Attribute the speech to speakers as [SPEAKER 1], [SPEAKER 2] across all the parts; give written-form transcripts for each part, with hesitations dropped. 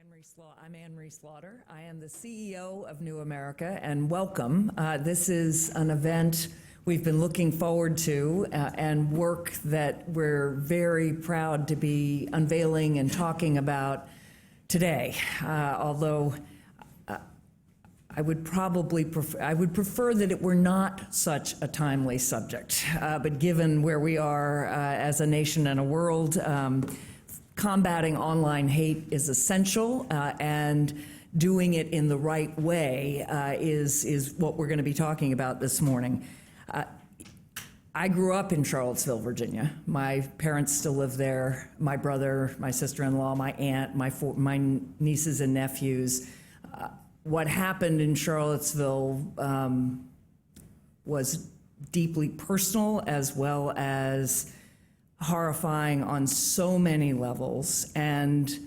[SPEAKER 1] I'm Anne-Marie Slaughter. I am the CEO of New America, and welcome. This is an event we've been looking forward to and work that we're very proud to be unveiling and talking about today. Although I would prefer that it were not such a timely subject. But given where we are as a nation and a world, combating online hate is essential, and doing it in the right way is what we're going to be talking about this morning. I grew up in Charlottesville, Virginia. My parents still live there. My brother, my sister-in-law, my aunt, my nieces and nephews. What happened in Charlottesville was deeply personal as well as horrifying on so many levels, and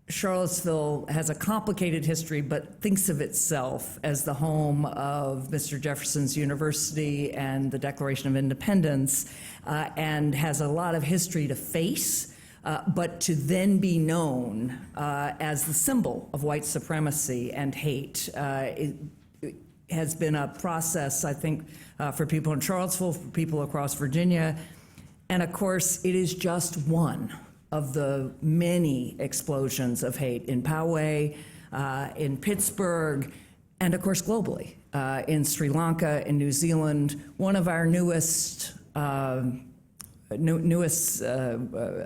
[SPEAKER 1] Charlottesville has a complicated history but thinks of itself as the home of Mr. Jefferson's University and the Declaration of Independence, and has a lot of history to face, but to then be known as the symbol of white supremacy and hate. It has been a process, I think, for people in Charlottesville, for people across Virginia. And of course, it is just one of the many explosions of hate in Poway, in Pittsburgh, and of course globally, in Sri Lanka, in New Zealand. One of our newest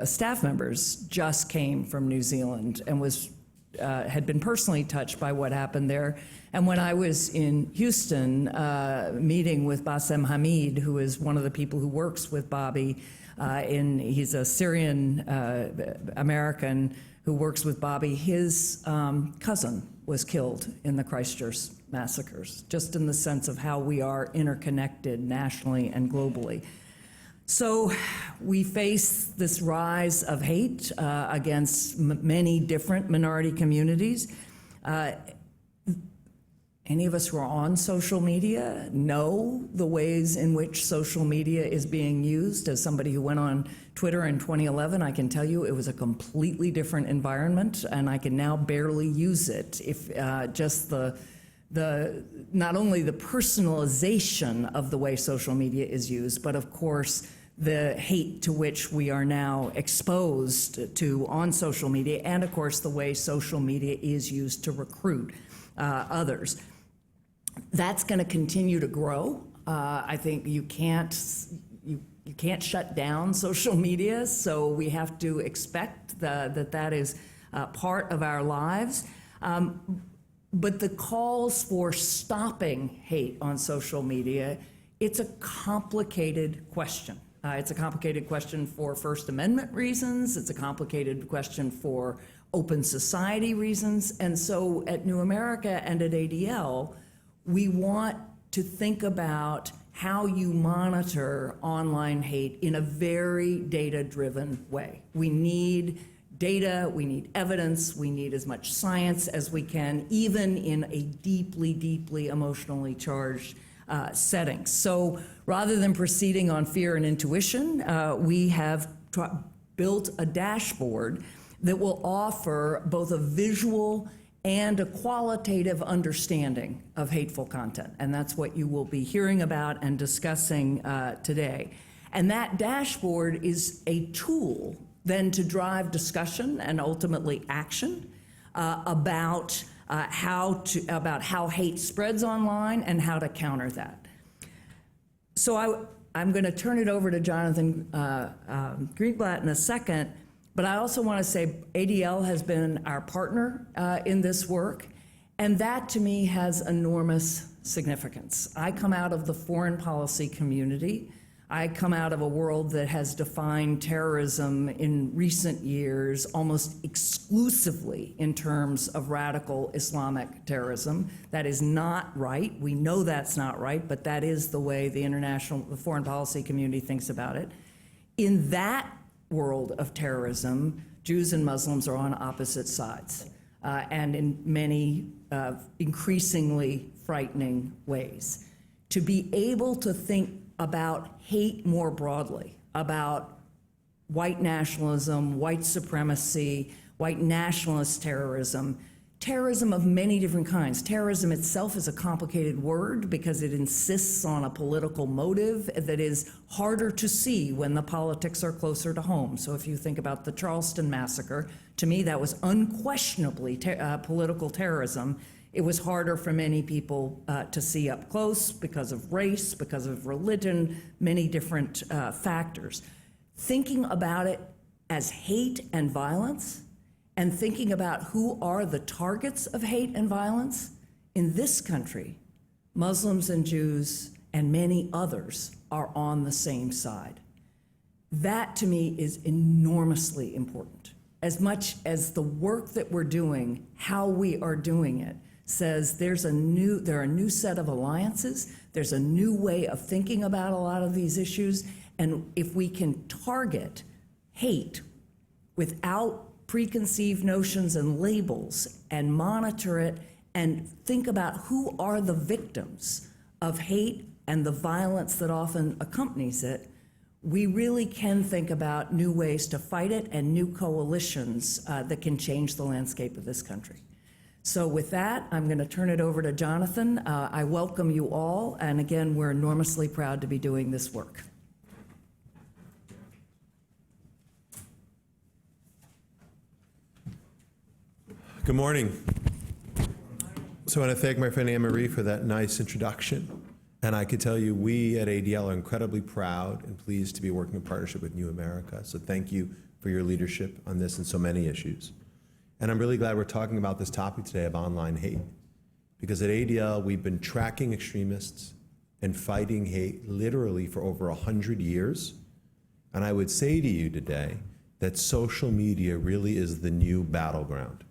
[SPEAKER 1] staff members just came from New Zealand and had been personally touched by what happened there. And when I was in Houston meeting with Bassem Hamid, who is one of the people who works with Bobby, he's a Syrian American who works with Bobby, his cousin was killed in the Christchurch massacres, just in the sense of how we are interconnected nationally and globally. So we face this rise of hate against many different minority communities. Any of us who are on social media know the ways in which social media is being used. As somebody who went on Twitter in 2011, I can tell you it was a completely different environment, and I can now barely use it. If just not only the personalization of the way social media is used, but of course the hate to which we are now exposed to on social media, and of course the way social media is used to recruit others. That's going to continue to grow. I think you can't shut down social media, so we have to expect that is part of our lives. But the calls for stopping hate on social media, it's a complicated question. It's a complicated question for First Amendment reasons. It's a complicated question for open society reasons. And so at New America and at ADL, we want to think about how you monitor online hate in a very data-driven way. We need data, we need evidence, we need as much science as we can, even in a deeply, deeply emotionally charged setting. So rather than proceeding on fear and intuition, we have built a dashboard that will offer both a visual and a qualitative understanding of hateful content. And that's what you will be hearing about and discussing today. And that dashboard is a tool then to drive discussion and ultimately action about how hate spreads online and how to counter that. So I'm going to turn it over to Jonathan Greenblatt in a second, but I also want to say ADL has been our partner in this work, and that to me has enormous significance. I come out of the foreign policy community. I come out of a world that has defined terrorism in recent years almost exclusively in terms of radical Islamic terrorism. That is not right. We know that's not right, but that is the way the foreign policy community thinks about it. In that world of terrorism, Jews and Muslims are on opposite sides, and in many increasingly frightening ways. To be able to think about hate more broadly, about white nationalism, white supremacy, white nationalist terrorism, terrorism of many different kinds. Terrorism itself is a complicated word because it insists on a political motive that is harder to see when the politics are closer to home. So if you think about the Charleston massacre, to me that was unquestionably political terrorism. It was harder for many people to see up close because of race, because of religion, many different factors. Thinking about it as hate and violence, and thinking about who are the targets of hate and violence, in this country, Muslims and Jews and many others are on the same side. That, to me, is enormously important. As much as the work that we're doing, how we are doing it, says there are a new set of alliances, there's a new way of thinking about a lot of these issues, and if we can target hate without preconceived notions and labels and monitor it and think about who are the victims of hate and the violence that often accompanies it, we really can think about new ways to fight it and new coalitions that can change the landscape of this country. So with that, I'm going to turn it over to Jonathan. I welcome you all, and again, we're enormously proud to be doing this work.
[SPEAKER 2] Good morning. So I want to thank my friend Anne-Marie for that nice introduction. And I can tell you, we at ADL are incredibly proud and pleased to be working in partnership with New America. So thank you for your leadership on this and so many issues. And I'm really glad we're talking about this topic today of online hate. Because at ADL, we've been tracking extremists and fighting hate literally for over 100 years. And I would say to you today that social media really is the new battleground.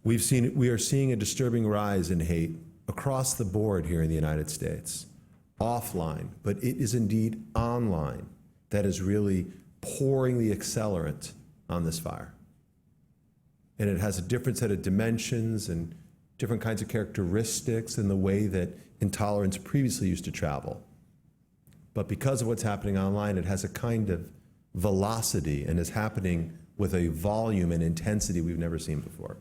[SPEAKER 2] We are seeing a disturbing rise in hate across the board here in the United States, offline, but it is indeed online that is really pouring the accelerant on this fire. And it has a different set of dimensions and different kinds of characteristics than the way that intolerance previously used to travel. But because of what's happening online, it has a kind of velocity and is happening with a volume and intensity we've never seen before.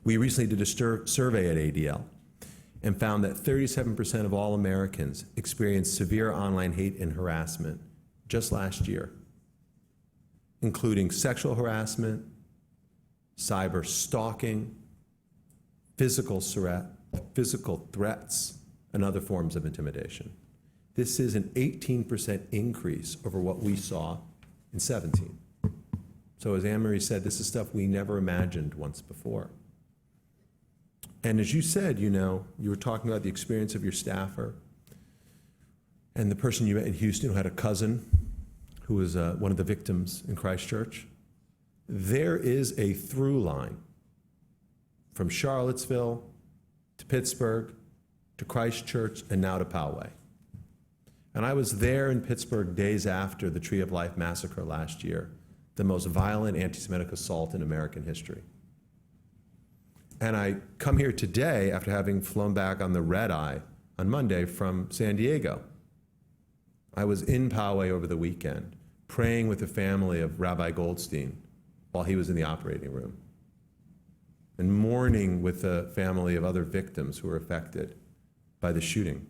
[SPEAKER 2] We recently did a survey at ADL and found that 37% of all Americans experienced severe online hate and harassment just last year, including sexual harassment, cyber stalking, physical threats, and other forms of intimidation. This is an 18% increase over what we saw in 17. So as Anne-Marie said, this is stuff we never imagined once before. And as you said, you were talking about the experience of your staffer and the person you met in Houston who had a cousin who was one of the victims in Christchurch. There is a through line from Charlottesville to Pittsburgh to Christchurch and now to Poway. And I was there in Pittsburgh days after the Tree of Life massacre last year, the most violent anti-Semitic assault in American history. And I come here today after having flown back on the red eye on Monday from San Diego. I was in Poway over the weekend, praying with the family of Rabbi Goldstein while he was in the operating room, and mourning with the family of other victims who were affected by the shooting.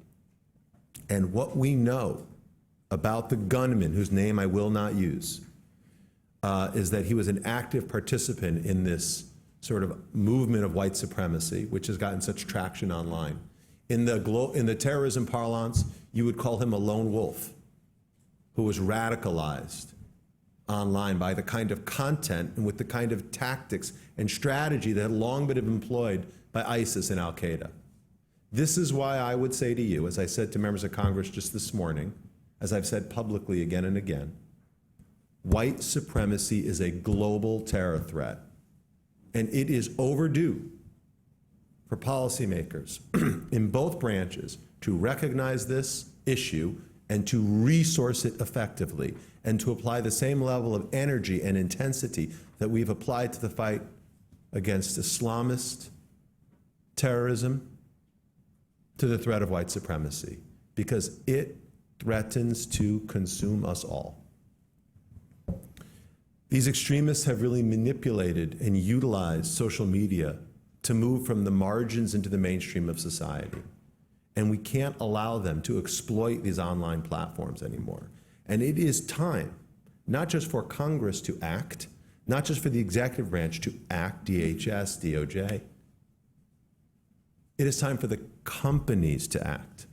[SPEAKER 2] And what we know about the gunman, whose name I will not use, is that he was an active participant in this sort of movement of white supremacy, which has gotten such traction online. In the terrorism parlance, you would call him a lone wolf who was radicalized online by the kind of content and with the kind of tactics and strategy that had long been employed by ISIS and Al-Qaeda. This is why I would say to you, as I said to members of Congress just this morning, as I've said publicly again and again, white supremacy is a global terror threat. And it is overdue for policymakers in both branches to recognize this issue and to resource it effectively and to apply the same level of energy and intensity that we've applied to the fight against Islamist terrorism to the threat of white supremacy, because it threatens to consume us all. These extremists have really manipulated and utilized social media to move from the margins into the mainstream of society. And we can't allow them to exploit these online platforms anymore. And it is time, not just for Congress to act, not just for the executive branch to act, DHS, DOJ. It is time for the companies to act.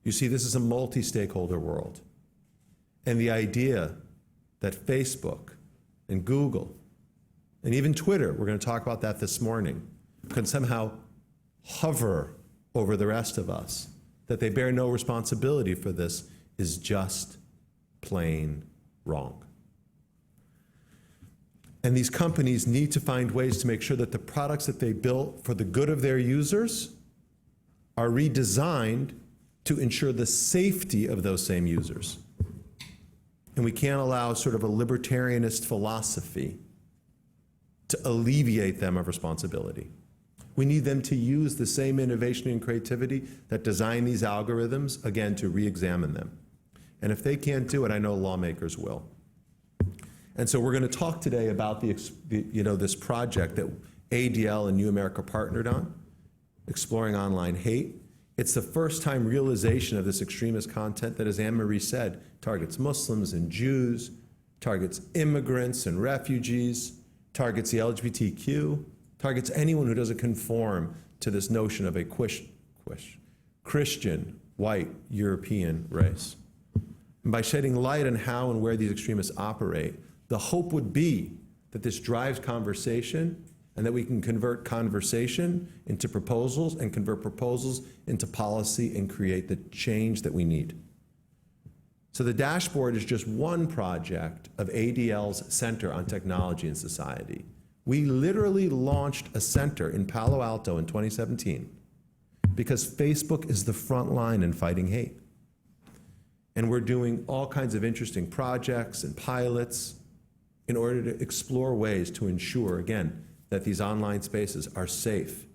[SPEAKER 2] You see, this is a multi-stakeholder world. And the idea that Facebook and Google and even Twitter, we're going to talk about that this morning, can somehow hover over the rest of us, that they bear no responsibility for this, is just plain wrong. And these companies need to find ways to make sure that the products that they built for the good of their users are redesigned to ensure the safety of those same users. And we can't allow sort of a libertarianist philosophy to alleviate them of responsibility. We need them to use the same innovation and creativity that design these algorithms, again, to re-examine them. And if they can't do it, I know lawmakers will. And so we're going to talk today about this project that ADL and New America partnered on, exploring online hate. It's the first time realization of this extremist content that, as Anne-Marie said, targets Muslims and Jews, targets immigrants and refugees, targets the LGBTQ, targets anyone who doesn't conform to this notion of a Christian, white, European race. And by shedding light on how and where these extremists operate, the hope would be that this drives conversation and that we can convert conversation into proposals and convert proposals into policy and create the change that we need. So the dashboard is just one project of ADL's Center on Technology and Society. We literally launched a center in Palo Alto in 2017 because Facebook is the front line in fighting hate. And we're doing all kinds of interesting projects and pilots in order to explore ways to ensure, again, that these online spaces are safe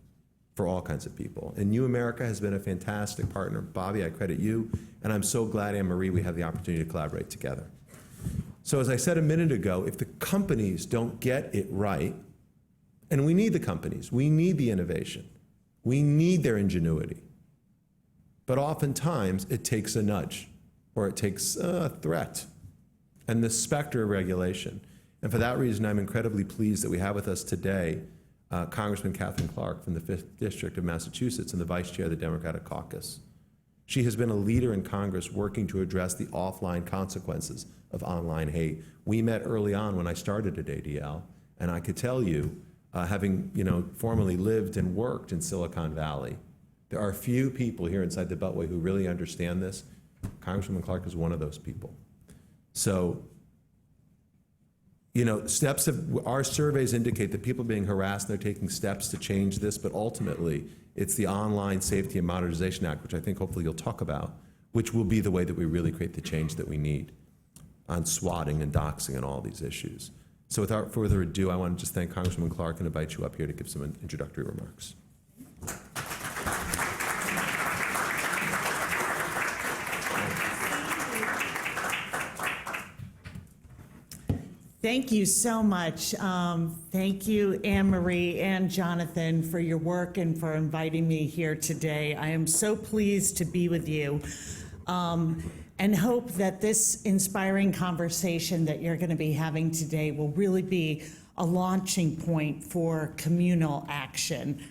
[SPEAKER 2] for all kinds of people. And New America has been a fantastic partner. Bobby, I credit you, and I'm so glad, Anne-Marie, we have the opportunity to collaborate together. So as I said a minute ago, if the companies don't get it right, and we need the companies, we need the innovation, we need their ingenuity, but oftentimes it takes a nudge, or it takes a threat, and the specter of regulation. And for that reason, I'm incredibly pleased that we have with us today Congressman Katherine Clark from the 5th District of Massachusetts and the Vice Chair of the Democratic Caucus. She has been a leader in Congress working to address the offline consequences of online hate. We met early on when I started at ADL, and I could tell you, having formerly lived and worked in Silicon Valley, there are few people here inside the Beltway who really understand this. Congresswoman Clark is one of those people. So, our surveys indicate that people are being harassed, they're taking steps to change this, but ultimately, it's the Online Safety and Modernization Act, which I think hopefully you'll talk about, which will be the way that we really create the change that we need on swatting and doxing and all these issues. So without further ado, I want to just thank Congresswoman Clark and invite you up here to give some introductory remarks.
[SPEAKER 3] Thank you so much. Thank you, Anne-Marie and Jonathan, for your work and for inviting me here today. I am so pleased to be with you and hope that this inspiring conversation that you're going to be having today will really be a launching point for communal action.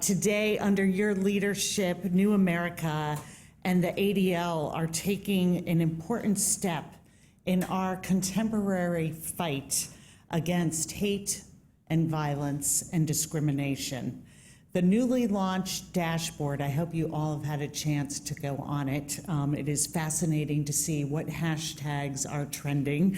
[SPEAKER 3] Today, under your leadership, New America and the ADL are taking an important step in our contemporary fight against hate and violence and discrimination. The newly launched dashboard, I hope you all have had a chance to go on it. It is fascinating to see what hashtags are trending.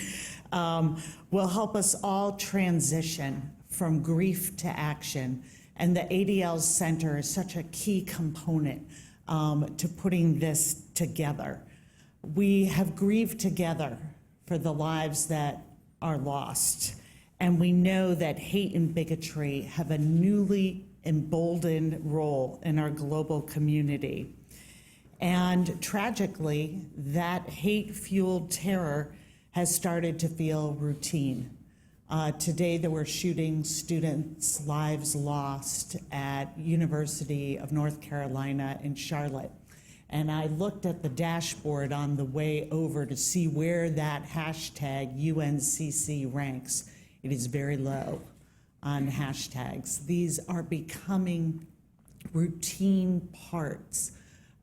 [SPEAKER 3] Will help us all transition from grief to action. And the ADL Center is such a key component to putting this together. We have grieved together for the lives that are lost. And we know that hate and bigotry have a newly emboldened role in our global community. And tragically, that hate-fueled terror has started to feel routine. Today there were shootings, students' lives lost at University of North Carolina in Charlotte. And I looked at the dashboard on the way over to see where that hashtag UNCC ranks. It is very low on hashtags. These are becoming routine parts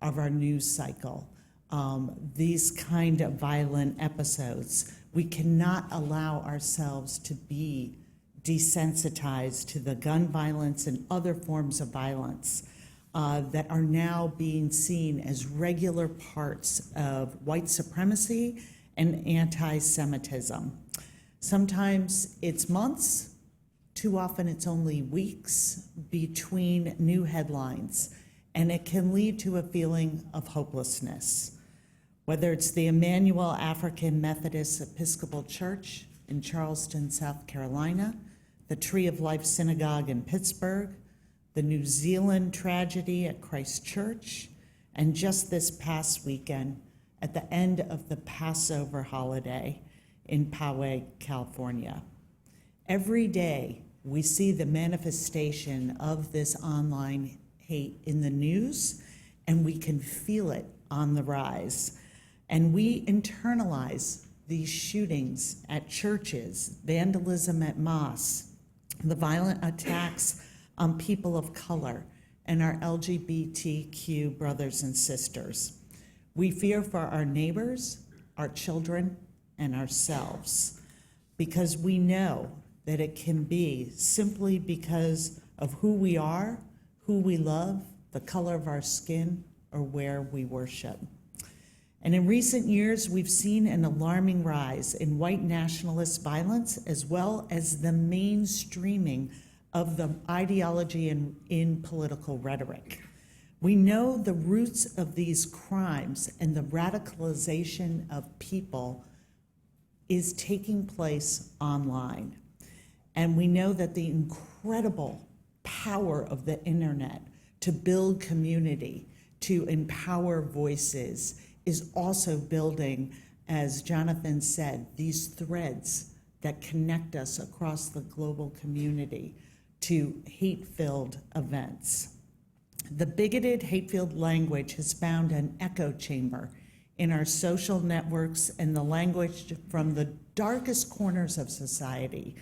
[SPEAKER 3] of our news cycle. These kind of violent episodes, we cannot allow ourselves to be desensitized to the gun violence and other forms of violence that are now being seen as regular parts of white supremacy and anti-Semitism. Sometimes it's months, too often it's only weeks between new headlines, and it can lead to a feeling of hopelessness. Whether it's the Emmanuel African Methodist Episcopal Church in Charleston, South Carolina, the Tree of Life Synagogue in Pittsburgh, the New Zealand tragedy at Christ Church, and just this past weekend at the end of the Passover holiday in Poway, California. Every day we see the manifestation of this online hate in the news, and we can feel it on the rise. And we internalize these shootings at churches, vandalism at mosques, the violent attacks on people of color and our LGBTQ brothers and sisters. We fear for our neighbors, our children, and ourselves, because we know that it can be simply because of who we are, who we love, the color of our skin, or where we worship. And in recent years, we've seen an alarming rise in white nationalist violence, as well as the mainstreaming of the ideology in political rhetoric. We know the roots of these crimes and the radicalization of people is taking place online. And we know that the incredible power of the internet to build community, to empower voices, is also building, as Jonathan said, these threads that connect us across the global community to hate-filled events. The bigoted, hate-filled language has found an echo chamber in our social networks, and the language from the darkest corners of society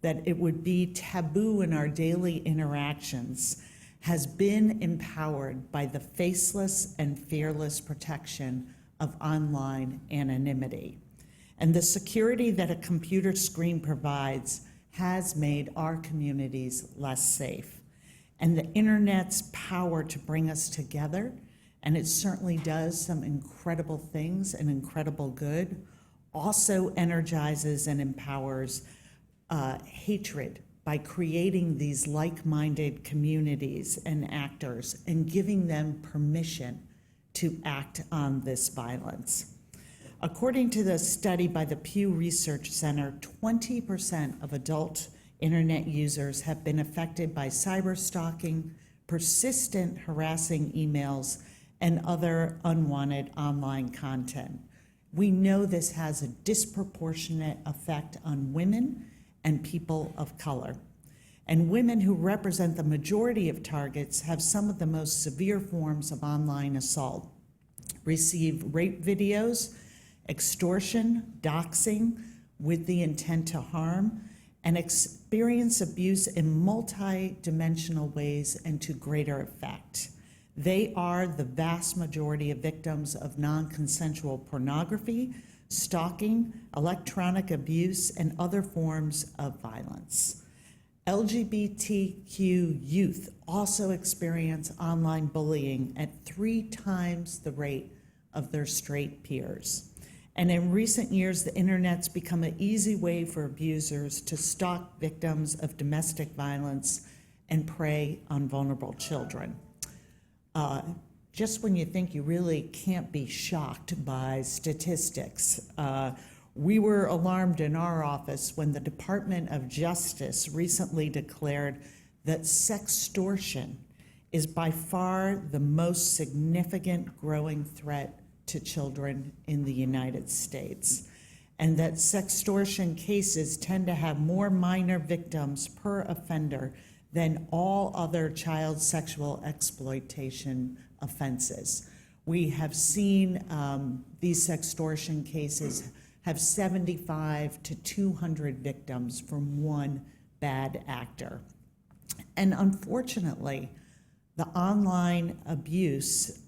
[SPEAKER 3] that it would be taboo in our daily interactions has been empowered by the faceless and fearless protection of online anonymity. And the security that a computer screen provides has made our communities less safe. And the internet's power to bring us together, and it certainly does some incredible things and incredible good, also energizes and empowers hatred by creating these like-minded communities and actors and giving them permission to act on this violence. According to the study by the Pew Research Center, 20% of adult internet users have been affected by cyberstalking, persistent harassing emails, and other unwanted online content. We know this has a disproportionate effect on women and people of color. And women, who represent the majority of targets, have some of the most severe forms of online assault, receive rape videos, extortion, doxing with the intent to harm, and experience abuse in multi-dimensional ways and to greater effect. They are the vast majority of victims of non-consensual pornography, stalking, electronic abuse, and other forms of violence. LGBTQ youth also experience online bullying at 3 times the rate of their straight peers. And in recent years, the internet's become an easy way for abusers to stalk victims of domestic violence and prey on vulnerable children. Just when you think you really can't be shocked by statistics, we were alarmed in our office when the Department of Justice recently declared that sextortion is by far the most significant growing threat to children in the United States. and that sextortion cases tend to have more minor victims per offender than all other child sexual exploitation offenses. We have seen these sextortion cases have 75 to 200 victims from one bad actor. And unfortunately, the online abuse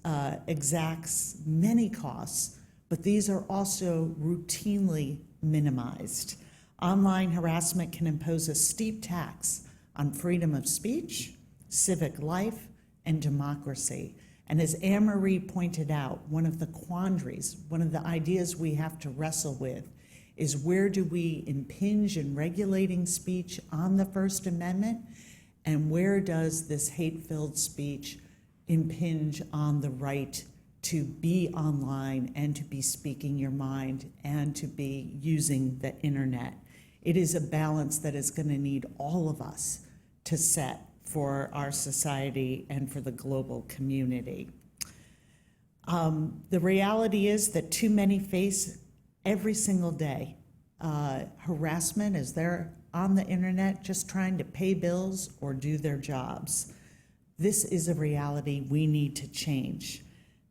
[SPEAKER 3] exacts many costs, but these are also routinely minimized. Online harassment can impose a steep tax on freedom of speech, civic life, and democracy. And as Anne-Marie pointed out, one of the quandaries, one of the ideas we have to wrestle with is where do we impinge in regulating speech on the First Amendment, and where does this hate-filled speech impinge on the right to be online and to be speaking your mind and to be using the internet. It is a balance that is going to need all of us to set for our society and for the global community. The reality is that too many face every single day harassment as they're on the internet just trying to pay bills or do their jobs. This is a reality we need to change.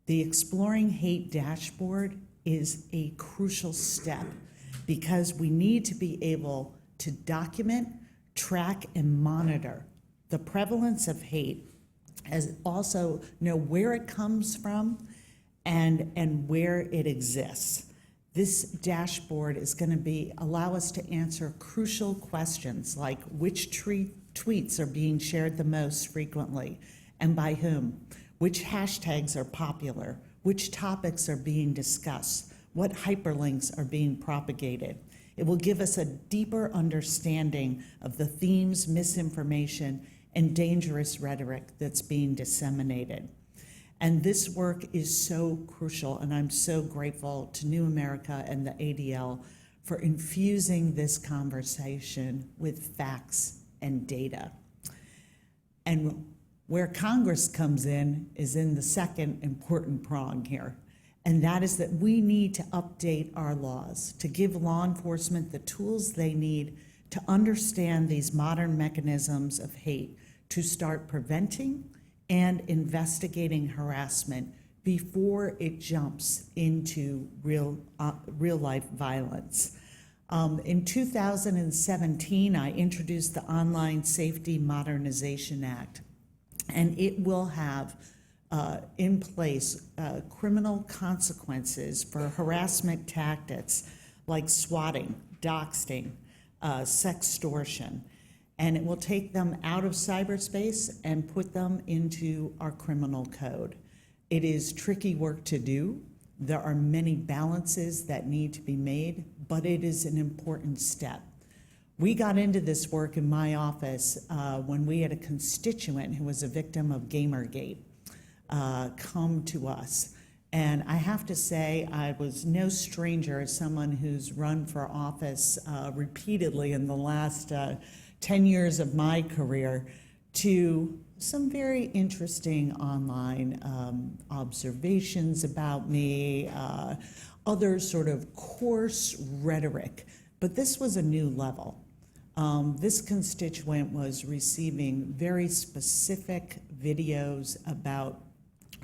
[SPEAKER 3] The Exploring Hate dashboard is a crucial step because we need to be able to document, track, and monitor the prevalence of hate, as also know where it comes from and where it exists. This dashboard is going to allow us to answer crucial questions like which tweets are being shared the most frequently and by whom, which hashtags are popular, which topics are being discussed, what hyperlinks are being propagated. It will give us a deeper understanding of the themes, misinformation, and dangerous rhetoric that's being disseminated. And this work is so crucial, and I'm so grateful to New America and the ADL for infusing this conversation with facts and data. And where Congress comes in is in the second important prong here, and that is that we need to update our laws to give law enforcement the tools they need to understand these modern mechanisms of hate, to start preventing and investigating harassment before it jumps into real life violence. In 2017, I introduced the Online Safety Modernization Act, and it will have in place criminal consequences for harassment tactics like swatting, doxing, sextortion, and it will take them out of cyberspace and put them into our criminal code. It is tricky work to do. There are many balances that need to be made, but it is an important step. We got into this work in my office when we had a constituent who was a victim of Gamergate come to us. And I have to say, I was no stranger as someone who's run for office repeatedly in the last 10 years of my career to some very interesting online observations about me, other sort of coarse rhetoric, but this was a new level. This constituent was receiving very specific videos about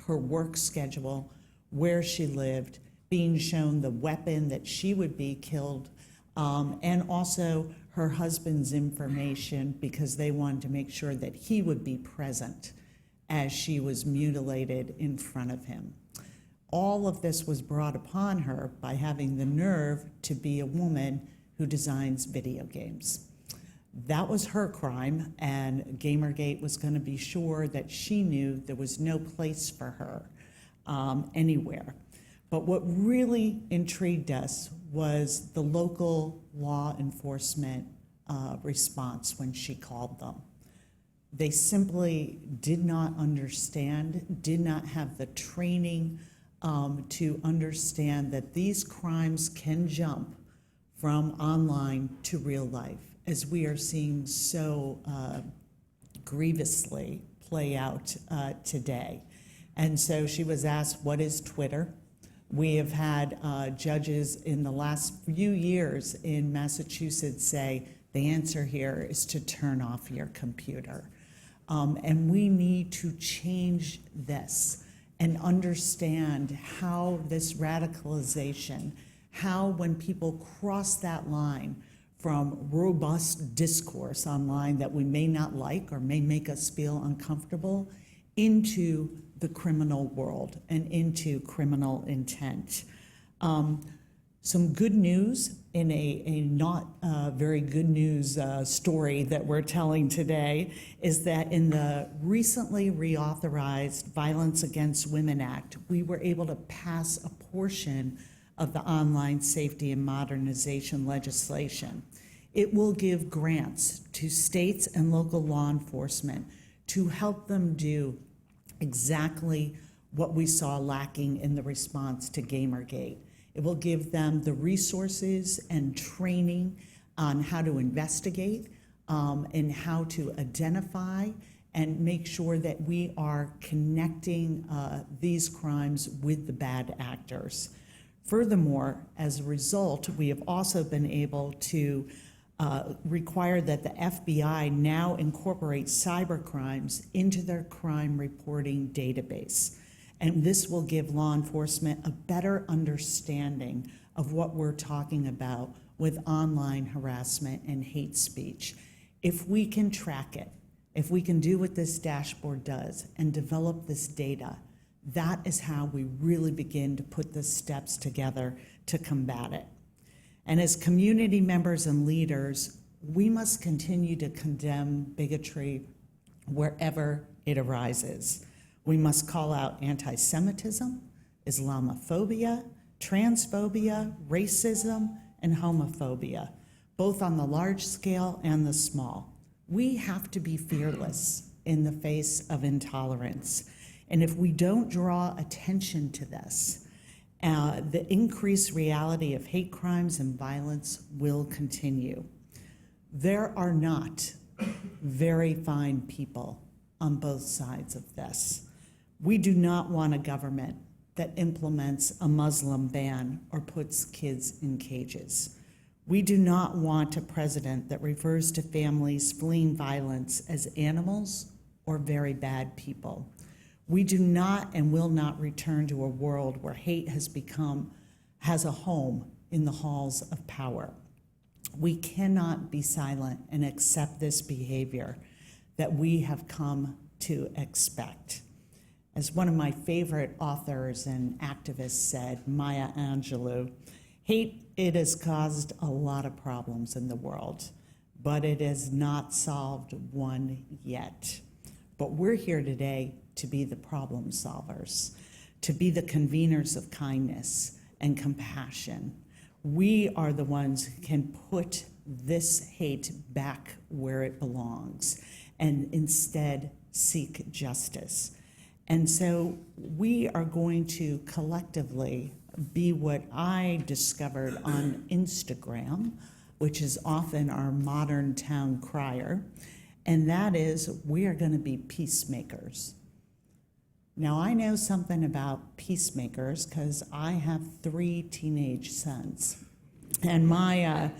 [SPEAKER 3] her work schedule, where she lived, being shown the weapon that she would be killed, and also her husband's information because they wanted to make sure that he would be present as she was mutilated in front of him. All of this was brought upon her by having the nerve to be a woman who designs video games. That was her crime, and Gamergate was going to be sure that she knew there was no place for her anywhere. But what really intrigued us was the local law enforcement response when she called them. They simply did not understand, did not have the training to understand that these crimes can jump from online to real life, as we are seeing so grievously play out today. And so she was asked, what is Twitter? We have had judges in the last few years in Massachusetts say the answer here is to turn off your computer. And we need to change this and understand how this radicalization, how when people cross that line from robust discourse online that we may not like or may make us feel uncomfortable into the criminal world and into criminal intent. Some good news in a not very good news story that we're telling today is that in the recently reauthorized Violence Against Women Act, we were able to pass a portion of the online safety and modernization legislation. It will give grants to states and local law enforcement to help them do exactly what we saw lacking in the response to Gamergate. It will give them the resources and training on how to investigate and how to identify and make sure that we are connecting these crimes with the bad actors. Furthermore, as a result, we have also been able to require that the FBI now incorporate cybercrimes into their crime reporting database. And this will give law enforcement a better understanding of what we're talking about with online harassment and hate speech. If we can track it, if we can do what this dashboard does and develop this data, that is how we really begin to put the steps together to combat it. And as community members and leaders, we must continue to condemn bigotry wherever it arises. We must call out anti-Semitism, Islamophobia, transphobia, racism, and homophobia, both on the large scale and the small. We have to be fearless in the face of intolerance. And if we don't draw attention to this, the increased reality of hate crimes and violence will continue. There are not very fine people on both sides of this. We do not want a government that implements a Muslim ban or puts kids in cages. We do not want a president that refers to families fleeing violence as animals or very bad people. We do not and will not return to a world where hate has a home in the halls of power. We cannot be silent and accept this behavior that we have come to expect. As one of my favorite authors and activists said, Maya Angelou, hate, it has caused a lot of problems in the world, but it has not solved one yet. But we're here today to be the problem solvers, to be the conveners of kindness and compassion. We are the ones who can put this hate back where it belongs and instead seek justice. And so we are going to collectively be what I discovered on Instagram, which is often our modern town crier, and that is we are going to be peacemakers. Now, I know something about peacemakers because I have 3 teenage sons. And my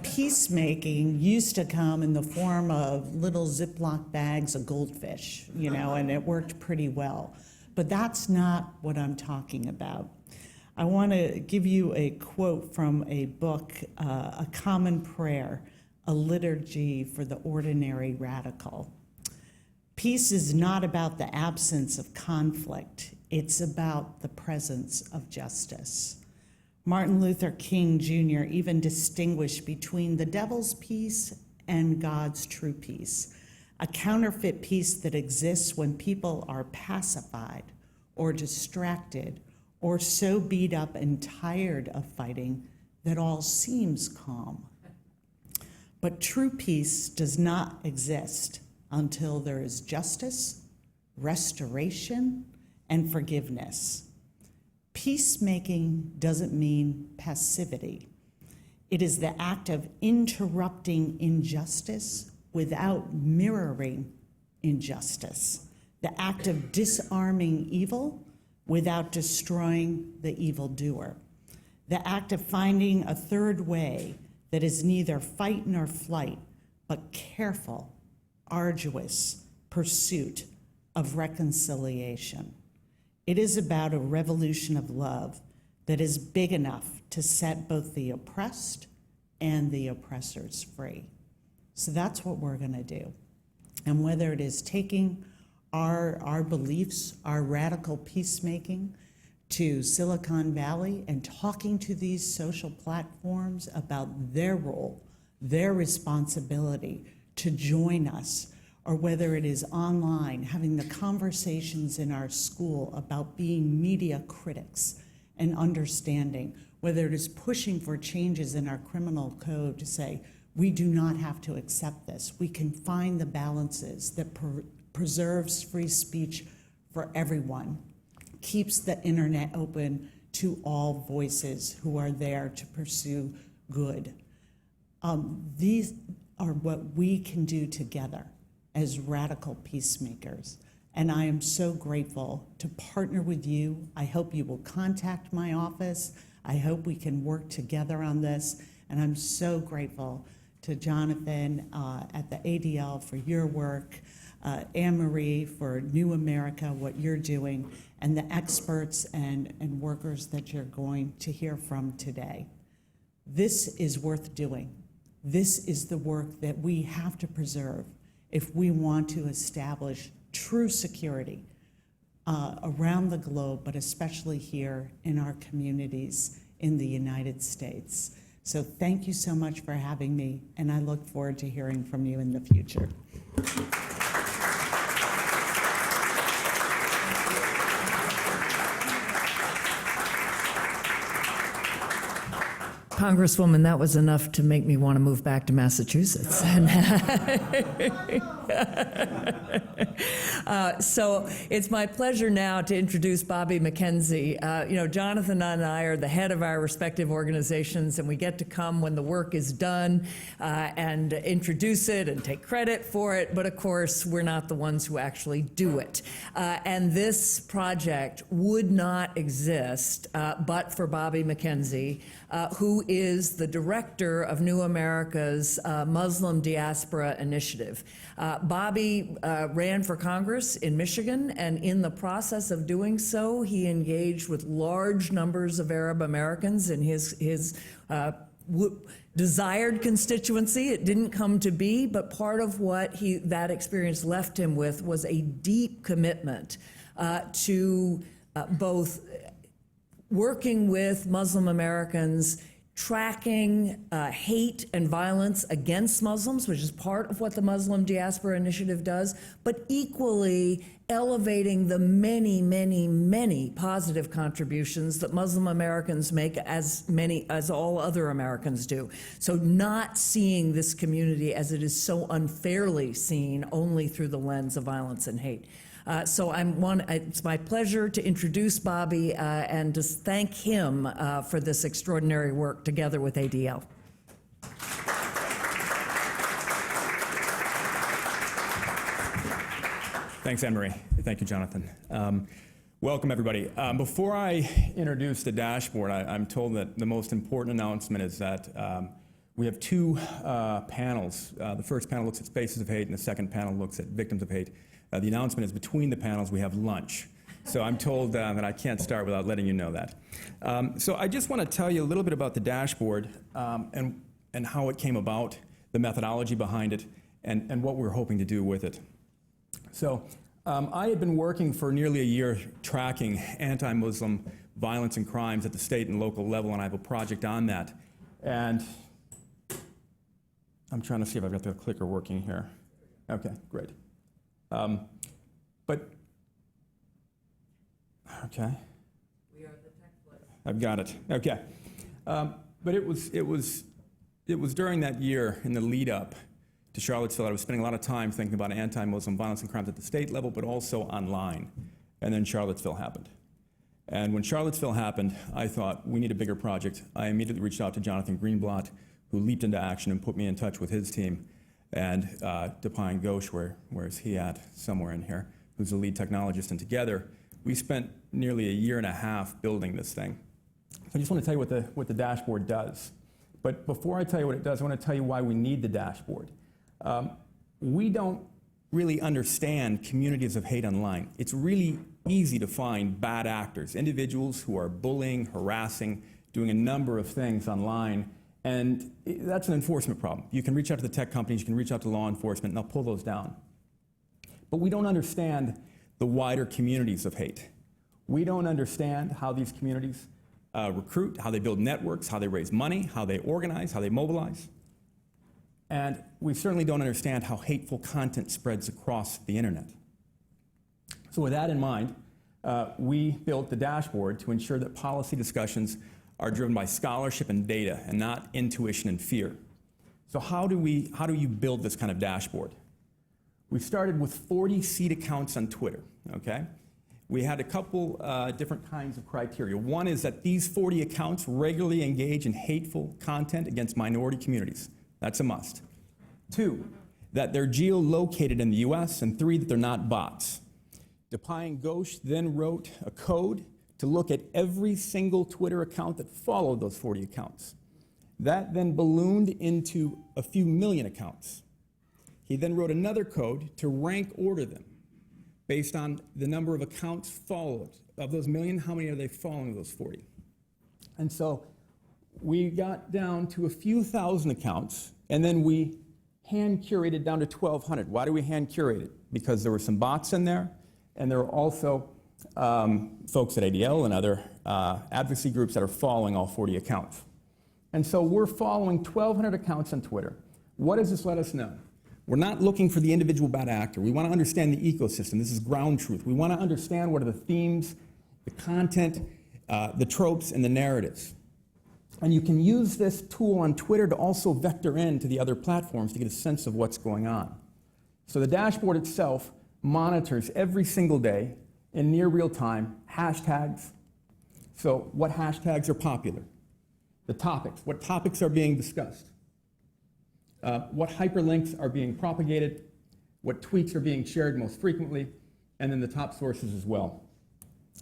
[SPEAKER 3] peacemaking used to come in the form of little Ziploc bags of goldfish, and it worked pretty well. But that's not what I'm talking about. I want to give you a quote from a book, A Common Prayer, a liturgy for the ordinary radical. Peace is not about the absence of conflict. It's about the presence of justice. Martin Luther King Jr. even distinguished between the devil's peace and God's true peace, a counterfeit peace that exists when people are pacified or distracted or so beat up and tired of fighting that all seems calm. But true peace does not exist until there is justice, restoration, and forgiveness. Peacemaking doesn't mean passivity. It is the act of interrupting injustice without mirroring injustice, the act of disarming evil without destroying the evildoer. The act of finding a third way that is neither fight nor flight, but careful, arduous pursuit of reconciliation. It is about a revolution of love that is big enough to set both the oppressed and the oppressors free. So that's what we're going to do. And whether it is taking our beliefs, our radical peacemaking to Silicon Valley and talking to these social platforms about their role, their responsibility to join us, or whether it is online, having the conversations in our school about being media critics and understanding, whether it is pushing for changes in our criminal code to say, we do not have to accept this. We can find the balances that preserves free speech for everyone, keeps the internet open to all voices who are there to pursue good. These are what we can do together as radical peacemakers. And I am so grateful to partner with you. I hope you will contact my office. I hope we can work together on this. And I'm so grateful to Jonathan at the ADL for your work, Anne-Marie for New America, what you're doing, and the experts and workers that you're going to hear from today. This is worth doing. This is the work that we have to preserve if we want to establish true security around the globe, but especially here in our communities in the United States. So thank you so much for having me, and I look forward to hearing from you in the future.
[SPEAKER 1] Congresswoman, that was enough to make me want to move back to Massachusetts. So it's my pleasure now to introduce Bobby McKenzie. Jonathan and I are the head of our respective organizations, and we get to come when the work is done and introduce it and take credit for it. But of course, we're not the ones who actually do it. And this project would not exist but for Bobby McKenzie, who is the director of New America's Muslim Diaspora Initiative. Bobby ran for Congress in Michigan, and in the process of doing so, he engaged with large numbers of Arab Americans in his desired constituency. It didn't come to be, but part of what that experience left him with was a deep commitment to both working with Muslim Americans, tracking hate and violence against Muslims, which is part of what the Muslim Diaspora Initiative does, but equally elevating the many, many, many positive contributions that Muslim Americans make, as many as all other Americans do. So not seeing this community as it is so unfairly seen only through the lens of violence and hate. It's my pleasure to introduce Bobby and to thank him for this extraordinary work together with ADL.
[SPEAKER 4] Thanks, Anne-Marie. Thank you, Jonathan. Welcome, everybody. Before I introduce the dashboard, I'm told that the most important announcement is that we have two panels. The first panel looks at spaces of hate, and the second panel looks at victims of hate. The announcement is between the panels we have lunch. So I'm told that I can't start without letting you know that. So I just want to tell you a little bit about the dashboard and how it came about, the methodology behind it, and what we're hoping to do with it. So I had been working for nearly a year tracking anti-Muslim violence and crimes at the state and local level, and I have a project on that. And I'm trying to see if I've got the clicker working here. Okay, great. Okay. We are the tech place. I've got it. Okay. But it was during that year in the lead up to Charlottesville, I was spending a lot of time thinking about anti-Muslim violence and crimes at the state level, but also online. And then Charlottesville happened. And when Charlottesville happened, I thought, we need a bigger project. I immediately reached out to Jonathan Greenblatt, who leaped into action and put me in touch with his team. And Dipayan Ghosh, where is he at? Somewhere in here, who's the lead technologist. And together, We spent nearly a year and a half building this thing. So I just want to tell you what the dashboard does. But before I tell you what it does, I want to tell you why we need the dashboard. We don't really understand communities of hate online. It's really easy to find bad actors, individuals who are bullying, harassing, doing a number of things online, and that's an enforcement problem. You can reach out to the tech companies, you can reach out to law enforcement, and they'll pull those down. But we don't understand the wider communities of hate. We don't understand how these communities recruit, how they build networks, how they raise money, how they organize, how they mobilize. And we certainly don't understand how hateful content spreads across the internet. So with that in mind, we built the dashboard to ensure that policy discussions are driven by scholarship and data and not intuition and fear. So how do you build this kind of dashboard? We started with 40 seed accounts on Twitter, okay? We had a couple different kinds of criteria. One is that these 40 accounts regularly engage in hateful content against minority communities. That's a must. 2, that they're geolocated in the US, and 3, that they're not bots. Dipayan Ghosh then wrote a code to look at every single Twitter account that followed those 40 accounts. That then ballooned into a few million accounts. He then wrote another code to rank order them based on the number of accounts followed. Of those million, how many are they following those 40? And so we got down to a few thousand accounts, and then we hand curated down to 1,200. Why do we hand curate it? Because there were some bots in there, and there were also folks at ADL and other advocacy groups that are following all 40 accounts. And so we're following 1,200 accounts on Twitter. What does this let us know? We're not looking for the individual bad actor. We want to understand the ecosystem. This is ground truth. We want to understand what are the themes, the content, the tropes, and the narratives. And you can use this tool on Twitter to also vector into the other platforms to get a sense of what's going on. So the dashboard itself monitors every single day in near real time hashtags. So what hashtags are popular? The topics. What topics are being discussed? What hyperlinks are being propagated? What tweets are being shared most frequently? And then the top sources as well.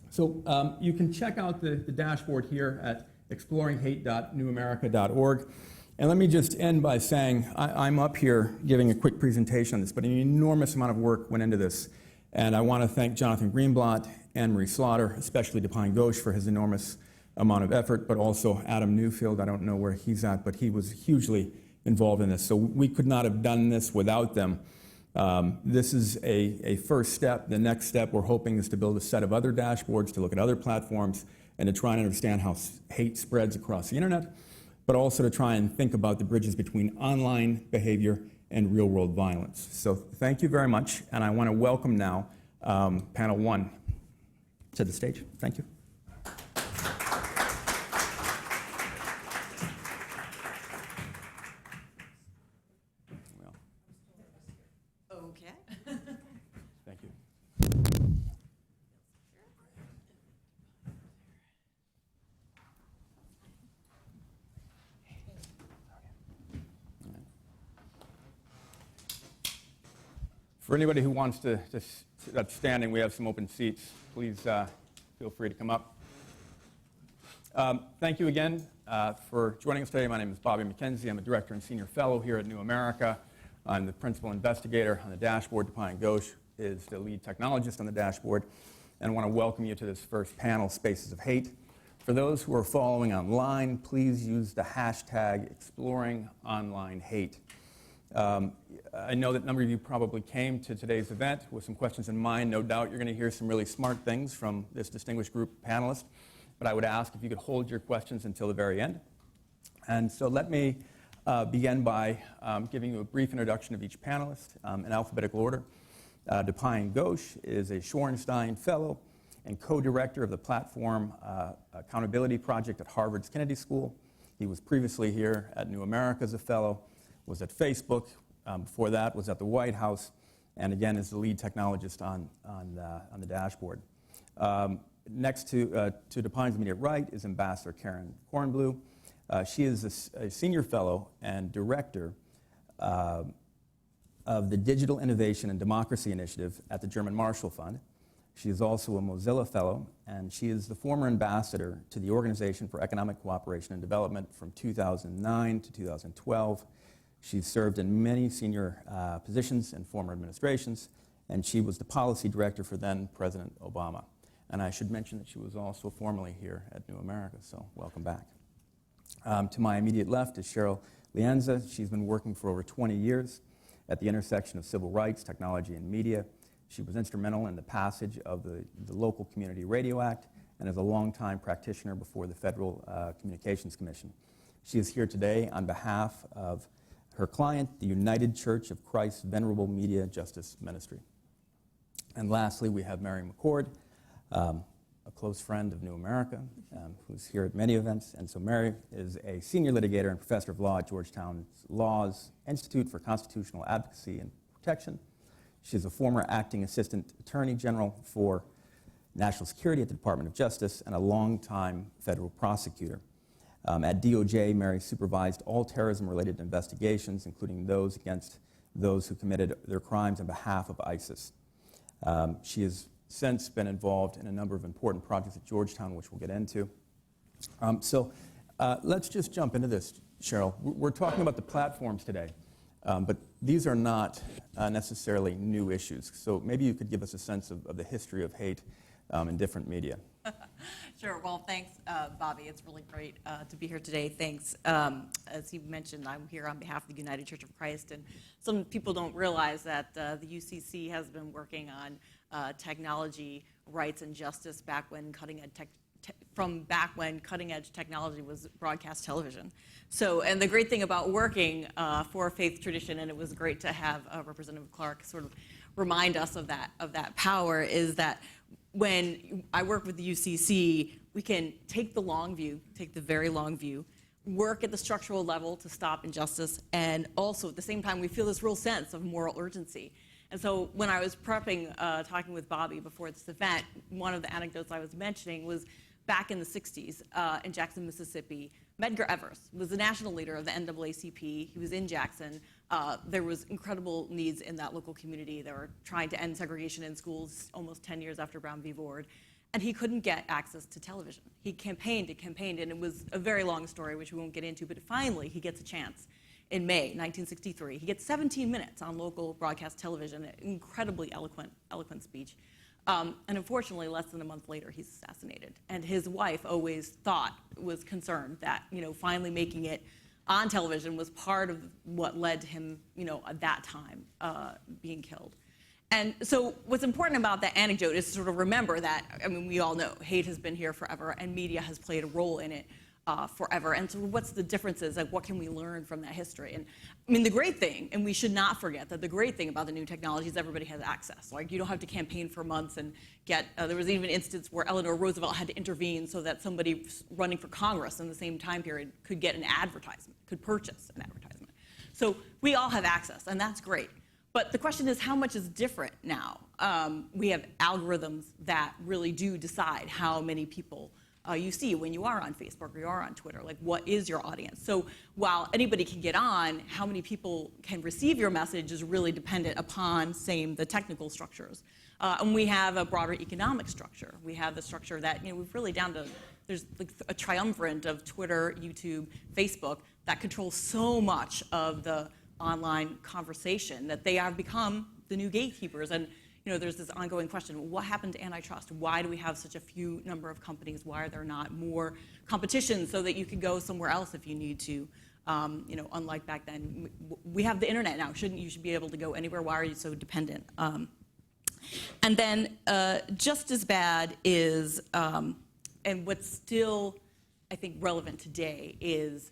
[SPEAKER 4] So you can check out the dashboard here at exploringhate.newamerica.org. And let me just end by saying I'm up here giving a quick presentation on this, but an enormous amount of work went into this. And I want to thank Jonathan Greenblatt, Anne-Marie Slaughter, especially Dipayan Ghosh for his enormous amount of effort, but also Adam Newfield. I don't know where he's at, but he was hugely involved in this. So we could not have done this without them. This is a first step. The next step we're hoping is to build a set of other dashboards to look at other platforms and to try and understand how hate spreads across the internet, but also to try and think about the bridges between online behavior and real-world violence. So thank you very much, and I want to welcome now panel 1 to the stage. Thank you.
[SPEAKER 5] Okay.
[SPEAKER 4] Thank you. For anybody who wants to that's standing, we have some open seats. Please feel free to come up. Thank you again for joining us today. My name is Bobby McKenzie. I'm a director and senior fellow here at New America. I'm the principal investigator on the dashboard. Dipayan Ghosh is the lead technologist on the dashboard. And I want to welcome you to this first panel, Spaces of Hate. For those who are following online, please use the hashtag #ExploringOnlineHate. I know that a number of you probably came to today's event with some questions in mind. No doubt you're going to hear some really smart things from this distinguished group of panelists. But I would ask if you could hold your questions until the very end. And so let me begin by giving you a brief introduction of each panelist in alphabetical order. Dipayan Ghosh is a Shorenstein Fellow and co-director of the Platform Accountability Project at Harvard's Kennedy School. He was previously here at New America as a fellow, was at Facebook, before that was at the White House, and again is the lead technologist on the dashboard. Next to Dipayan's immediate right is Ambassador Kornbluh. She is a senior fellow and director of the Digital Innovation and Democracy Initiative at the German Marshall Fund. She is also a Mozilla Fellow, and she is the former ambassador to the Organization for Economic Cooperation and Development from 2009 to 2012. She's served in many senior positions in former administrations, and she was the policy director for then President Obama. And I should mention that she was also formerly here at New America, so welcome back. To my immediate left is Cheryl Lienza. She's been working for over 20 years at the intersection of civil rights, technology, and media. She was instrumental in the passage of the Local Community Radio Act and is a longtime practitioner before the Federal Communications Commission. She is here today on behalf of her client, the United Church of Christ Venerable Media Justice Ministry. And lastly, we have Mary McCord, a close friend of New America, who's here at many events. And so Mary is a senior litigator and professor of law at Georgetown's Law's Institute for Constitutional Advocacy and Protection. She's a former acting assistant attorney general for national security at the Department of Justice and a longtime federal prosecutor. At DOJ, Mary supervised all terrorism-related investigations, including those against those who committed their crimes on behalf of ISIS. She has since been involved in a number of important projects at Georgetown, which we'll get into. Let's just jump into this, Cheryl. We're talking about the platforms today, but these are not necessarily new issues. So maybe you could give us a sense of the history of hate in different media.
[SPEAKER 5] Sure. Well, thanks, Bobby. It's really great to be here today. Thanks. As you mentioned, I'm here on behalf of the United Church of Christ, and some people don't realize that the UCC has been working on technology rights and justice back when cutting-edge technology was broadcast television. So, and the great thing about working for a faith tradition, and it was great to have Representative Clark sort of remind us of that power, is that when I work with the UCC, we can take the long view, take the very long view, work at the structural level to stop injustice, and also at the same time we feel this real sense of moral urgency. And so when I was prepping, talking with Bobby before this event, one of the anecdotes I was mentioning was back in the 60s in Jackson, Mississippi. Medgar Evers was the national leader of the NAACP. He was in Jackson. There was incredible needs in that local community. They were trying to end segregation in schools almost 10 years after Brown v. Board. And he couldn't get access to television. He campaigned, and it was a very long story, which we won't get into, but finally he gets a chance. In May 1963, he gets 17 minutes on local broadcast television, an incredibly eloquent speech. And unfortunately, less than a month later, he's assassinated. And his wife always was concerned that, finally making it on television was part of what led to him, at that time, being killed. And so what's important about that anecdote is to sort of remember that, we all know hate has been here forever, and media has played a role in it forever. And so what's the differences? Like, what can we learn from that history? And the great thing, and we should not forget that the great thing about the new technology is everybody has access. Like, you don't have to campaign for months and get, there was even an instance where Eleanor Roosevelt had to intervene so that somebody running for Congress in the same time period could get an advertisement, could purchase an advertisement. So we all have access, and that's great. But the question is, how much is different now? We have algorithms that really do decide how many people you see when you are on Facebook or you are on Twitter. Like, what is your audience? So while anybody can get on, how many people can receive your message is really dependent upon, the technical structures. And we have a broader economic structure. We have the structure that, we've really down to, there's like a triumvirate of Twitter, YouTube, Facebook that controls so much of the online conversation that they have become the new gatekeepers. And there's this ongoing question, what happened to antitrust? Why do we have such a few number of companies? Why are there not more competition so that you can go somewhere else if you need to? Unlike back then, we have the internet now. You should be able to go anywhere. Why are you so dependent? And then just as bad is, and what's still, I think, relevant today is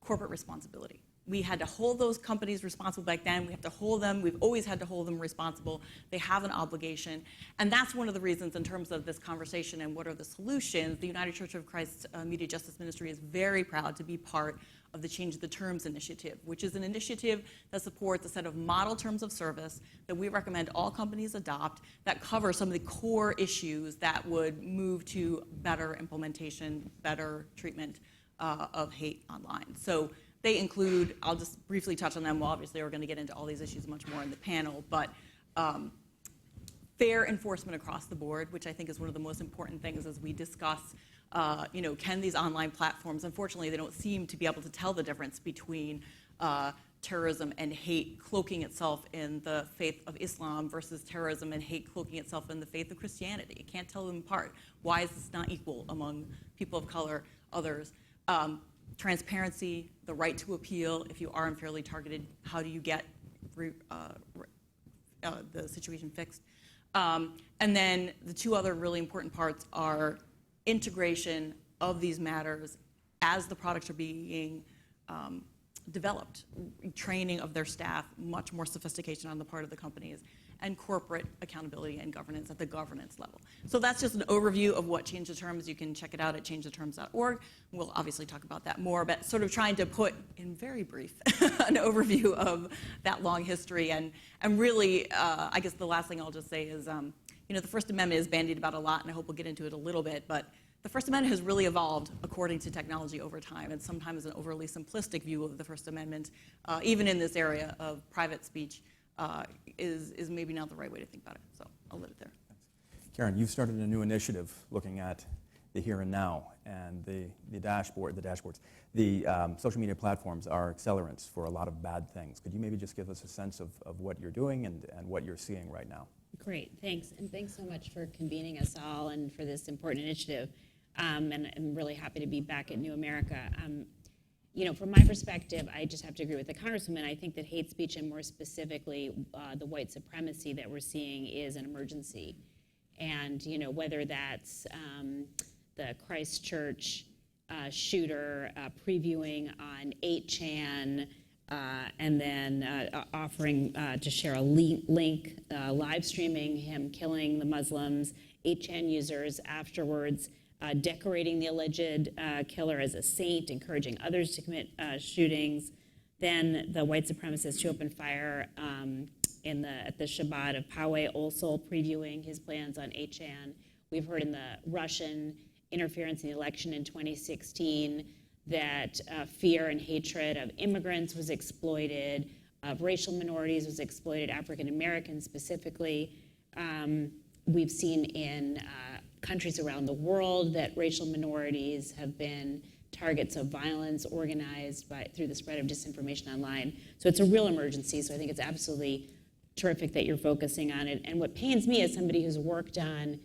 [SPEAKER 5] corporate responsibility. We had to hold those companies responsible back then. We have to hold them. We've always had to hold them responsible. They have an obligation. And that's one of the reasons in terms of this conversation and what are the solutions. The United Church of Christ Media Justice Ministry is very proud to be part of the Change the Terms initiative, which is an initiative that supports a set of model terms of service that we recommend all companies adopt that cover some of the core issues that would move to better implementation, better treatment of hate online. So they include, I'll just briefly touch on them. Well, obviously, we're going to get into all these issues much more in the panel, but fair enforcement across the board, which I think is one of the most important things as we discuss, can these online platforms, unfortunately, they don't seem to be able to tell the difference between terrorism and hate cloaking itself in the faith of Islam versus terrorism and hate cloaking itself in the faith of Christianity. You can't tell them apart. Why is this not equal among people of color, others? Transparency, the right to appeal. If you are unfairly targeted, how do you get the situation fixed? And then the two other really important parts are integration of these matters as the products are being developed, training of their staff, much more sophistication on the part of the companies, and corporate accountability and governance at the governance level. So that's just an overview of what Change the Terms. You can check it out at changetheterms.org. We'll obviously talk about that more, but sort of trying to put in very brief an overview of that long history. And really, I guess the last thing I'll just say is, the First Amendment is bandied about a lot, and I hope we'll get into it a little bit, but the First Amendment has really evolved according to technology over time, and sometimes an overly simplistic view of the First Amendment, even in this area of private speech, is maybe not the right way to think about it. So I'll leave it there.
[SPEAKER 4] Karen, you've started a new initiative looking at the here and now, and the dashboards. The social media platforms are accelerants for a lot of bad things. Could you maybe just give us a sense of what you're doing and what you're seeing right now?
[SPEAKER 6] Great, thanks. And thanks so much for convening us all and for this important initiative. And I'm really happy to be back at New America. From my perspective, I just have to agree with the Congresswoman. I think that hate speech, and more specifically, the white supremacy that we're seeing, is an emergency. And, whether that's the Christchurch shooter previewing on 8chan, and then offering to share a link, live streaming him killing the Muslims, 8chan users afterwards, decorating the alleged killer as a saint, encouraging others to commit shootings. Then the white supremacists who opened fire at the Shabbat of Poway Olsol, previewing his plans on 8chan. We've heard in the Russian interference in the election in 2016 that fear and hatred of immigrants was exploited, of racial minorities was exploited, African Americans specifically. We've seen in countries around the world that racial minorities have been targets of violence organized through the spread of disinformation online. So it's a real emergency, so I think it's absolutely terrific that you're focusing on it. And what pains me as somebody who's worked on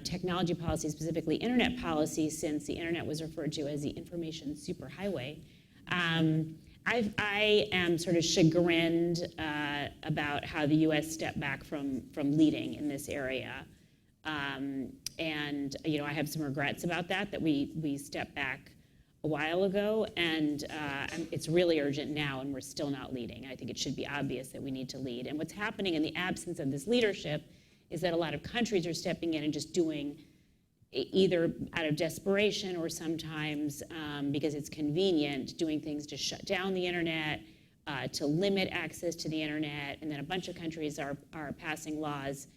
[SPEAKER 6] technology policy, specifically internet policy, since the internet was referred to as the information superhighway, I am sort of chagrined about how the U.S. stepped back from leading in this area. And I have some regrets about that we stepped back a while ago, and it's really urgent now, and we're still not leading. I think it should be obvious that we need to lead. And what's happening in the absence of this leadership is that a lot of countries are stepping in and just doing, either out of desperation or sometimes because it's convenient, doing things to shut down the internet, to limit access to the internet, and then a bunch of countries are passing laws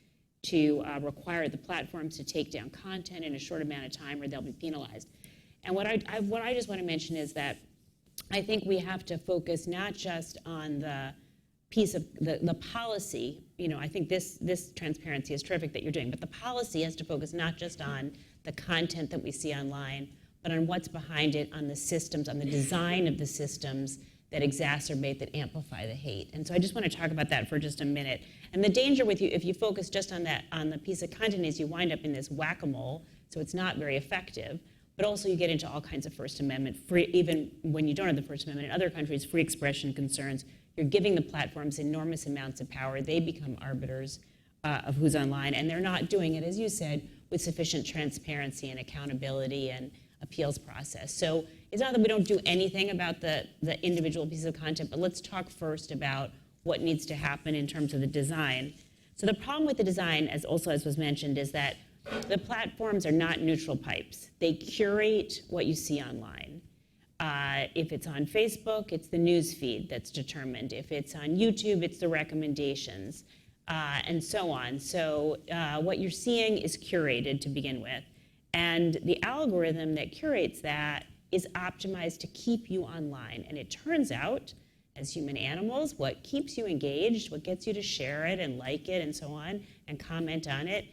[SPEAKER 6] to require the platforms to take down content in a short amount of time or they'll be penalized. And what I just want to mention is that I think we have to focus not just on the piece of the policy. I think this transparency is terrific that you're doing, but the policy has to focus not just on the content that we see online, but on what's behind it, on the systems, on the design of the systems that exacerbate, that amplify the hate. And so I just want to talk about that for just a minute. And the danger with you, if you focus just on that, on the piece of content, is you wind up in this whack-a-mole, so it's not very effective. But also you get into all kinds of First Amendment, even when you don't have the First Amendment, in other countries, free expression concerns. You're giving the platforms enormous amounts of power. They become arbiters of who's online, and they're not doing it, as you said, with sufficient transparency and accountability and appeals process. So it's not that we don't do anything about the individual pieces of content, but let's talk first about what needs to happen in terms of the design. So the problem with the design, as was mentioned, is that the platforms are not neutral pipes. They curate what you see online. If it's on Facebook, it's the news feed that's determined. If it's on YouTube, it's the recommendations, and so on. So what you're seeing is curated to begin with. And the algorithm that curates that is optimized to keep you online. And it turns out, as human animals, what keeps you engaged, what gets you to share it and like it and so on, and comment on it,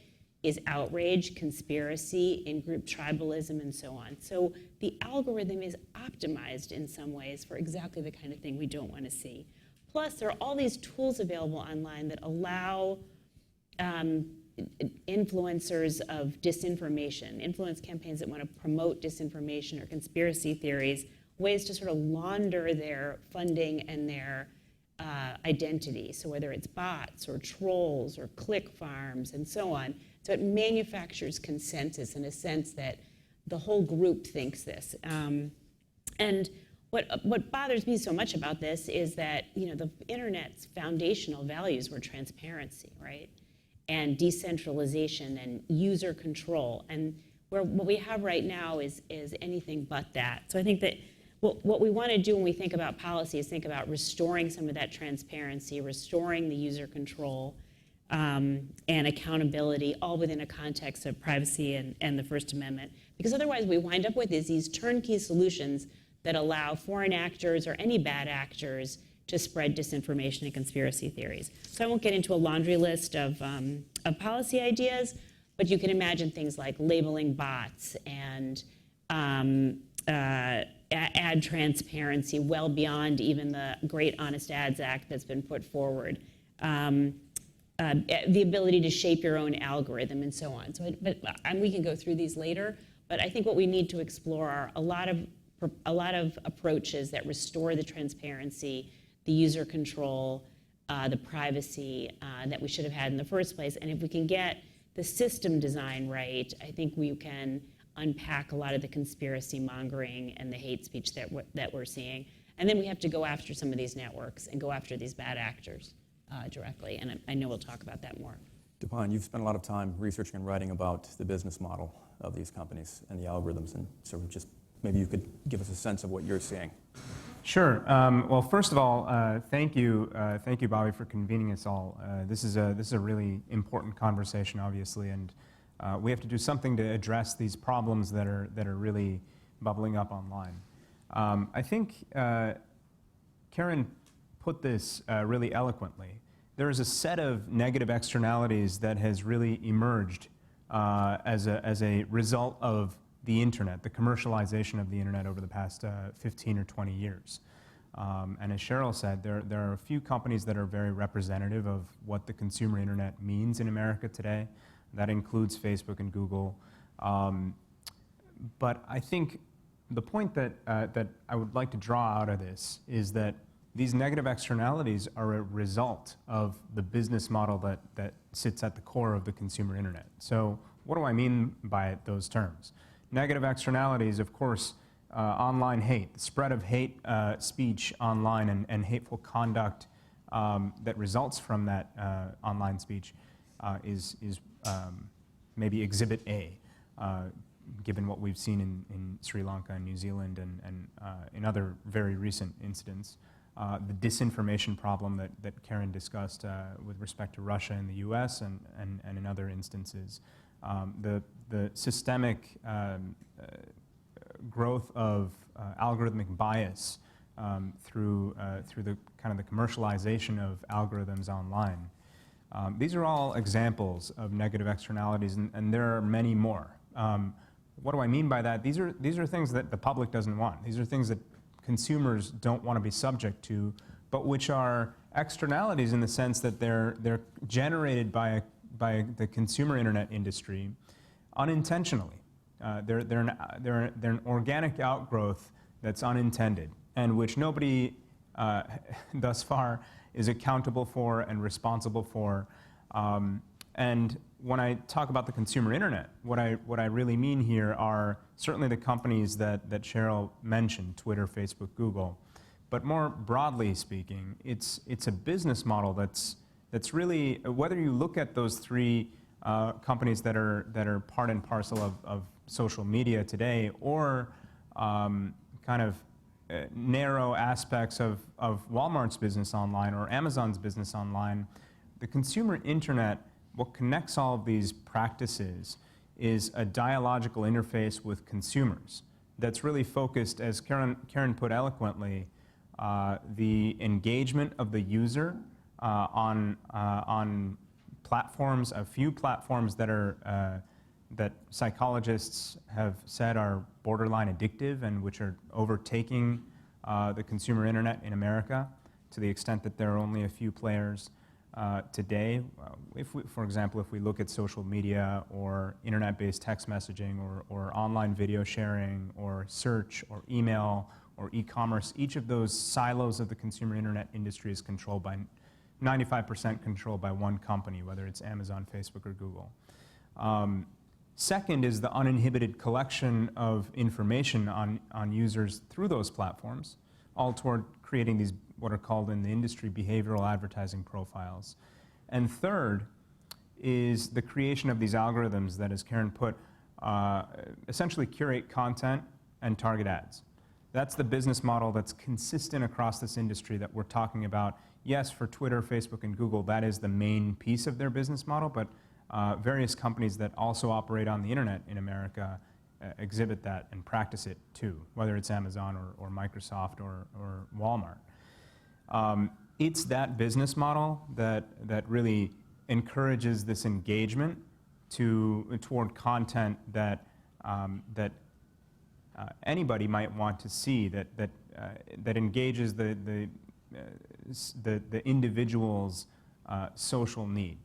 [SPEAKER 6] is outrage, conspiracy, in-group tribalism, and so on. So the algorithm is optimized in some ways for exactly the kind of thing we don't want to see. Plus, there are all these tools available online that allow influencers of disinformation, influence campaigns that want to promote disinformation or conspiracy theories, ways to sort of launder their funding and their identity. So whether it's bots or trolls or click farms and so on. So it manufactures consensus in a sense that the whole group thinks this. And what bothers me so much about this is that, you know, the internet's foundational values were transparency, right? And decentralization and user control. And what we have right now is anything but that. So I think that what we want to do when we think about policy is think about restoring some of that transparency, restoring the user control, and accountability, all within a context of privacy and the First Amendment. Because otherwise what we wind up with is these turnkey solutions that allow foreign actors or any bad actors to spread disinformation and conspiracy theories. So I won't get into a laundry list of policy ideas, but you can imagine things like labeling bots and ad transparency well beyond even the Great Honest Ads Act that's been put forward. The ability to shape your own algorithm and so on. So, and we can go through these later, but I think what we need to explore are a lot of approaches that restore the transparency, the user control, the privacy that we should have had in the first place. And if we can get the system design right, I think we can unpack a lot of the conspiracy mongering and the hate speech that we're seeing. And then we have to go after some of these networks and go after these bad actors directly. And I know we'll talk about that more.
[SPEAKER 4] Dipayan, you've spent a lot of time researching and writing about the business model of these companies and the algorithms, and so just maybe you could give us a sense of what you're seeing.
[SPEAKER 7] Sure. Well, first of all, thank you, Bobby, for convening us all. This is a really important conversation, obviously, and we have to do something to address these problems that are really bubbling up online. I think Karen put this really eloquently. There is a set of negative externalities that has really emerged as a result of the internet, the commercialization of the internet over the past 15 or 20 years. And as Cheryl said, there are a few companies that are very representative of what the consumer internet means in America today. That includes Facebook and Google. But I think the point that I would like to draw out of this is that these negative externalities are a result of the business model that sits at the core of the consumer internet. So what do I mean by those terms? Negative externalities, of course, online hate, the spread of hate speech online and hateful conduct that results from that online speech is maybe Exhibit A, given what we've seen in Sri Lanka and New Zealand and in other very recent incidents. The disinformation problem that Karen discussed with respect to Russia and the US and in other instances. The systemic growth of algorithmic bias through the kind of the commercialization of algorithms online. These are all examples of negative externalities, and there are many more. What do I mean by that? These are things that the public doesn't want. These are things that consumers don't want to be subject to, but which are externalities in the sense that they're generated by the consumer internet industry unintentionally. They're an organic outgrowth that's unintended, and which nobody thus far is accountable for and responsible for. And when I talk about the consumer internet, what I really mean here are certainly the companies that Cheryl mentioned, Twitter, Facebook, Google. But more broadly speaking, it's a business model that's really, whether you look at those three companies that are part and parcel of social media today, or kind of narrow aspects of Walmart's business online or Amazon's business online, the consumer internet, what connects all of these practices is a dialogical interface with consumers that's really focused, as Karen put eloquently, the engagement of the user on platforms, a few platforms that are that psychologists have said are borderline addictive and which are overtaking the consumer internet in America to the extent that there are only a few players today. For example, if we look at social media or internet-based text messaging or online video sharing or search or email or e-commerce, each of those silos of the consumer internet industry is controlled by 95% controlled by one company, whether it's Amazon, Facebook, or Google. Second is the uninhibited collection of information on users through those platforms, all toward creating these what are called in the industry behavioral advertising profiles. And third is the creation of these algorithms that, as Karen put, essentially curate content and target ads. That's the business model that's consistent across this industry that we're talking about. Yes, for Twitter, Facebook, and Google, that is the main piece of their business model, but various companies that also operate on the internet in America exhibit that and practice it too, whether it's Amazon or Microsoft or Walmart. It's that business model that really encourages this engagement toward content that anybody might want to see, that engages the individual's social need.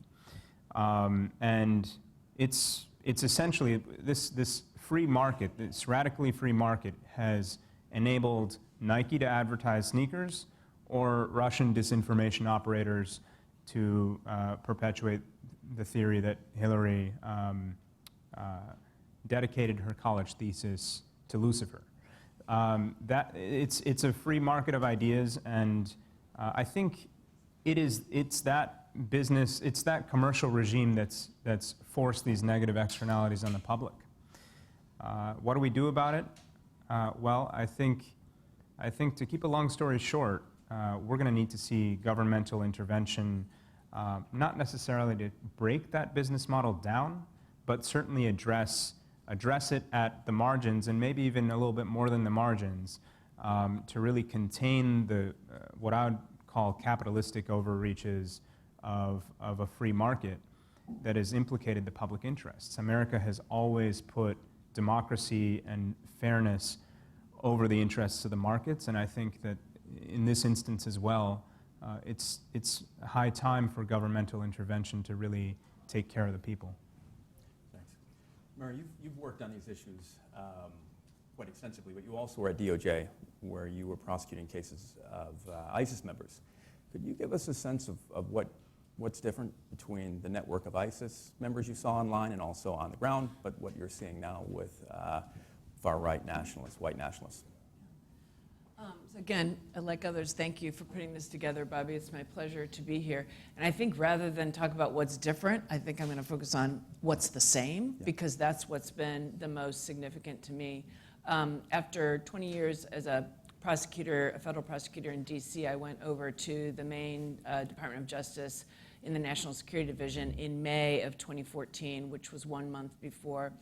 [SPEAKER 7] And it's essentially this free market, this radically free market, has enabled Nike to advertise sneakers or Russian disinformation operators to perpetuate the theory that Hillary dedicated her college thesis to Lucifer. It's a free market of ideas, and I think it's that business, it's that commercial regime that's forced these negative externalities on the public. What do we do about it? Well, I think to keep a long story short, we're going to need to see governmental intervention, not necessarily to break that business model down, but certainly address it at the margins, and maybe even a little bit more than the margins, to really contain the what I would call capitalistic overreaches of a free market that has implicated the public interests. America has always put democracy and fairness over the interests of the markets, and I think that in this instance as well, it's high time for governmental intervention to really take care of the people.
[SPEAKER 4] Thanks. Murray, you've worked on these issues quite extensively, but you also were at DOJ, where you were prosecuting cases of ISIS members. Could you give us a sense of what's different between the network of ISIS members you saw online and also on the ground, but what you're seeing now with far-right nationalists, white nationalists?
[SPEAKER 8] So again, like others, thank you for putting this together, Bobby. It's my pleasure to be here. And I think rather than talk about what's different, I think I'm going to focus on what's the same, because that's what's been the most significant to me. After 20 years as a prosecutor, a federal prosecutor in D.C., I went over to the Maine Department of Justice in the National Security Division in May of 2014, which was 1 month before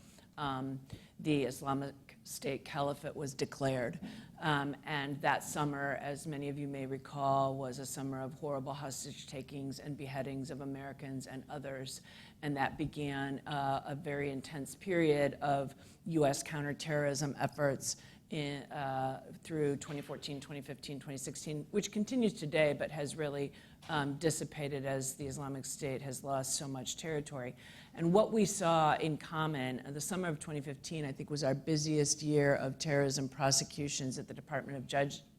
[SPEAKER 8] the Islamic State Caliphate was declared. And that summer, as many of you may recall, was a summer of horrible hostage takings and beheadings of Americans and others. And that began a very intense period of U.S. counterterrorism efforts through 2014, 2015, 2016, which continues today, but has really dissipated as the Islamic State has lost so much territory. And what we saw in common, the summer of 2015, I think, was our busiest year of terrorism prosecutions at the Department of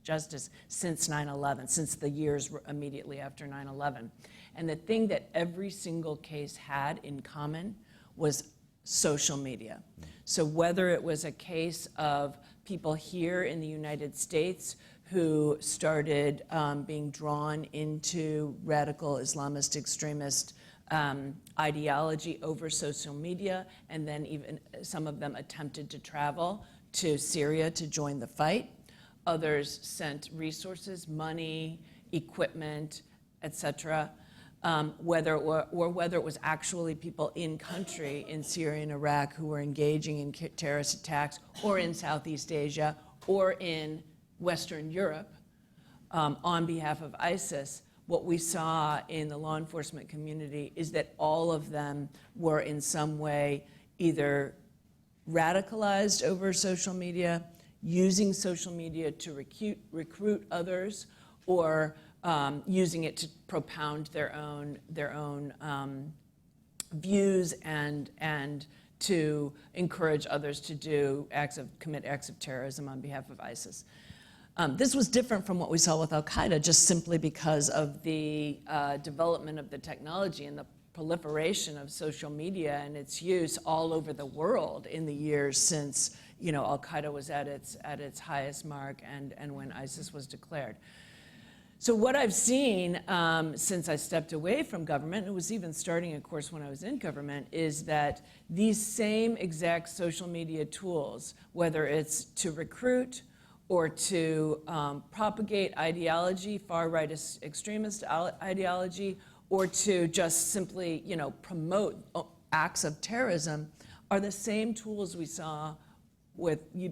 [SPEAKER 8] Justice since 9/11, since the years immediately after 9/11. And the thing that every single case had in common was social media. So whether it was a case of people here in the United States who started being drawn into radical Islamist extremist ideology over social media, and then even some of them attempted to travel to Syria to join the fight. Others sent resources, money, equipment, etc. Whether it was actually people in country in Syria and Iraq who were engaging in terrorist attacks, or in Southeast Asia, or in Western Europe, on behalf of ISIS, what we saw in the law enforcement community is that all of them were in some way either radicalized over social media, using social media to recruit others, or using it to propound their own views and to encourage others to commit acts of terrorism on behalf of ISIS. This was different from what we saw with Al-Qaeda, just simply because of the development of the technology and the proliferation of social media and its use all over the world in the years since Al-Qaeda was at its highest mark and when ISIS was declared. So what I've seen since I stepped away from government, and it was even starting, of course, when I was in government, is that these same exact social media tools, whether it's to recruit or to propagate ideology, far-right extremist ideology, or to just simply, promote acts of terrorism, are the same tools we saw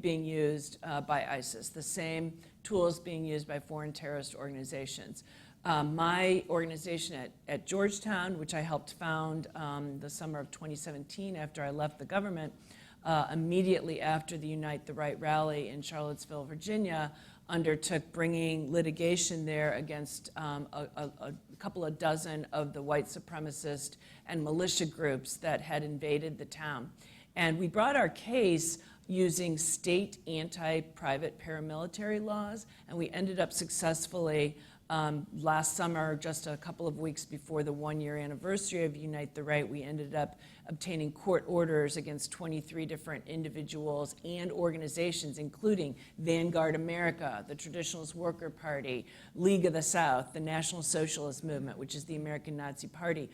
[SPEAKER 8] being used by ISIS, the same tools being used by foreign terrorist organizations. My organization at Georgetown, which I helped found the summer of 2017 after I left the government, immediately after the Unite the Right rally in Charlottesville, Virginia, undertook bringing litigation there against a couple of dozen of the white supremacist and militia groups that had invaded the town. And we brought our case using state anti-private paramilitary laws, and we ended up successfully last summer, just a couple of weeks before the one-year anniversary of Unite the Right, we ended up obtaining court orders against 23 different individuals and organizations, including Vanguard America, the Traditionalist Worker Party, League of the South, the National Socialist Movement, which is the American Nazi Party,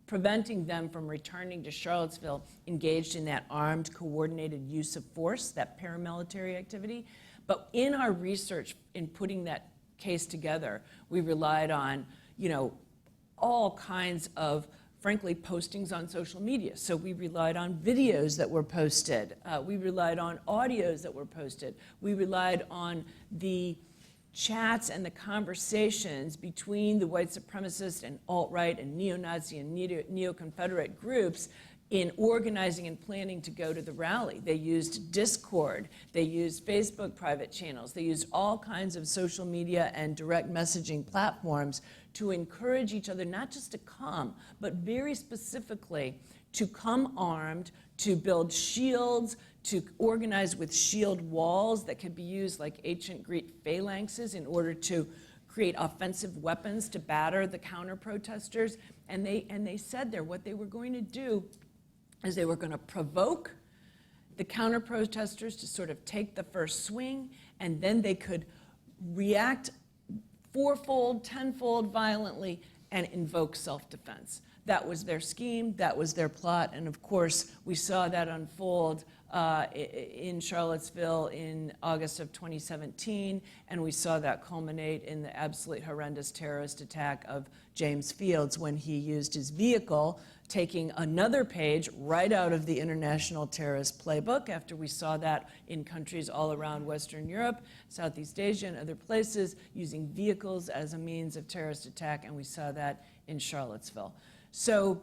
[SPEAKER 8] preventing them from returning to Charlottesville engaged in that armed, coordinated use of force, that paramilitary activity. But in our research, in putting that case together, we relied on, all kinds of, frankly, postings on social media. So we relied on videos that were posted. We relied on audios that were posted. We relied on the chats and the conversations between the white supremacist and alt-right and neo-Nazi and neo-Confederate groups in organizing and planning to go to the rally. They used Discord, they used Facebook private channels, they used all kinds of social media and direct messaging platforms to encourage each other not just to come, but very specifically to come armed, to build shields, to organize with shield walls that could be used like ancient Greek phalanxes in order to create offensive weapons to batter the counter-protesters. And they said there what they were going to do is they were going to provoke the counter-protesters to sort of take the first swing, and then they could react fourfold, tenfold violently and invoke self-defense. That was their scheme, that was their plot, and of course we saw that unfold in Charlottesville in August of 2017, and we saw that culminate in the absolutely horrendous terrorist attack of James Fields when he used his vehicle, taking another page right out of the International Terrorist Playbook after we saw that in countries all around Western Europe, Southeast Asia, and other places, using vehicles as a means of terrorist attack, and we saw that in Charlottesville. So,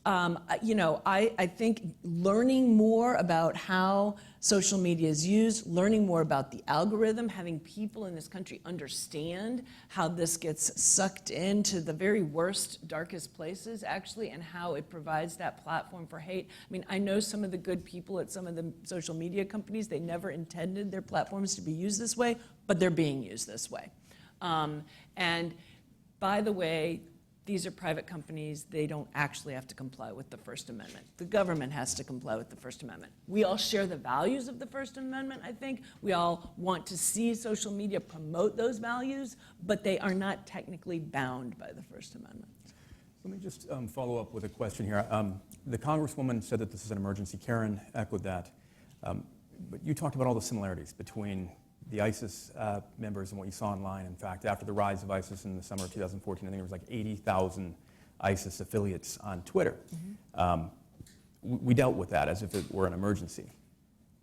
[SPEAKER 8] I think learning more about how social media is used, learning more about the algorithm, having people in this country understand how this gets sucked into the very worst, darkest places, actually, and how it provides that platform for hate. I mean, I know some of the good people at some of the social media companies, they never intended their platforms to be used this way, but they're being used this way. And by the way, these are private companies. They don't actually have to comply with the First Amendment. The government has to comply with the First Amendment. We all share the values of the First Amendment, I think. We all want to see social media promote those values, but they are not technically bound by the First Amendment.
[SPEAKER 4] Let me just follow up with a question here. The Congresswoman said that this is an emergency. Karen echoed that. But you talked about all the similarities between the ISIS members and what you saw online. In fact, after the rise of ISIS in the summer of 2014, I think there was like 80,000 ISIS affiliates on Twitter. Mm-hmm. We dealt with that as if it were an emergency.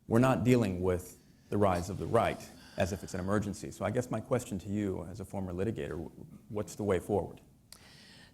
[SPEAKER 4] We're not dealing with the rise of the right as if it's an emergency. So I guess my question to you, as a former litigator, what's the way forward?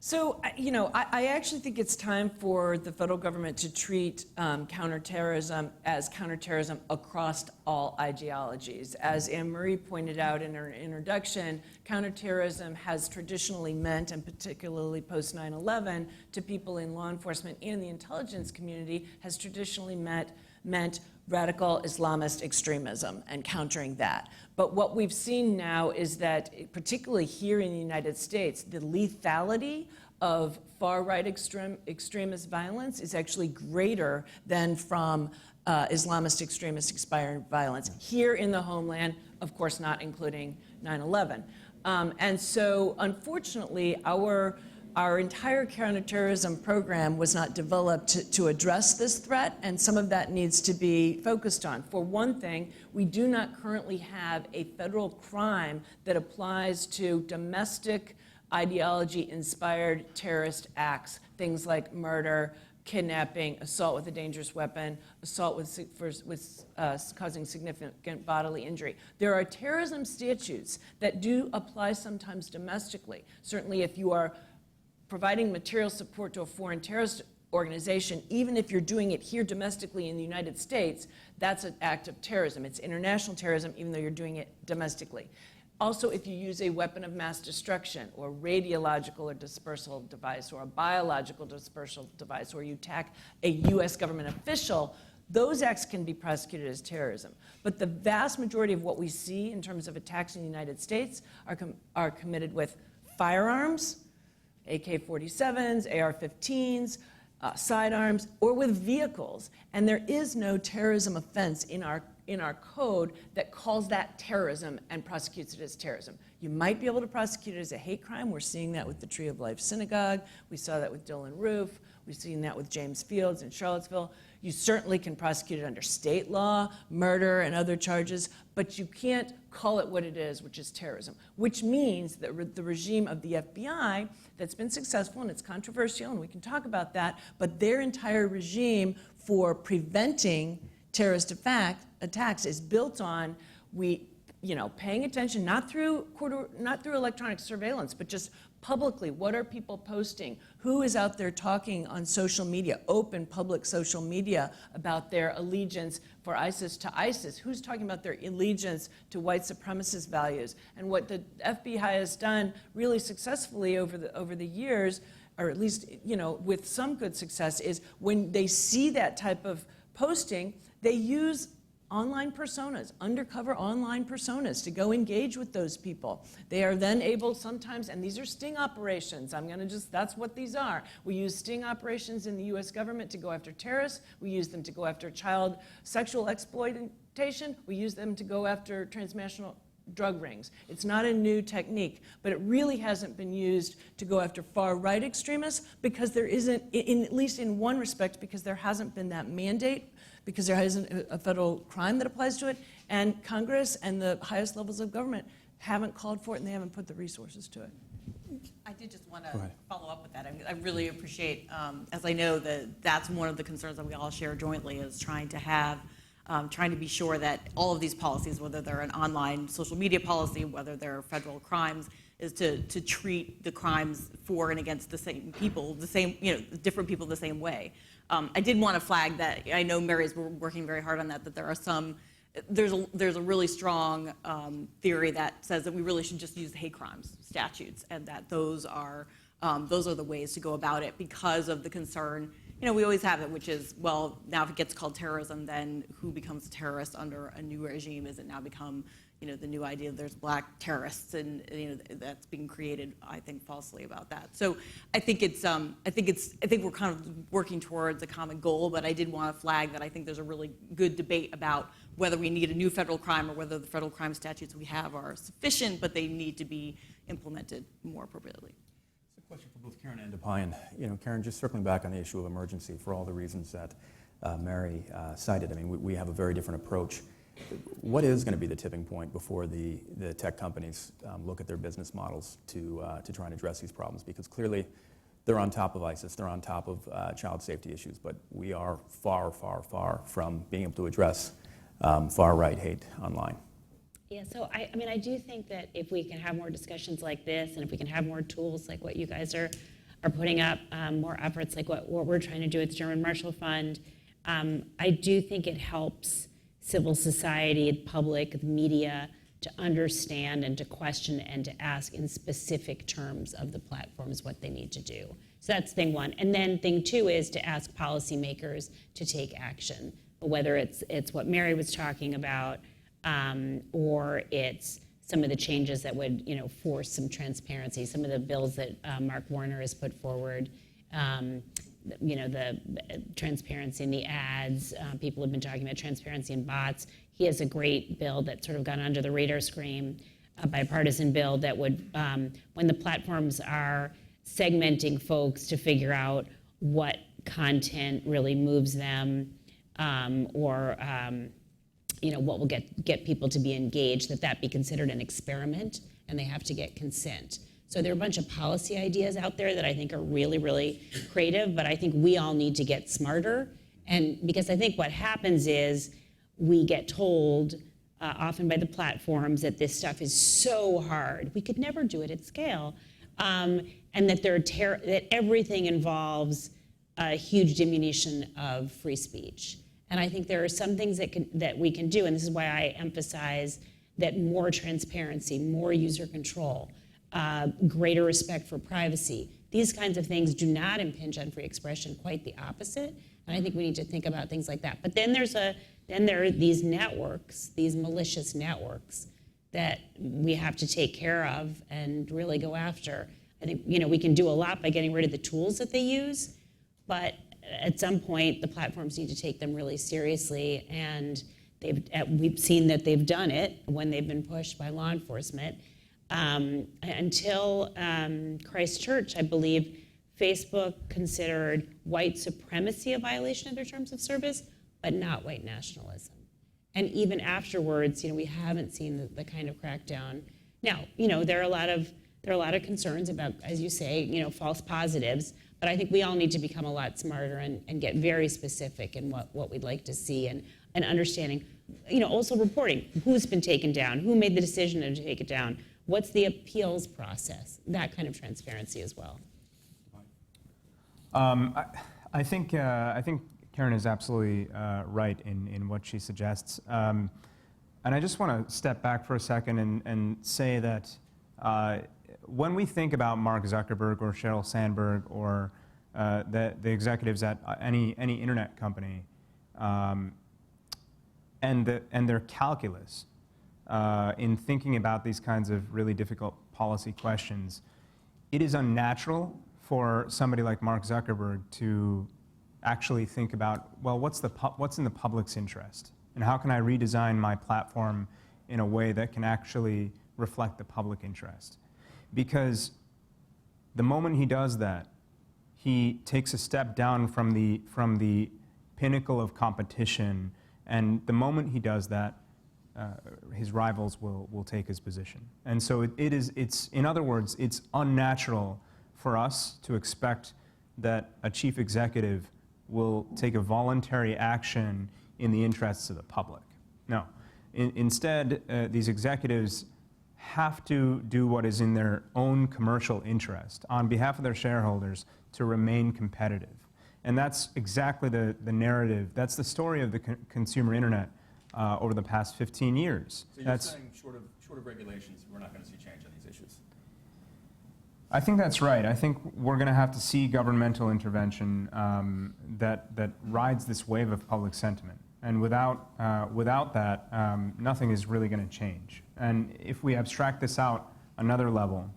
[SPEAKER 8] So, I actually think it's time for the federal government to treat counterterrorism as counterterrorism across all ideologies. As Anne-Marie pointed out in her introduction, counterterrorism has traditionally meant, and particularly post 9/11, to people in law enforcement and the intelligence community, has traditionally meant radical Islamist extremism and countering that. But what we've seen now is that, particularly here in the United States, the lethality of far-right extremist violence is actually greater than from Islamist extremist inspired violence here in the homeland, of course not including 9/11. And so, unfortunately, our entire counterterrorism program was not developed to address this threat, and some of that needs to be focused on. For one thing, we do not currently have a federal crime that applies to domestic ideology-inspired terrorist acts, things like murder, kidnapping, assault with a dangerous weapon, assault with causing significant bodily injury. There are terrorism statutes that do apply sometimes domestically. Certainly if you are providing material support to a foreign terrorist organization, even if you're doing it here domestically in the United States, that's an act of terrorism. It's international terrorism, even though you're doing it domestically. Also, if you use a weapon of mass destruction, or radiological or dispersal device, or a biological dispersal device, or you attack a U.S. government official, those acts can be prosecuted as terrorism. But the vast majority of what we see in terms of attacks in the United States are committed with firearms, AK-47s, AR-15s, sidearms, or with vehicles. And there is no terrorism offense in our code that calls that terrorism and prosecutes it as terrorism. You might be able to prosecute it as a hate crime. We're seeing that with the Tree of Life Synagogue. We saw that with Dylan Roof. We've seen that with James Fields in Charlottesville. You certainly can prosecute it under state law, murder, and other charges, but you can't call it what it is, which is terrorism, which means that the regime of the FBI that's been successful, and it's controversial, and we can talk about that, but their entire regime for preventing terrorist attacks is built on paying attention, not through electronic surveillance, but just publicly. What are people posting? Who is out there talking on social media, open public social media, about their allegiance for ISIS to ISIS? Who's talking about their allegiance to white supremacist values? And what the FBI has done really successfully over the years, or at least with some good success, is when they see that type of posting, they use online personas, undercover online personas, to go engage with those people. They are then able sometimes, and these are sting operations, that's what these are. We use sting operations in the US government to go after terrorists. We use them to go after child sexual exploitation. We use them to go after transnational drug rings. It's not a new technique, but it really hasn't been used to go after far-right extremists, because there isn't, at least in one respect, because there hasn't been that mandate, because there isn't a federal crime that applies to it, and Congress and the highest levels of government haven't called for it, and they haven't put the resources to it.
[SPEAKER 5] I did just want to follow up with that. I really appreciate, as I know that's one of the concerns that we all share jointly, is trying to be sure that all of these policies, whether they're an online social media policy, whether they're federal crimes, is to treat the crimes for and against the same people, different people the same way. I did want to flag that I know Mary's working very hard on that there are there's a really strong theory that says that we really should just use the hate crimes statutes, and that those are the ways to go about it, because of the concern. We always have it, which is, well, now if it gets called terrorism, then who becomes a terrorist under a new regime? Is it now become, the new idea that there's black terrorists, and that's being created, I think, falsely about that. So I think we're kind of working towards a common goal, but I did want to flag that I think there's a really good debate about whether we need a new federal crime, or whether the federal crime statutes we have are sufficient, but they need to be implemented more appropriately.
[SPEAKER 4] Question for both Karen and Dipayan. Karen, just circling back on the issue of emergency, for all the reasons that Mary cited. I mean, we have a very different approach. What is going to be the tipping point before the tech companies look at their business models to try and address these problems? Because clearly they're on top of ISIS, they're on top of child safety issues, but we are far, far, far from being able to address far-right hate online.
[SPEAKER 6] Yeah, so I mean, I do think that if we can have more discussions like this, and if we can have more tools like what you guys are putting up, more efforts like what we're trying to do with the German Marshall Fund, I do think it helps civil society, public, the media to understand and to question and to ask in specific terms of the platforms what they need to do. So that's thing one. And then thing two is to ask policymakers to take action, whether it's what Mary was talking about, or it's some of the changes that would, force some transparency. Some of the bills that Mark Warner has put forward, the transparency in the ads. People have been talking about transparency in bots. He has a great bill that's sort of gone under the radar screen, a bipartisan bill that would, when the platforms are segmenting folks to figure out what content really moves them, or what will get people to be engaged, that be considered an experiment, and they have to get consent. So there are a bunch of policy ideas out there that I think are really, really creative, but I think we all need to get smarter. And because I think what happens is we get told, often by the platforms, that this stuff is so hard. We could never do it at scale. And that that everything involves a huge diminution of free speech. And I think there are some things that we can do, and this is why I emphasize that more transparency, more user control, greater respect for privacy. These kinds of things do not impinge on free expression, quite the opposite. And I think we need to think about things like that. But then there are these networks, these malicious networks, that we have to take care of and really go after. I think we can do a lot by getting rid of the tools that they use, but at some point the platforms need to take them really seriously. And we've seen that they've done it when they've been pushed by law enforcement. Until Christchurch, I believe, Facebook considered white supremacy a violation of their terms of service, but not white nationalism. And even afterwards, we haven't seen the kind of crackdown. Now, there are a lot of concerns about, as you say, false positives. But I think we all need to become a lot smarter and get very specific in what we'd like to see, and understanding, also reporting who's been taken down, who made the decision to take it down, what's the appeals process, that kind of transparency as well.
[SPEAKER 7] I think Karen is absolutely right in what she suggests. And I just want to step back for a second and say that when we think about Mark Zuckerberg or Sheryl Sandberg or the executives at any internet company, and their calculus in thinking about these kinds of really difficult policy questions, it is unnatural for somebody like Mark Zuckerberg to actually think about, well, what's in the public's interest, and how can I redesign my platform in a way that can actually reflect the public interest? Because the moment he does that, he takes a step down from the pinnacle of competition, and the moment he does that, his rivals will take his position. And so it's in other words, it's unnatural for us to expect that a chief executive will take a voluntary action in the interests of the public. No. Instead, these executives have to do what is in their own commercial interest on behalf of their shareholders to remain competitive. And that's exactly the narrative, that's the story of the consumer internet over the past 15 years.
[SPEAKER 4] So you're saying short of regulations, we're not going to see change on these issues?
[SPEAKER 7] I think that's right. I think we're going to have to see governmental intervention that rides this wave of public sentiment. And without that, nothing is really going to change. And if we abstract this out another level,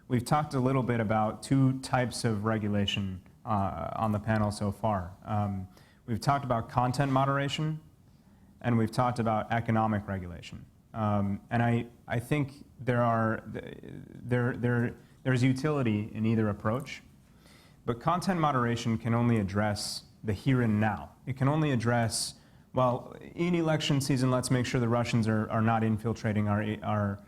[SPEAKER 7] we've talked a little bit about two types of regulation on the panel so far. We've talked about content moderation, and we've talked about economic regulation. And I think there's utility in either approach, but content moderation can only address the here and now. It can only address, well, in election season, let's make sure the Russians are not infiltrating our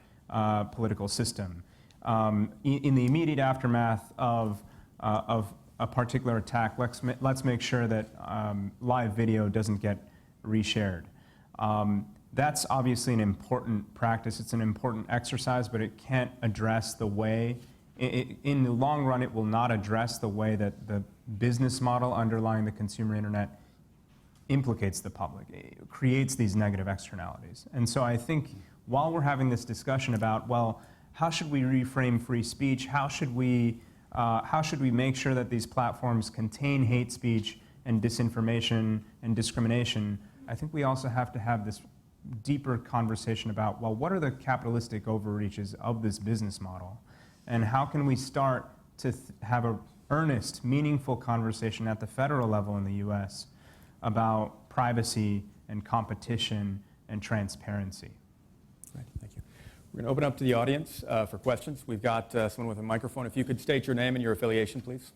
[SPEAKER 7] political system. In the immediate aftermath of a particular attack, let's make sure that live video doesn't get reshared. That's obviously an important practice. It's an important exercise, but it can't address the way, in the long run, it will not address the way that the business model underlying the consumer internet implicates the public. It creates these negative externalities. And so I think while we're having this discussion about, well, how should we reframe free speech? How should we make sure that these platforms contain hate speech and disinformation and discrimination? I think we also have to have this deeper conversation about, well, what are the capitalistic overreaches of this business model? And how can we start to have an earnest, meaningful conversation at the federal level in the US about privacy and competition and transparency?
[SPEAKER 4] Right, thank you. We're going to open up to the audience for questions. We've got someone with a microphone. If you could state your name and your affiliation, please.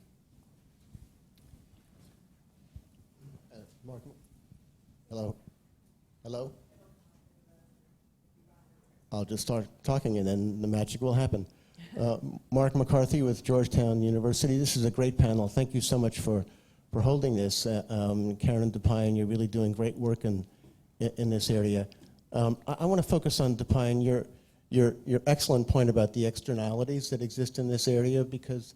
[SPEAKER 9] Mark, hello? Hello? I'll just start talking and then the magic will happen. Mark McCarthy with Georgetown University. This is a great panel. Thank you so much for holding this. Karen Dipayan, you're really doing great work in this area. I want to focus on Dipayan, your excellent point about the externalities that exist in this area, because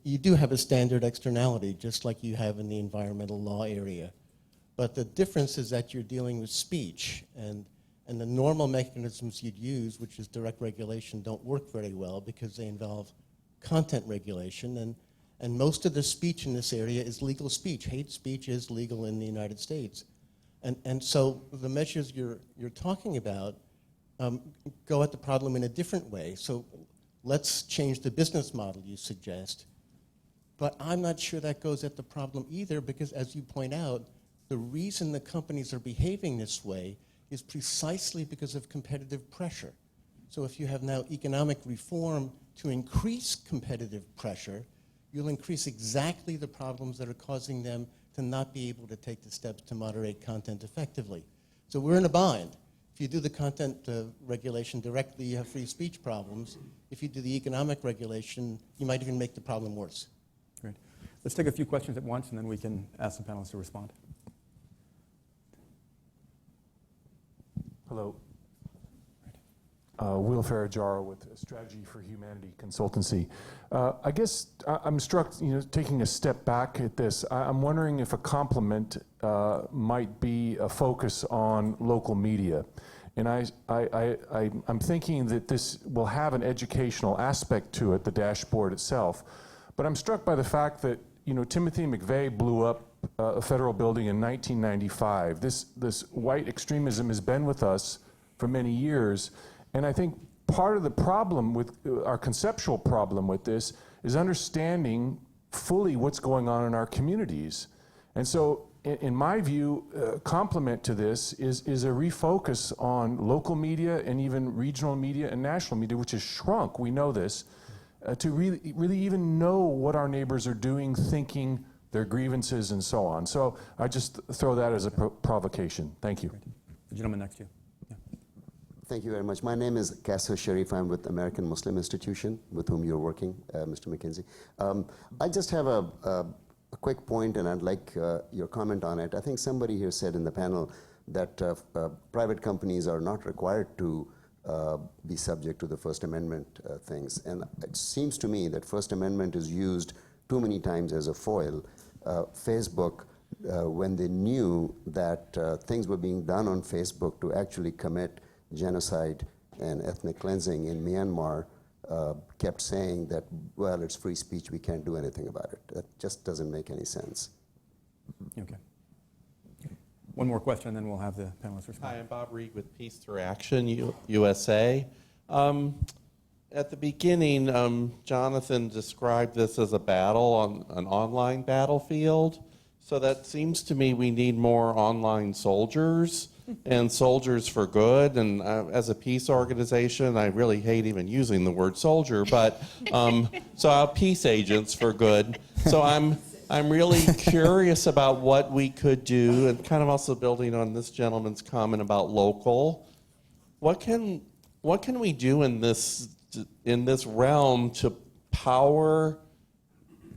[SPEAKER 9] you do have a standard externality, just like you have in the environmental law area. But the difference is that you're dealing with speech, and the normal mechanisms you'd use, which is direct regulation, don't work very well because they involve content regulation, and most of the speech in this area is legal speech. Hate speech is legal in the United States. And so the measures you're talking about go at the problem in a different way. So let's change the business model you suggest. But I'm not sure that goes at the problem either, because as you point out, the reason the companies are behaving this way is precisely because of competitive pressure. So if you have now economic reform to increase competitive pressure, you'll increase exactly the problems that are causing them to not be able to take the steps to moderate content effectively. So we're in a bind. If you do the content regulation directly, you have free speech problems. If you do the economic regulation, you might even make the problem worse.
[SPEAKER 4] Great. Let's take a few questions at once, and then we can ask the panelists to respond.
[SPEAKER 10] Hello. Will Farajaro with Strategy for Humanity Consultancy. I guess I'm struck, taking a step back at this, I'm wondering if a complement might be a focus on local media. And I'm thinking that this will have an educational aspect to it, the dashboard itself. But I'm struck by the fact that, Timothy McVeigh blew up a federal building in 1995. This white extremism has been with us for many years. And I think part of the problem with our conceptual problem with this is understanding fully what's going on in our communities. And so, in my view, complement to this is a refocus on local media and even regional media and national media, which has shrunk, we know this, to really even know what our neighbors are doing, thinking, their grievances, and so on. So I just throw that as a provocation. Thank you.
[SPEAKER 4] The gentleman next to you.
[SPEAKER 11] Thank you very much. My name is Qasser Sharif. I'm with American Muslim Institution, with whom you're working, Mr. McKenzie. I just have a quick point, and I'd like your comment on it. I think somebody here said in the panel that private companies are not required to be subject to the First Amendment things. And it seems to me that First Amendment is used too many times as a foil. Facebook, when they knew that things were being done on Facebook to actually commit genocide and ethnic cleansing in Myanmar, kept saying that, well, it's free speech, we can't do anything about it. That just doesn't make any sense.
[SPEAKER 4] Okay. One more question, and then we'll have the panelists respond.
[SPEAKER 12] Hi, I'm Bob Reed with Peace Through Action, USA. At the beginning, Jonathan described this as a battle on an online battlefield. So that seems to me we need more online soldiers and soldiers for good. And as a peace organization, I really hate even using the word soldier, but so our peace agents for good. So I'm really curious about what we could do, and kind of also building on this gentleman's comment about local. What can we do in this realm to power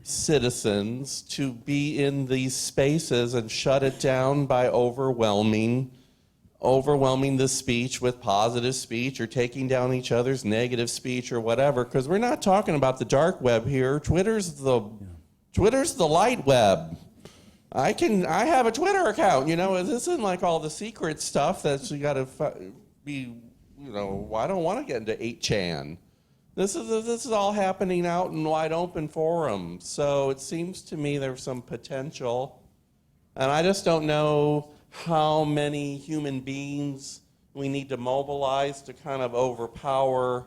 [SPEAKER 12] citizens to be in these spaces and shut it down by overwhelming overwhelming the speech with positive speech or taking down each other's negative speech or whatever, because we're not talking about the dark web here. Twitter's the light web. I have a Twitter account, this isn't like all the secret stuff that you got to be, I don't want to get into 8chan. This is all happening out in wide open forums. So it seems to me there's some potential, and I just don't know how many human beings we need to mobilize to kind of overpower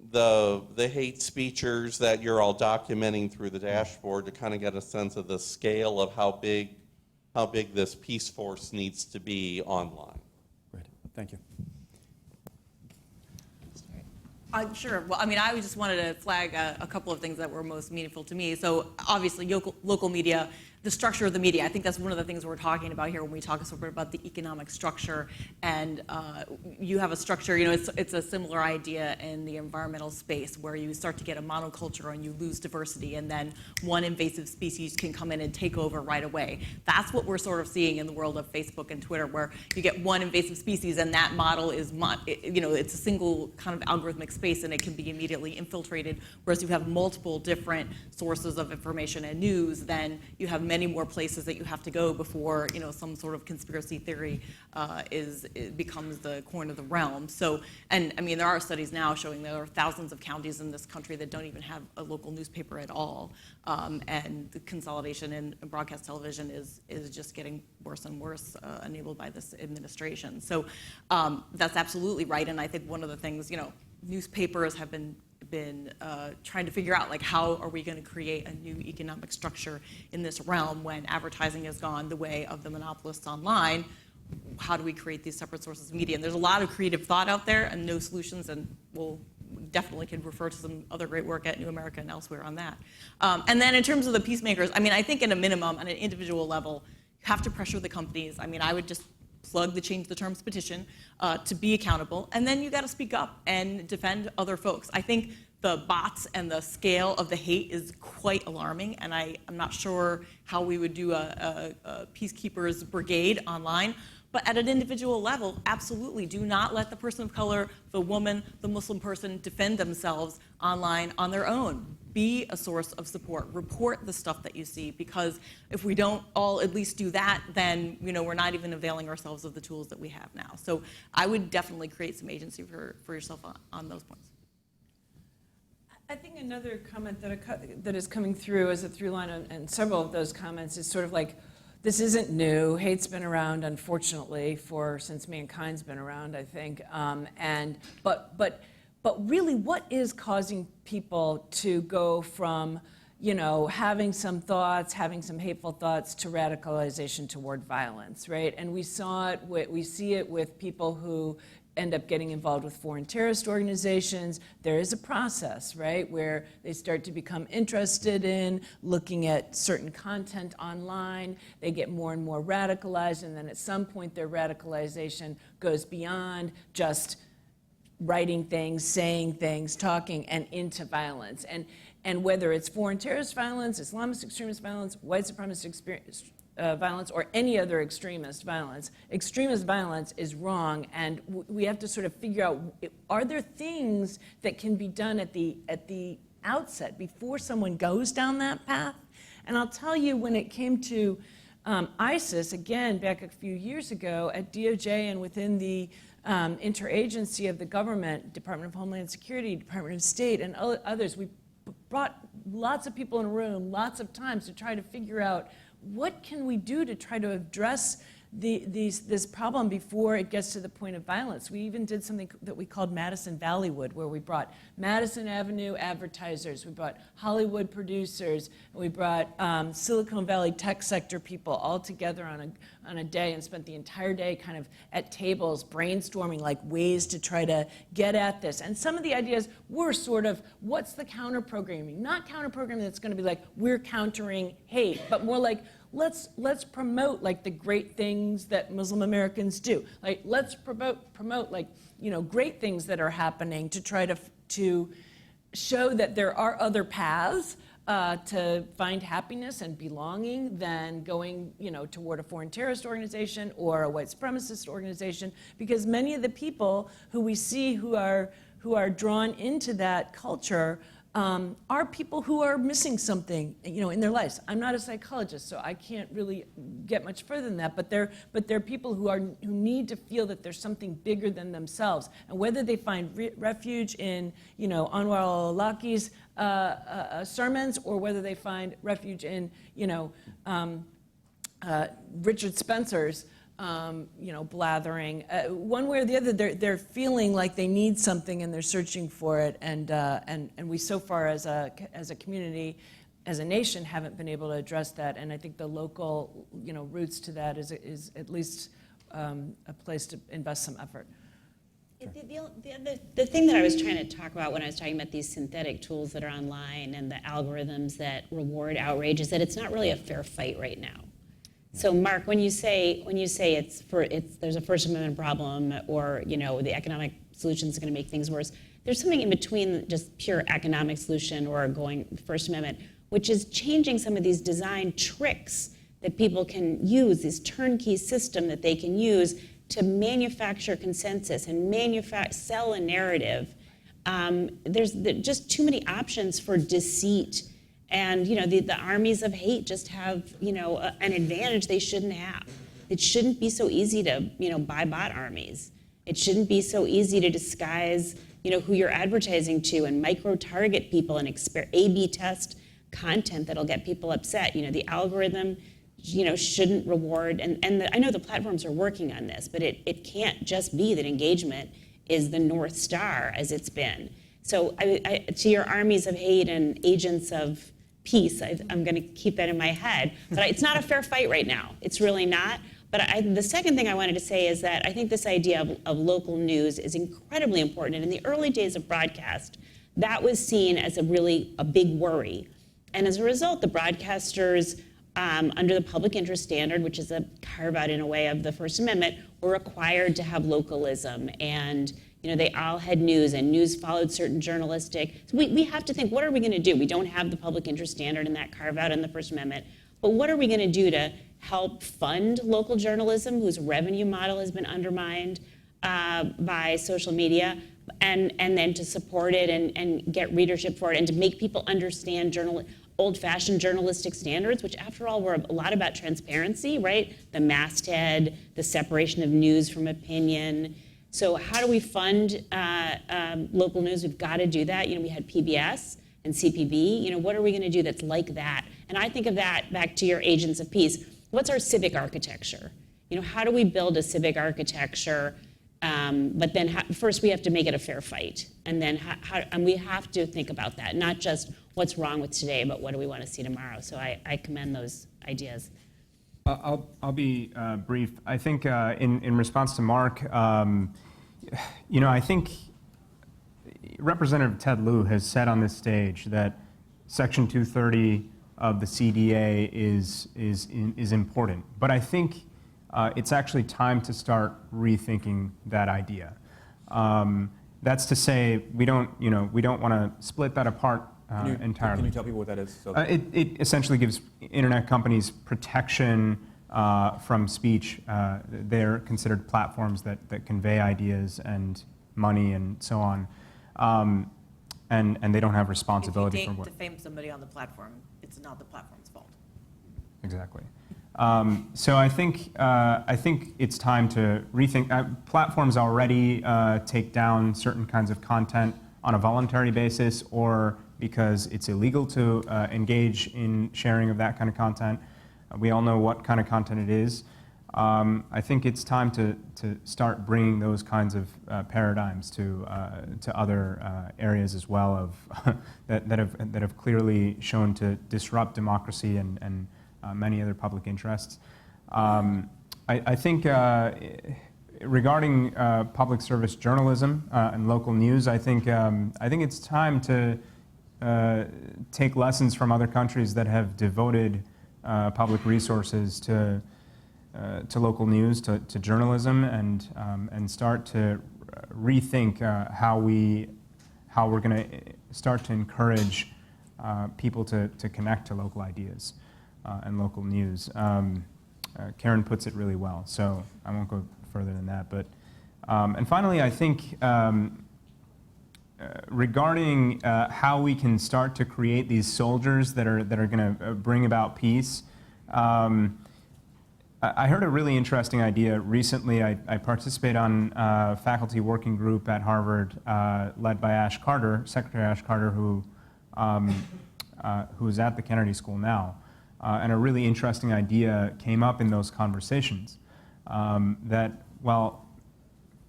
[SPEAKER 12] the hate speechers that you're all documenting through the dashboard, to kind of get a sense of the scale of how big this peace force needs to be online.
[SPEAKER 4] Right. Thank you.
[SPEAKER 5] Sure. Well, I just wanted to flag a couple of things that were most meaningful to me. So obviously, local media, the structure of the media. I think that's one of the things we're talking about here when we talk sort of about the economic structure. And you have a structure, it's a similar idea in the environmental space where you start to get a monoculture and you lose diversity, and then one invasive species can come in and take over right away. That's what we're sort of seeing in the world of Facebook and Twitter, where you get one invasive species and that model is, it's a single kind of algorithmic space and it can be immediately infiltrated. Whereas you have multiple different sources of information and news, then you have many more places that you have to go before some sort of conspiracy theory becomes the coin of the realm. So, and there are studies now showing there are thousands of counties in this country that don't even have a local newspaper at all, and the consolidation in broadcast television is just getting worse and worse, enabled by this administration. So that's absolutely right, and I think one of the things newspapers have been trying to figure out, like, how are we going to create a new economic structure in this realm when advertising has gone the way of the monopolists online? How do we create these separate sources of media? And there's a lot of creative thought out there and no solutions, and we'll definitely could refer to some other great work at New America and elsewhere on that. And then in terms of the peacemakers, I think at a minimum, on an individual level, you have to pressure the companies. I would just plug the Change the Terms petition to be accountable, and then you got to speak up and defend other folks. I think the bots and the scale of the hate is quite alarming, and I'm not sure how we would do a peacekeepers brigade online. But at an individual level, absolutely, do not let the person of color, the woman, the Muslim person defend themselves online on their own. Be a source of support. Report the stuff that you see, because if we don't all at least do that, then we're not even availing ourselves of the tools that we have now. So I would definitely create some agency for yourself on those points.
[SPEAKER 8] I think another comment that is coming through as a through line in several of those comments is sort of like, this isn't new. Hate's been around, unfortunately, since mankind's been around, I think. But really, what is causing people to go from, having some thoughts, having some hateful thoughts, to radicalization toward violence, right? And we see it with people who end up getting involved with foreign terrorist organizations. There is a process, right, where they start to become interested in looking at certain content online. They get more and more radicalized, and then at some point their radicalization goes beyond just writing things, saying things, talking, and into violence. And whether it's foreign terrorist violence, Islamist extremist violence, white supremacist violence, or any other extremist violence is wrong, and we have to sort of figure out, are there things that can be done at the outset before someone goes down that path? And I'll tell you, when it came to ISIS, again, back a few years ago, at DOJ and within the interagency of the government, Department of Homeland Security, Department of State, and others, we brought lots of people in a room, lots of times, to try to figure out, what can we do to try to address this problem before it gets to the point of violence? We even did something that we called Madison Valleywood, where we brought Madison Avenue advertisers, we brought Hollywood producers, and we brought Silicon Valley tech sector people all together on a day, and spent the entire day kind of at tables brainstorming like ways to try to get at this. And some of the ideas were sort of, what's the counter programming? Not counter programming that's going to be like, we're countering hate, but more like, let's promote like the great things that Muslim Americans do. Like, let's promote like, great things that are happening to try to show that there are other paths to find happiness and belonging than going, toward a foreign terrorist organization or a white supremacist organization, because many of the people who we see who are drawn into that culture are people who are missing something, in their lives. I'm not a psychologist, so I can't really get much further than that. But they're people who need to feel that there's something bigger than themselves, and whether they find refuge in, Anwar al-Awlaki's sermons, or whether they find refuge in, Richard Spencer's. Blathering. One way or the other, they're feeling like they need something and they're searching for it. And we so far as a community, as a nation, haven't been able to address that. And I think the local, roots to that is at least a place to invest some effort.
[SPEAKER 6] The thing that I was trying to talk about when I was talking about these synthetic tools that are online and the algorithms that reward outrage is that it's not really a fair fight right now. So, Mark, when you say there's a First Amendment problem, or the economic solution is going to make things worse, there's something in between just pure economic solution or going First Amendment, which is changing some of these design tricks that people can use, this turnkey system that they can use to manufacture consensus and sell a narrative. There's just too many options for deceit. And the armies of hate just have an advantage they shouldn't have. It shouldn't be so easy to buy bot armies. It shouldn't be so easy to disguise who you're advertising to and micro-target people and A/B test content that'll get people upset. The algorithm shouldn't reward. And I know the platforms are working on this, but it can't just be that engagement is the North Star as it's been. So to your armies of hate and agents of peace, I'm going to keep that in my head. But it's not a fair fight right now. It's really not. But the second thing I wanted to say is that I think this idea of local news is incredibly important. And in the early days of broadcast, that was seen as a big worry. And as a result, the broadcasters, under the public interest standard, which is a carve-out in a way of the First Amendment, were required to have localism. And they all had news, and news followed certain journalistic. So we have to think, what are we going to do? We don't have the public interest standard and that carve-out in the First Amendment. But what are we going to do to help fund local journalism, whose revenue model has been undermined by social media, and then to support it and get readership for it, and to make people understand old-fashioned journalistic standards, which after all were a lot about transparency, right? The masthead, the separation of news from opinion. So how do we fund local news? We've got to do that. We had PBS and CPB. What are we going to do that's like that? And I think of that back to your agents of peace. What's our civic architecture? How do we build a civic architecture? But then first we have to make it a fair fight. And then and we have to think about that, not just what's wrong with today, but what do we want to see tomorrow? So I commend those ideas.
[SPEAKER 7] I'll be brief. I think in response to Mark, I think Representative Ted Lieu has said on this stage that Section 230 of the CDA is important. But I think it's actually time to start rethinking that idea. That's to say, we don't want to split that apart entirely.
[SPEAKER 4] Can you tell people what that is? So
[SPEAKER 7] It essentially gives internet companies protection from speech. They're considered platforms that convey ideas and money and so on, and they don't have responsibility for what.
[SPEAKER 5] If you defame somebody on the platform, it's not the platform's fault.
[SPEAKER 7] Exactly. So I think it's time to rethink. Platforms already take down certain kinds of content on a voluntary basis, or because it's illegal to engage in sharing of that kind of content. We all know what kind of content it is. I think it's time to start bringing those kinds of paradigms to other areas as well of that have clearly shown to disrupt democracy and many other public interests. I think regarding public service journalism and local news, I think it's time to take lessons from other countries that have devoted public resources to local news, to journalism, and start to rethink how we're going to start to encourage people to connect to local ideas and local news. Karen puts it really well, so I won't go further than that. But and finally, I think regarding how we can start to create these soldiers that are going to bring about peace. I heard a really interesting idea recently. I participated on a faculty working group at Harvard led by Ash Carter, Secretary Ash Carter, who is at the Kennedy School now. And a really interesting idea came up in those conversations that, well,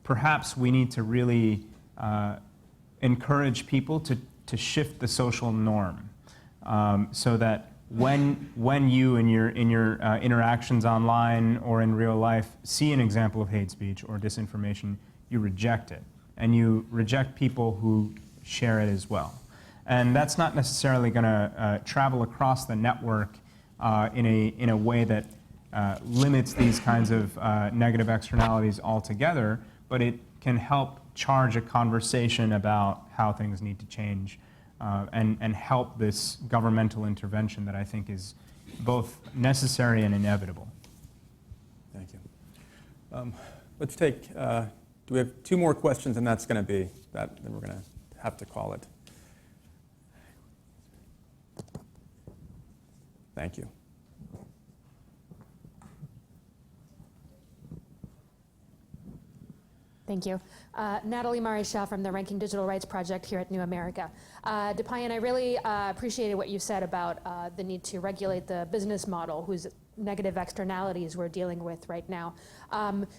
[SPEAKER 7] perhaps we need to really encourage people to shift the social norm so that when you in your interactions online or in real life see an example of hate speech or disinformation, you reject it, and you reject people who share it as well. And that's not necessarily going to travel across the network in a way that limits these kinds of negative externalities altogether, but it can help charge a conversation about how things need to change. And help this governmental intervention that I think is both necessary and inevitable.
[SPEAKER 4] Thank you. Let's take, do we have 2 more questions, and that's going to be that, then we're going to have to call it. Thank you.
[SPEAKER 13] Thank you. Natalie Marisha from the Ranking Digital Rights Project here at New America. Dipayan, I really appreciated what you said about the need to regulate the business model whose negative externalities we're dealing with right now.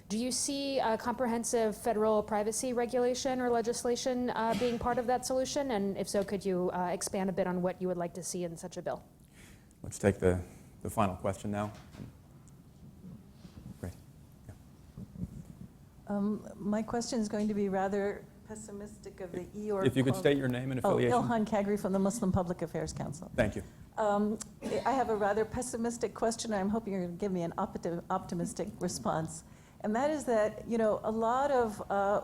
[SPEAKER 13] Do you see a comprehensive federal privacy regulation or legislation being part of that solution? And if so, could you expand a bit on what you would like to see in such a bill?
[SPEAKER 4] Let's take the final question now.
[SPEAKER 14] My question is going to be rather pessimistic of the EOR.
[SPEAKER 4] If you could state your name and affiliation.
[SPEAKER 14] Ilhan Kagri from the Muslim Public Affairs Council.
[SPEAKER 4] Thank you.
[SPEAKER 14] I have a rather pessimistic question. I'm hoping you're going to give me an optimistic response. And that is that, you know, a lot of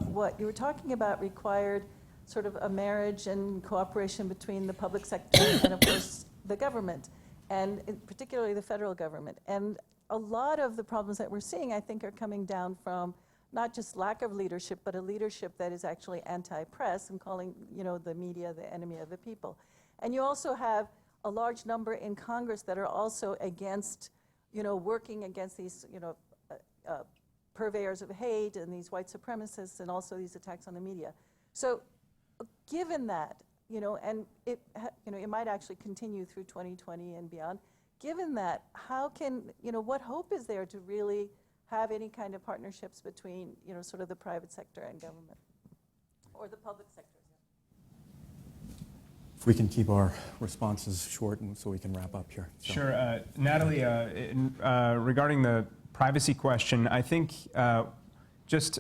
[SPEAKER 14] what you were talking about required sort of a marriage and cooperation between the public sector and, of course, the government, and particularly the federal government. And a lot of the problems that we're seeing, I think, are coming down from not just lack of leadership, but a leadership that is actually anti-press and calling, you know, the media the enemy of the people. And you also have a large number in Congress that are also against, you know, working against these, you know, purveyors of hate and these white supremacists and also these attacks on the media. So given that, you know, and it, you know, it might actually continue through 2020 and beyond, given that, how can, you know, what hope is there to really have any kind of partnerships between, you know, sort of the private sector and government, or the public sector?
[SPEAKER 4] If we can keep our responses short and so we can wrap up here. So.
[SPEAKER 7] Sure. Natalie, regarding the privacy question, I think just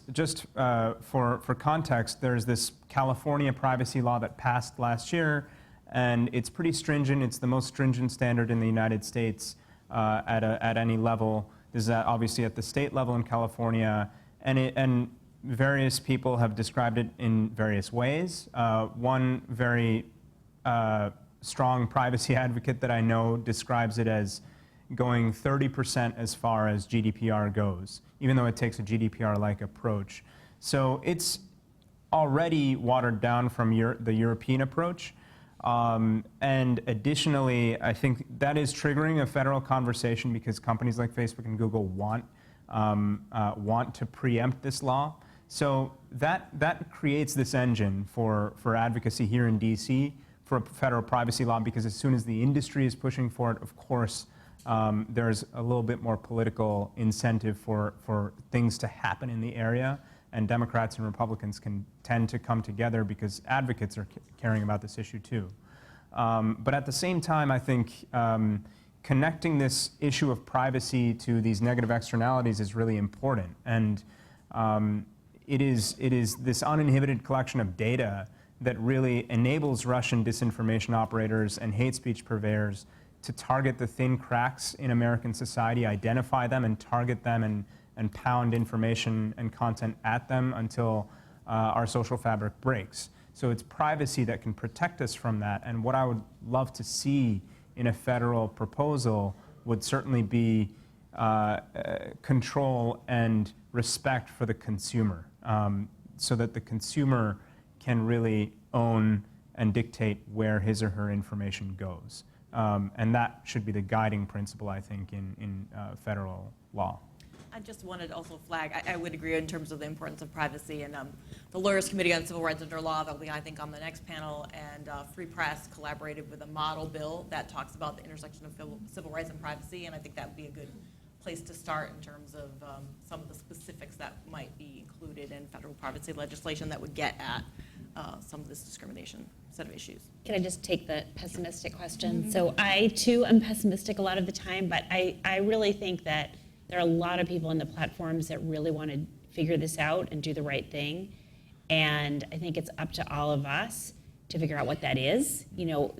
[SPEAKER 7] for context, there's this California privacy law that passed last year, and it's pretty stringent. It's the most stringent standard in the United States at any level. This is obviously at the state level in California, and various people have described it in various ways. One very strong privacy advocate that I know describes it as going 30% as far as GDPR goes, even though it takes a GDPR-like approach. So it's already watered down from the European approach. And additionally, I think that is triggering a federal conversation because companies like Facebook and Google want to preempt this law. So that creates this engine for advocacy here in DC for a federal privacy law, because as soon as the industry is pushing for it, of course, there's a little bit more political incentive for things to happen in the area. And Democrats and Republicans can tend to come together because advocates are caring about this issue too. But at the same time, I think connecting this issue of privacy to these negative externalities is really important. And it is this uninhibited collection of data that really enables Russian disinformation operators and hate speech purveyors to target the thin cracks in American society, identify them and target them and pound information and content at them until our social fabric breaks. So it's privacy that can protect us from that. And what I would love to see in a federal proposal would certainly be control and respect for the consumer, so that the consumer can really own and dictate where his or her information goes. And that should be the guiding principle, I think, in federal law.
[SPEAKER 5] I just wanted to also flag, I would agree in terms of the importance of privacy, and the Lawyers Committee on Civil Rights Under Law, that'll be, I think, on the next panel, and Free Press collaborated with a model bill that talks about the intersection of civil rights and privacy, and I think that would be a good place to start in terms of some of the specifics that might be included in federal privacy legislation that would get at some of this discrimination set of issues.
[SPEAKER 6] Can I just take the pessimistic question? So I, too, am pessimistic a lot of the time, but I really think that there are a lot of people on the platforms that really want to figure this out and do the right thing. And I think it's up to all of us to figure out what that is. You know,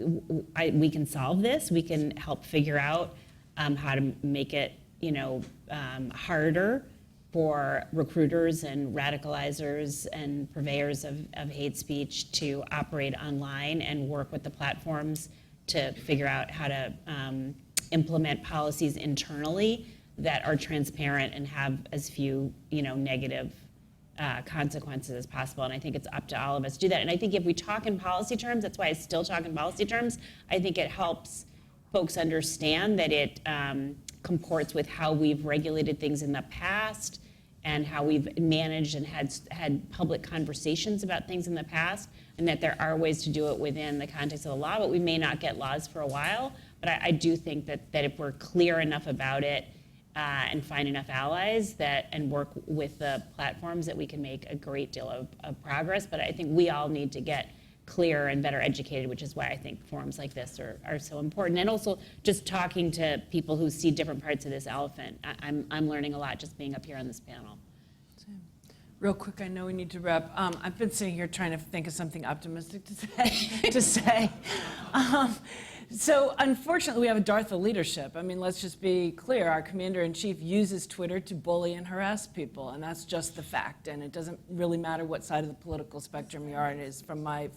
[SPEAKER 6] we can solve this. We can help figure out how to make it, harder for recruiters and radicalizers and purveyors of hate speech to operate online and work with the platforms to figure out how to implement policies internally that are transparent and have as few, negative consequences as possible. And I think it's up to all of us to do that. And I think if we talk in policy terms, that's why I still talk in policy terms, I think it helps folks understand that it comports with how we've regulated things in the past and how we've managed and had public conversations about things in the past, and that there are ways to do it within the context of the law, but we may not get laws for a while. But I do think that if we're clear enough about it and find enough allies and work with the platforms, that we can make a great deal of progress. But I think we all need to get clearer and better educated, which is why I think forums like this are so important. And also just talking to people who see different parts of this elephant. I'm learning a lot just being up here on this panel.
[SPEAKER 8] Real quick, I know we need to wrap. I've been sitting here trying to think of something optimistic to say. So unfortunately, we have a dearth of leadership. I mean, let's just be clear. Our commander-in-chief uses Twitter to bully and harass people, and that's just the fact. And it doesn't really matter what side of the political spectrum you are. It is, from my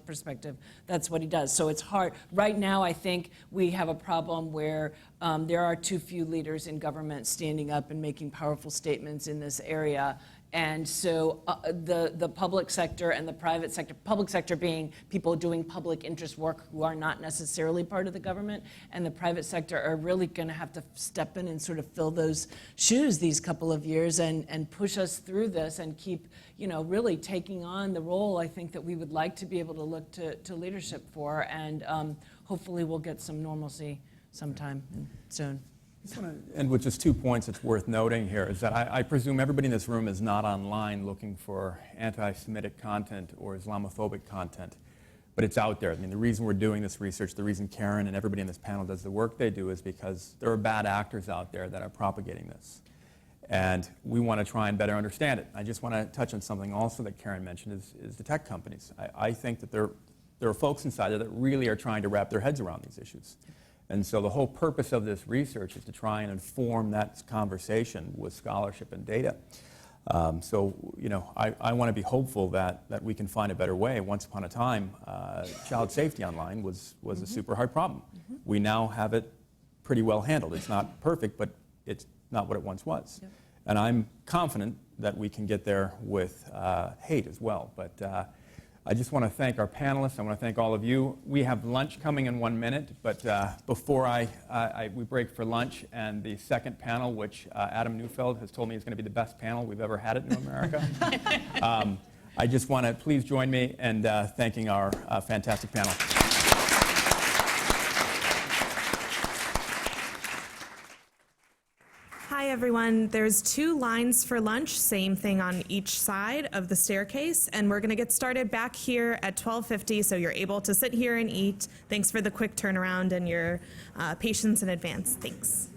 [SPEAKER 8] perspective, that's what he does. So it's hard. Right now, I think we have a problem where there are too few leaders in government standing up and making powerful statements in this area. And so the public sector and the private sector, public sector being people doing public interest work who are not necessarily part of the government, and the private sector are really going to have to step in and sort of fill those shoes these couple of years and push us through this and keep, really taking on the role I think that we would like to be able to look to leadership for. And hopefully we'll get some normalcy sometime soon.
[SPEAKER 4] I just want to end with just 2 points that's worth noting here, is that I presume everybody in this room is not online looking for anti-Semitic content or Islamophobic content, but it's out there. I mean, the reason we're doing this research, the reason Karen and everybody in this panel does the work they do, is because there are bad actors out there that are propagating this. And we want to try and better understand it. I just want to touch on something also that Karen mentioned, is the tech companies. I think that there are folks inside there that really are trying to wrap their heads around these issues. And so the whole purpose of this research is to try and inform that conversation with scholarship and data. So, I want to be hopeful that we can find a better way. Once upon a time, child safety online was a super hard problem. We now have it pretty well handled. It's not perfect, but it's not what it once was. Yep. And I'm confident that we can get there with hate as well. But I just want to thank our panelists. I want to thank all of you. We have lunch coming in 1 minute, but before we break for lunch, and the second panel, which Adam Neufeld has told me is going to be the best panel we've ever had at New America. I just want to please join me in thanking our fantastic panel.
[SPEAKER 15] Hi everyone, there's 2 lines for lunch, same thing on each side of the staircase, and we're gonna get started back here at 12:50, so you're able to sit here and eat. Thanks for the quick turnaround and your patience in advance. Thanks.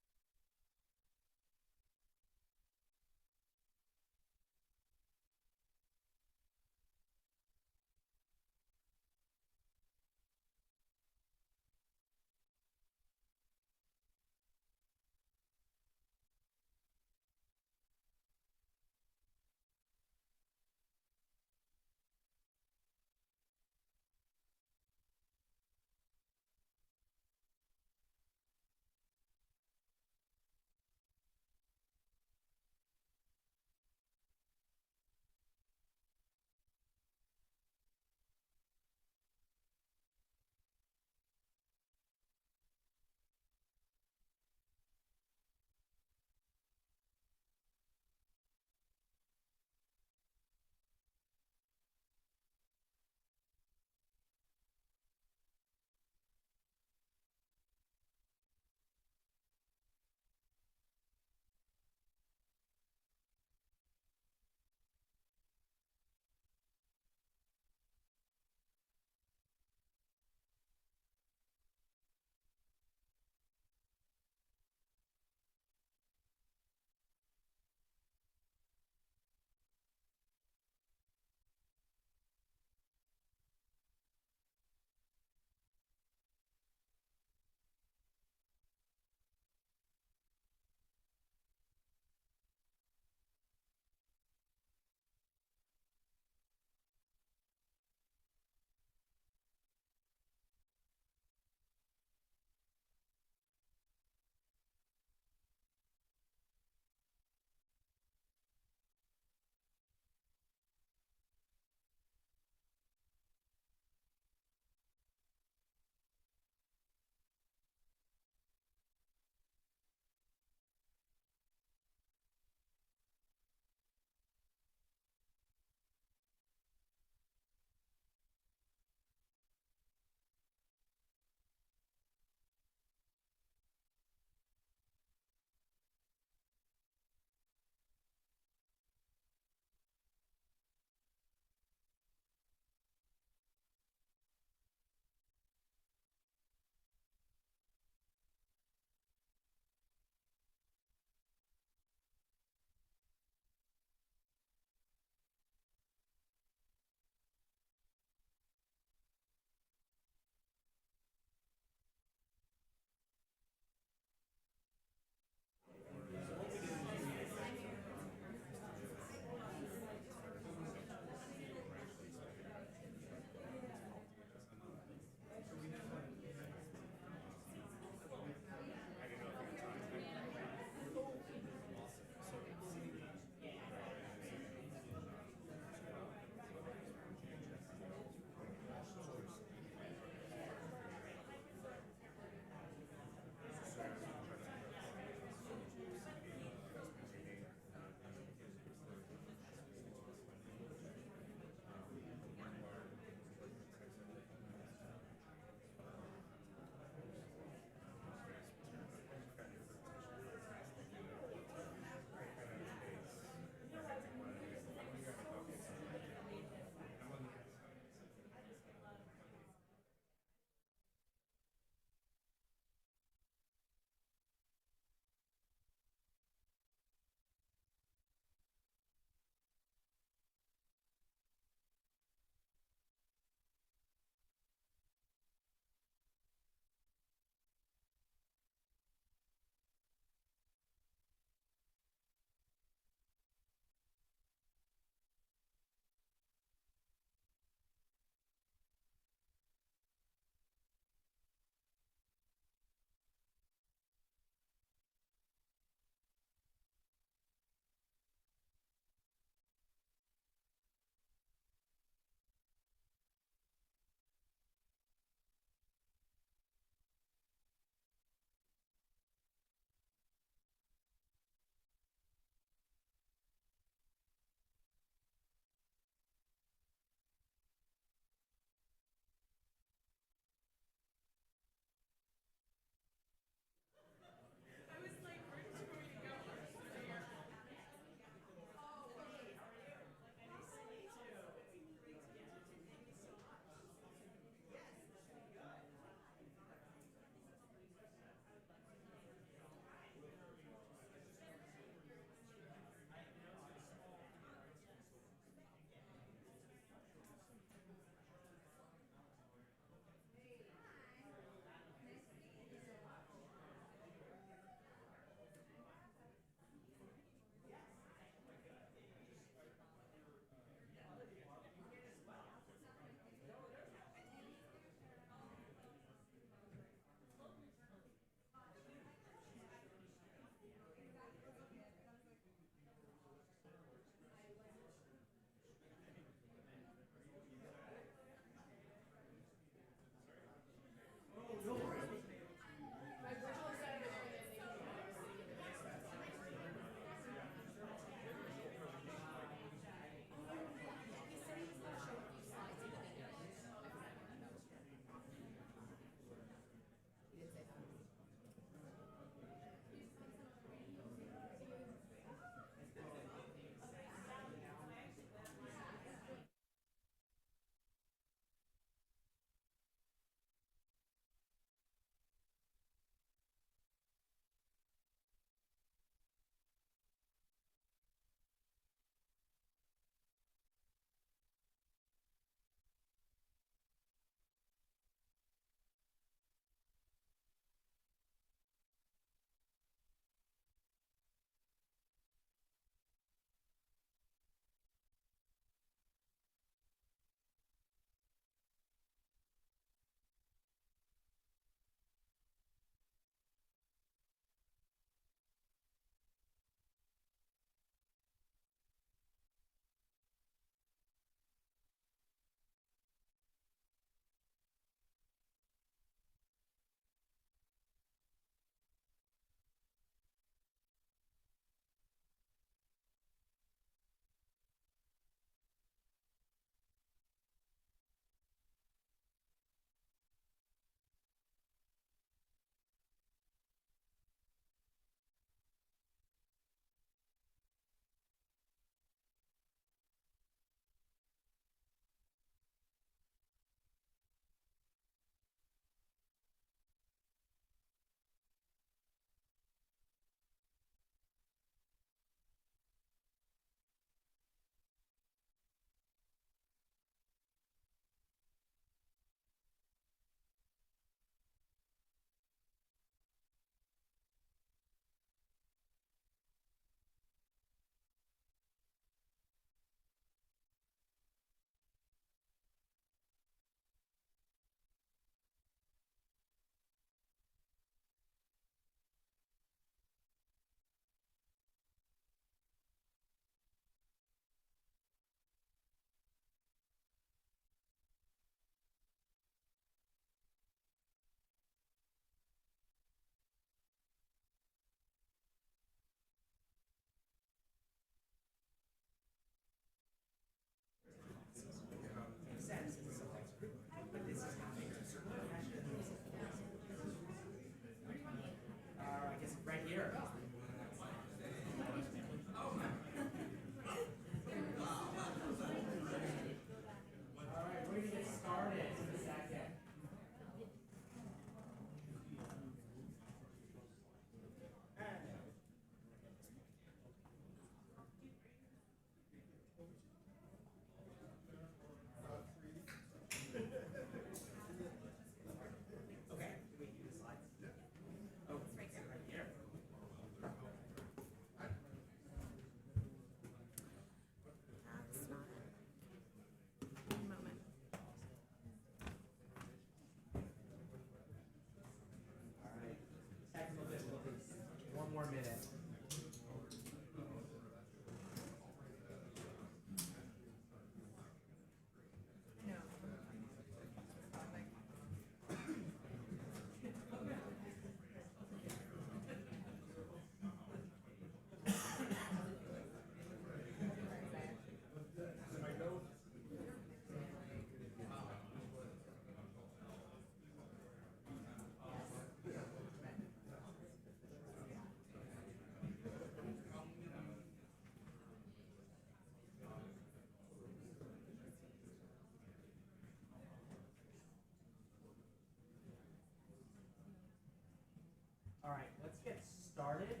[SPEAKER 16] All right, let's get started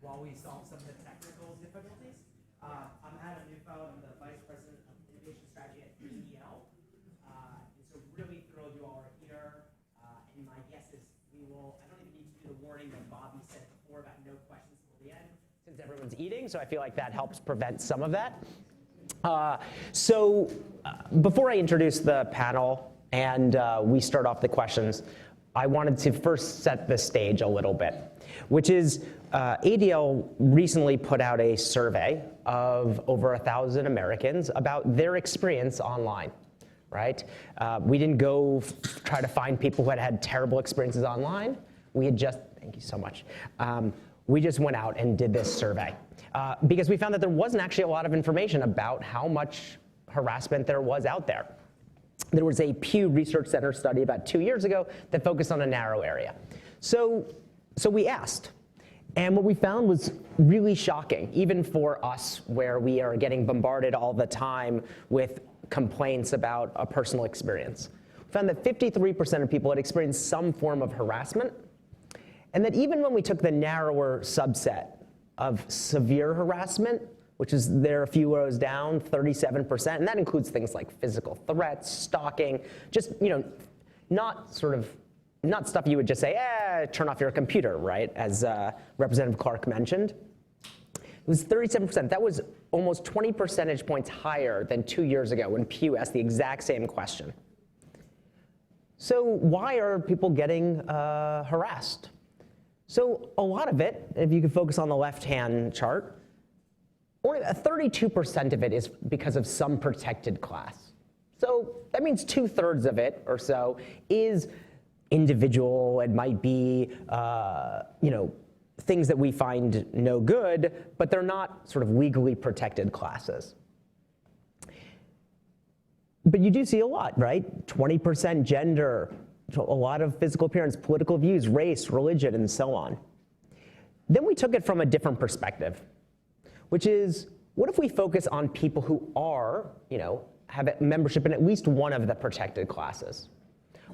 [SPEAKER 16] while we solve some of the technical difficulties. I'm Adam Neufeld. I'm the Vice President of Innovation Strategy at EEL. And so really thrilled you all are here. And my guess is we will, I don't even need to do the warning that Bobby said before about no questions till the end, since everyone's eating, so I feel like that helps prevent some of that. Before I introduce the panel and we start off the questions, I wanted to first set the stage a little bit, which is ADL recently put out a survey of over 1,000 Americans about their experience online, right? We didn't go try to find people who had had terrible experiences online. We had just, thank you so much. We just went out and did this survey because we found that there wasn't actually a lot of information about how much harassment there was out there. There was a Pew Research Center study about 2 years ago that focused on a narrow area. So we asked, and what we found was really shocking, even for us, where we are getting bombarded all the time with complaints about a personal experience. We found that 53% of people had experienced some form of harassment, and that even when we took the narrower subset of severe harassment, which is there a few rows down, 37%, and that includes things like physical threats, stalking, just, not stuff you would just say, turn off your computer, right, as Representative Clark mentioned. It was 37%. That was almost 20 percentage points higher than 2 years ago when Pew asked the exact same question. So why are people getting harassed? So a lot of it, if you could focus on the left-hand chart, only 32% of it is because of some protected class. So that means 2/3 of it or so is individual. It might be, things that we find no good, but they're not sort of legally protected classes. But you do see a lot, right? 20% gender, a lot of physical appearance, political views, race, religion, and so on. Then we took it from a different perspective, which is, what if we focus on people who are, have membership in at least one of the protected classes?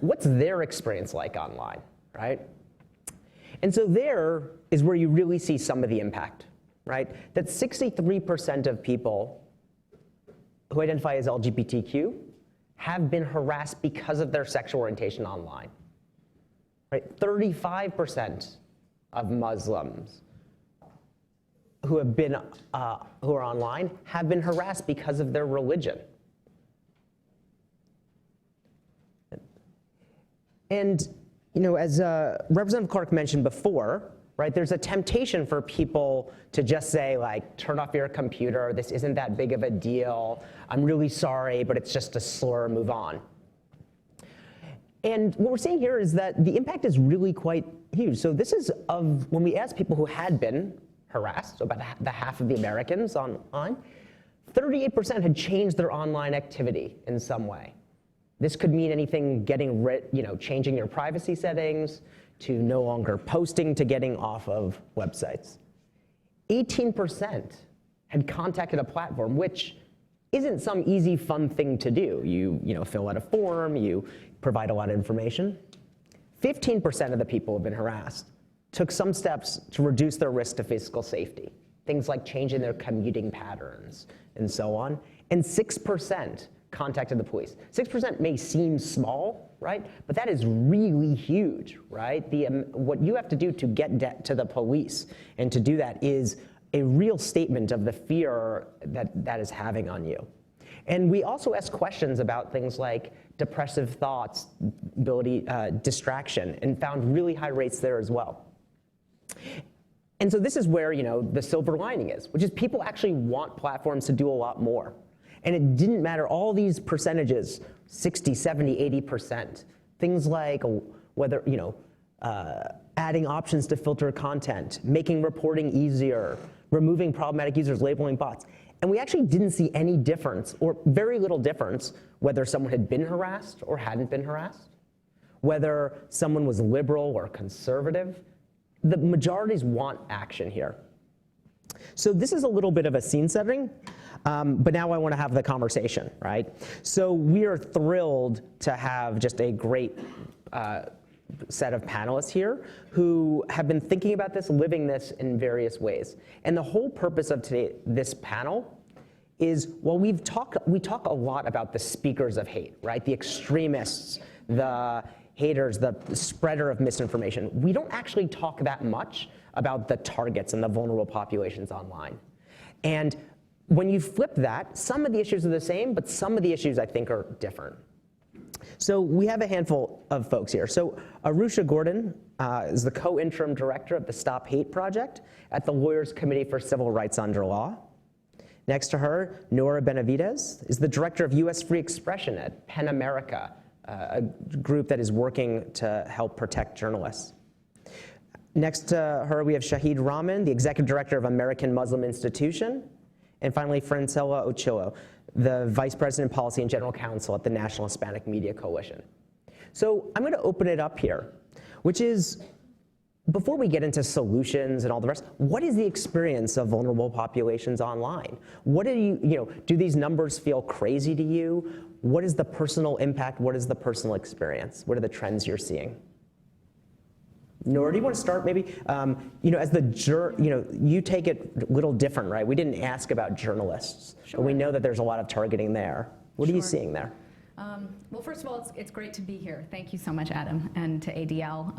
[SPEAKER 16] What's their experience like online, right? And so there is where you really see some of the impact, right? That 63% of people who identify as LGBTQ have been harassed because of their sexual orientation online, right? 35% of Muslims who are online have been harassed because of their religion. And as Representative Clark mentioned before, right, there's a temptation for people to just say, like, turn off your computer, this isn't that big of a deal, I'm really sorry, but it's just a slur, move on. And what we're seeing here is that the impact is really quite huge. So this is of when we asked people who had been harassed, so about the half of the Americans online, 38% had changed their online activity in some way. This could mean anything changing your privacy settings, to no longer posting, to getting off of websites. 18% had contacted a platform, which isn't some easy, fun thing to do. You fill out a form, you provide a lot of information. 15% of the people who have been harassed took some steps to reduce their risk to physical safety, things like changing their commuting patterns and so on. And 6% contacted the police. 6% may seem small, right? But that is really huge, right? What you have to do to get to the police and to do that is a real statement of the fear that is having on you. And we also ask questions about things like depressive thoughts, distraction, and found really high rates there as well. And so this is where, the silver lining is, which is people actually want platforms to do a lot more. And it didn't matter, all these percentages, 60, 70, 80%, things like whether, adding options to filter content, making reporting easier, removing problematic users, labeling bots. And we actually didn't see any difference, or very little difference, whether someone had been harassed or hadn't been harassed, whether someone was liberal or conservative. The majorities want action here. So this is a little bit of a scene setting, but now I want to have the conversation, right? So we are thrilled to have just a great set of panelists here who have been thinking about this, living this in various ways. And the whole purpose of this panel is, well, we talk a lot about the speakers of hate, right? The extremists, the haters, the spreader of misinformation. We don't actually talk that much about the targets and the vulnerable populations online. And when you flip that, some of the issues are the same, but some of the issues I think are different. So we have a handful of folks here. So Arusha Gordon is the co-interim director of the Stop Hate Project at the Lawyers Committee for Civil Rights Under Law. Next to her, Nora Benavides is the director of U.S. Free Expression at PEN America, a group that is working to help protect journalists. Next to her, we have Shahid Rahman, the executive director of American Muslim Institution. And finally, Francella Ochillo, the vice president of policy and general counsel at the National Hispanic Media Coalition. So I'm going to open it up here, which is, before we get into solutions and all the rest, what is the experience of vulnerable populations online? What do do these numbers feel crazy to you? What is the personal impact? What is the personal experience? What are the trends you're seeing? Nora, do you want to start maybe? As the you take it a little different, right? We didn't ask about journalists, but we know that there's a lot of targeting there. What are you seeing there?
[SPEAKER 17] Well, first of all, it's great to be here. Thank you so much, Adam, and to ADL.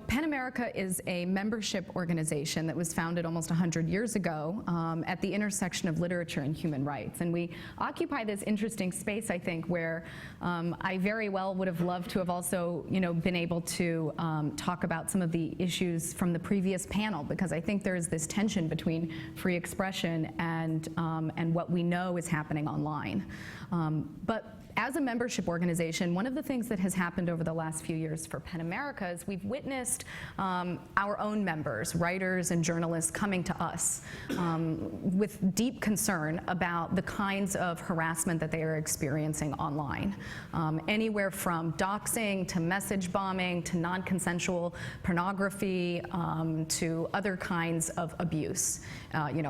[SPEAKER 17] PEN America is a membership organization that was founded almost 100 years ago at the intersection of literature and human rights. And we occupy this interesting space, I think, where I very well would have loved to have also, been able to talk about some of the issues from the previous panel, because I think there is this tension between free expression and what we know is happening online. But as a membership organization, one of the things that has happened over the last few years for PEN America is we've witnessed our own members, writers and journalists, coming to us with deep concern about the kinds of harassment that they are experiencing online. Anywhere from doxing to message bombing to non-consensual pornography to other kinds of abuse,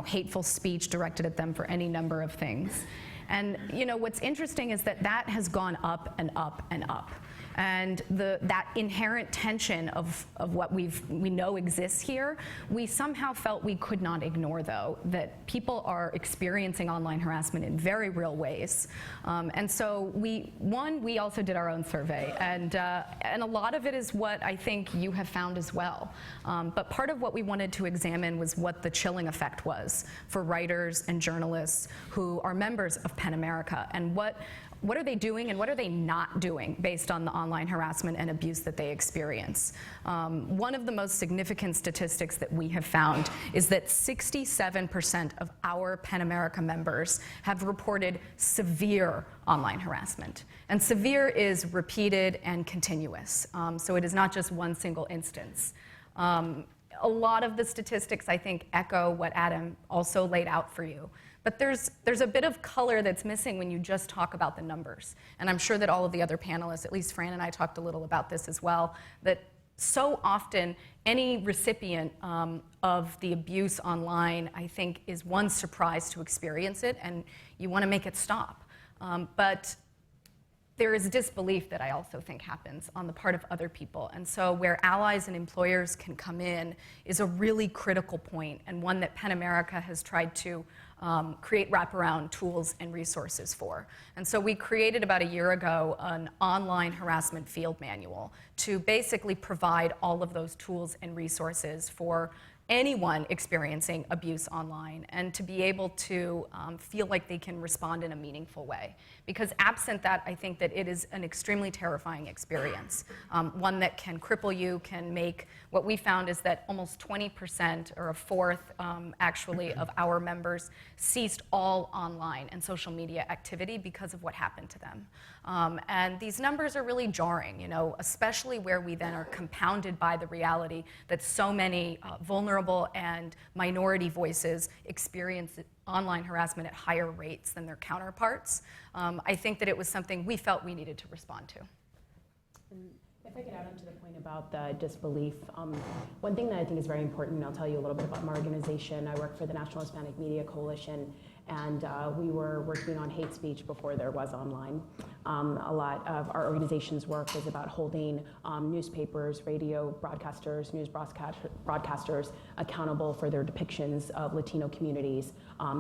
[SPEAKER 17] hateful speech directed at them for any number of things. And what's interesting is that has gone up and up and up. And that inherent tension of what we know exists here, we somehow felt we could not ignore, though, that people are experiencing online harassment in very real ways. And so we also did our own survey, and a lot of it is what I think you have found as well. But part of what we wanted to examine was what the chilling effect was for writers and journalists who are members of PEN America, and what are they doing and what are they not doing based on the online harassment and abuse that they experience. One of the most significant statistics that we have found is that 67% of our PEN America members have reported severe online harassment. And severe is repeated and continuous. So it is not just one single instance. A lot of the statistics, I think, echo what Adam also laid out for you. But there's a bit of color that's missing when you just talk about the numbers. And I'm sure that all of the other panelists, at least Fran and I talked a little about this as well, that so often any recipient of the abuse online, I think, is one surprised to experience it, and you want to make it stop. But there is disbelief that I also think happens on the part of other people. And so where allies and employers can come in is a really critical point, and one that PEN America has tried to create wraparound tools and resources for. And so we created about a year ago an online harassment field manual to basically provide all of those tools and resources for anyone experiencing abuse online, and to be able to feel like they can respond in a meaningful way. Because absent that, I think that it is an extremely terrifying experience, one that can cripple you, can make, what we found is that almost 20%, or a fourth actually, of our members ceased all online and social media activity because of what happened to them. And these numbers are really jarring, especially where we then are compounded by the reality that so many vulnerable and minority voices experience online harassment at higher rates than their counterparts. I think that it was something we felt we needed to respond to.
[SPEAKER 18] If I could add on to the point about the disbelief, one thing that I think is very important, and I'll tell you a little bit about my organization. I work for the National Hispanic Media Coalition, and we were working on hate speech before there was online. A lot of our organization's work is about holding newspapers, radio broadcasters, news broadcasters accountable for their depictions of Latino communities,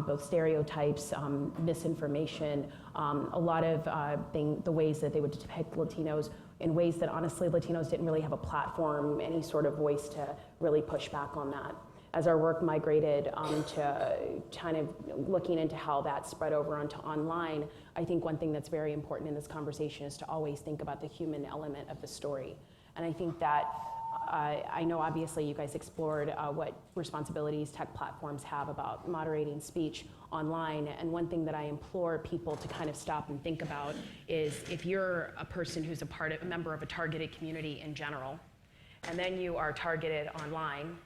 [SPEAKER 18] both stereotypes, misinformation, a lot of the ways that they would depict Latinos in ways that honestly Latinos didn't really have a platform, any sort of voice to really push back on that. As our work migrated to kind of looking into how that spread over onto online, I think one thing that's very important in this conversation is to always think about the human element of the story. And I think that, I know obviously you guys explored what responsibilities tech platforms have about moderating speech online, and one thing that I implore people to kind of stop and think about is if you're a person who's a member of a targeted community in general, and then you are targeted online,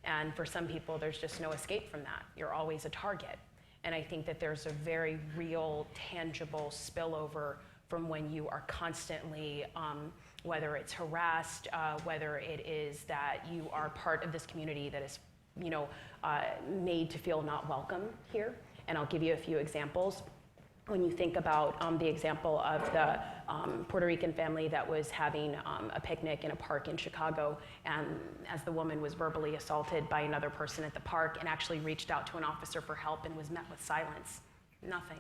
[SPEAKER 18] and for some people, there's just no escape from that. You're always a target. And I think that there's a very real, tangible spillover from when you are constantly, whether it's harassed, whether it is that you are part of this community that is, made to feel not welcome here. And I'll give you a few examples. When you think about the example of the Puerto Rican family that was having a picnic in a park in Chicago, and as the woman was verbally assaulted by another person at the park and actually reached out to an officer for help and was met with silence, nothing.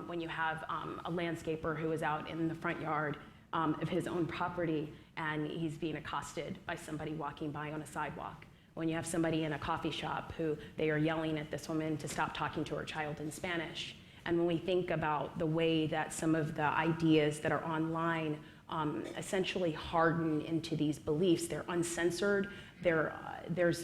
[SPEAKER 18] When you have a landscaper who is out in the front yard of his own property and he's being accosted by somebody walking by on a sidewalk. When you have somebody in a coffee shop who they are yelling at this woman to stop talking to her child in Spanish. And when we think about the way that some of the ideas that are online essentially harden into these beliefs, they're uncensored, there's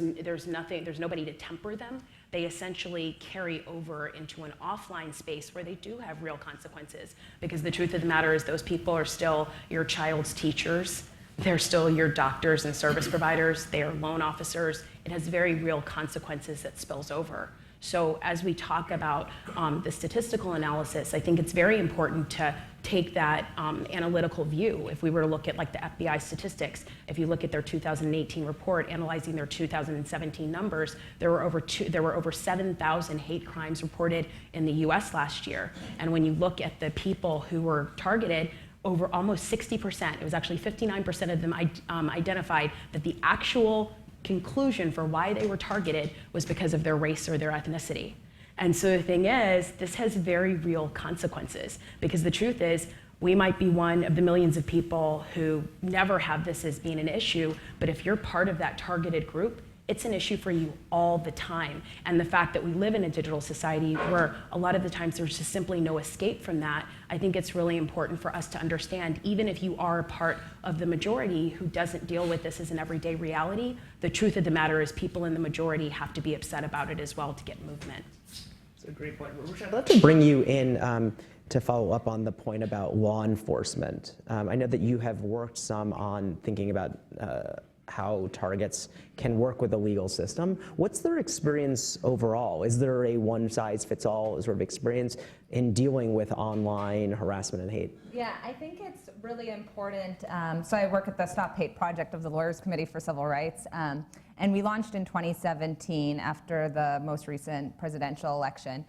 [SPEAKER 18] nobody to temper them. They essentially carry over into an offline space where they do have real consequences. Because the truth of the matter is those people are still your child's teachers. They're still your doctors and service providers. They are loan officers. It has very real consequences that spills over. So as we talk about the statistical analysis, I think it's very important to take that analytical view. If we were to look at like the FBI statistics, if you look at their 2018 report analyzing their 2017 numbers, there were over 7,000 hate crimes reported in the US last year. And when you look at the people who were targeted, over almost 60%, it was actually 59% of them identified that the actual conclusion for why they were targeted was because of their race or their ethnicity. And so the thing is, this has very real consequences, because the truth is, we might be one of the millions of people who never have this as being an issue, but if you're part of that targeted group, it's an issue for you all the time. And the fact that we live in a digital society where a lot of the times there's just simply no escape from that, I think it's really important for us to understand, even if you are a part of the majority who doesn't deal with this as an everyday reality, the truth of the matter is people in the majority have to be upset about it as well to get movement.
[SPEAKER 16] That's a great point. I'd love to bring you in to follow up on the point about law enforcement. I know that you have worked some on thinking about how targets can work with the legal system. What's their experience overall? Is there a one-size-fits-all sort of experience in dealing with online harassment and hate?
[SPEAKER 19] Yeah, I think it's really important. So I work at the Stop Hate Project of the Lawyers Committee for Civil Rights, and we launched in 2017 after the most recent presidential election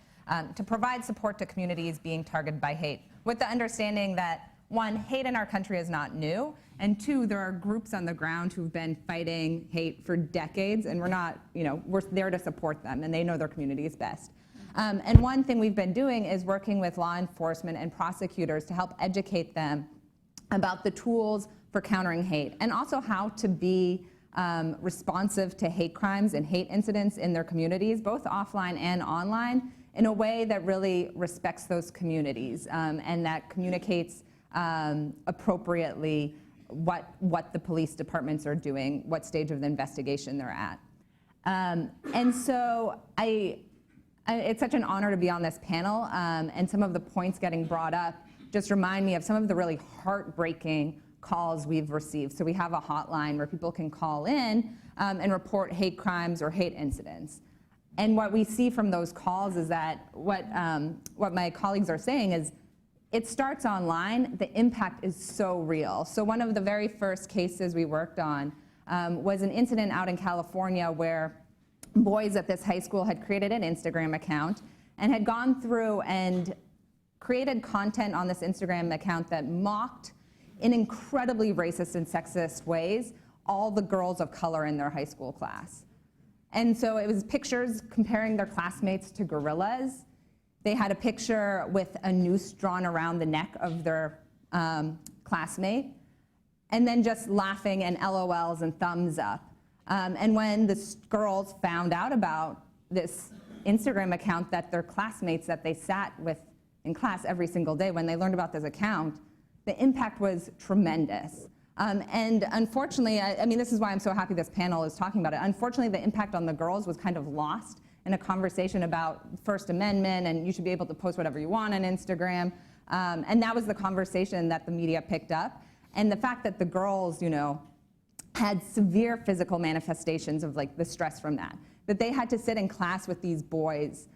[SPEAKER 19] to provide support to communities being targeted by hate, with the understanding that, one, hate in our country is not new, and two, there are groups on the ground who've been fighting hate for decades, and we're there to support them, and they know their communities best. And one thing we've been doing is working with law enforcement and prosecutors to help educate them about the tools for countering hate, and also how to be responsive to hate crimes and hate incidents in their communities, both offline and online, in a way that really respects those communities and that communicates appropriately what the police departments are doing, what stage of the investigation they're at. And so it's such an honor to be on this panel, and some of the points getting brought up just remind me of some of the really heartbreaking calls we've received. So we have a hotline where people can call in and report hate crimes or hate incidents. And what we see from those calls is that what my colleagues are saying is, it starts online, the impact is so real. So one of the very first cases we worked on was an incident out in California where boys at this high school had created an Instagram account and had gone through and created content on this Instagram account that mocked in incredibly racist and sexist ways all the girls of color in their high school class. And so it was pictures comparing their classmates to gorillas. They had a picture with a noose drawn around the neck of their classmate, and then just laughing and LOLs and thumbs up. And when the girls found out about this Instagram account that their classmates that they sat with in class every single day, when they learned about this account, the impact was tremendous. And unfortunately, I mean, this is why I'm so happy this panel is talking about it. Unfortunately, the impact on the girls was kind of lost in a conversation about First Amendment and you should be able to post whatever you want on Instagram. And that was the conversation that the media picked up. And the fact that the girls, you know, had severe physical manifestations of like the stress from that they had to sit in class with these boys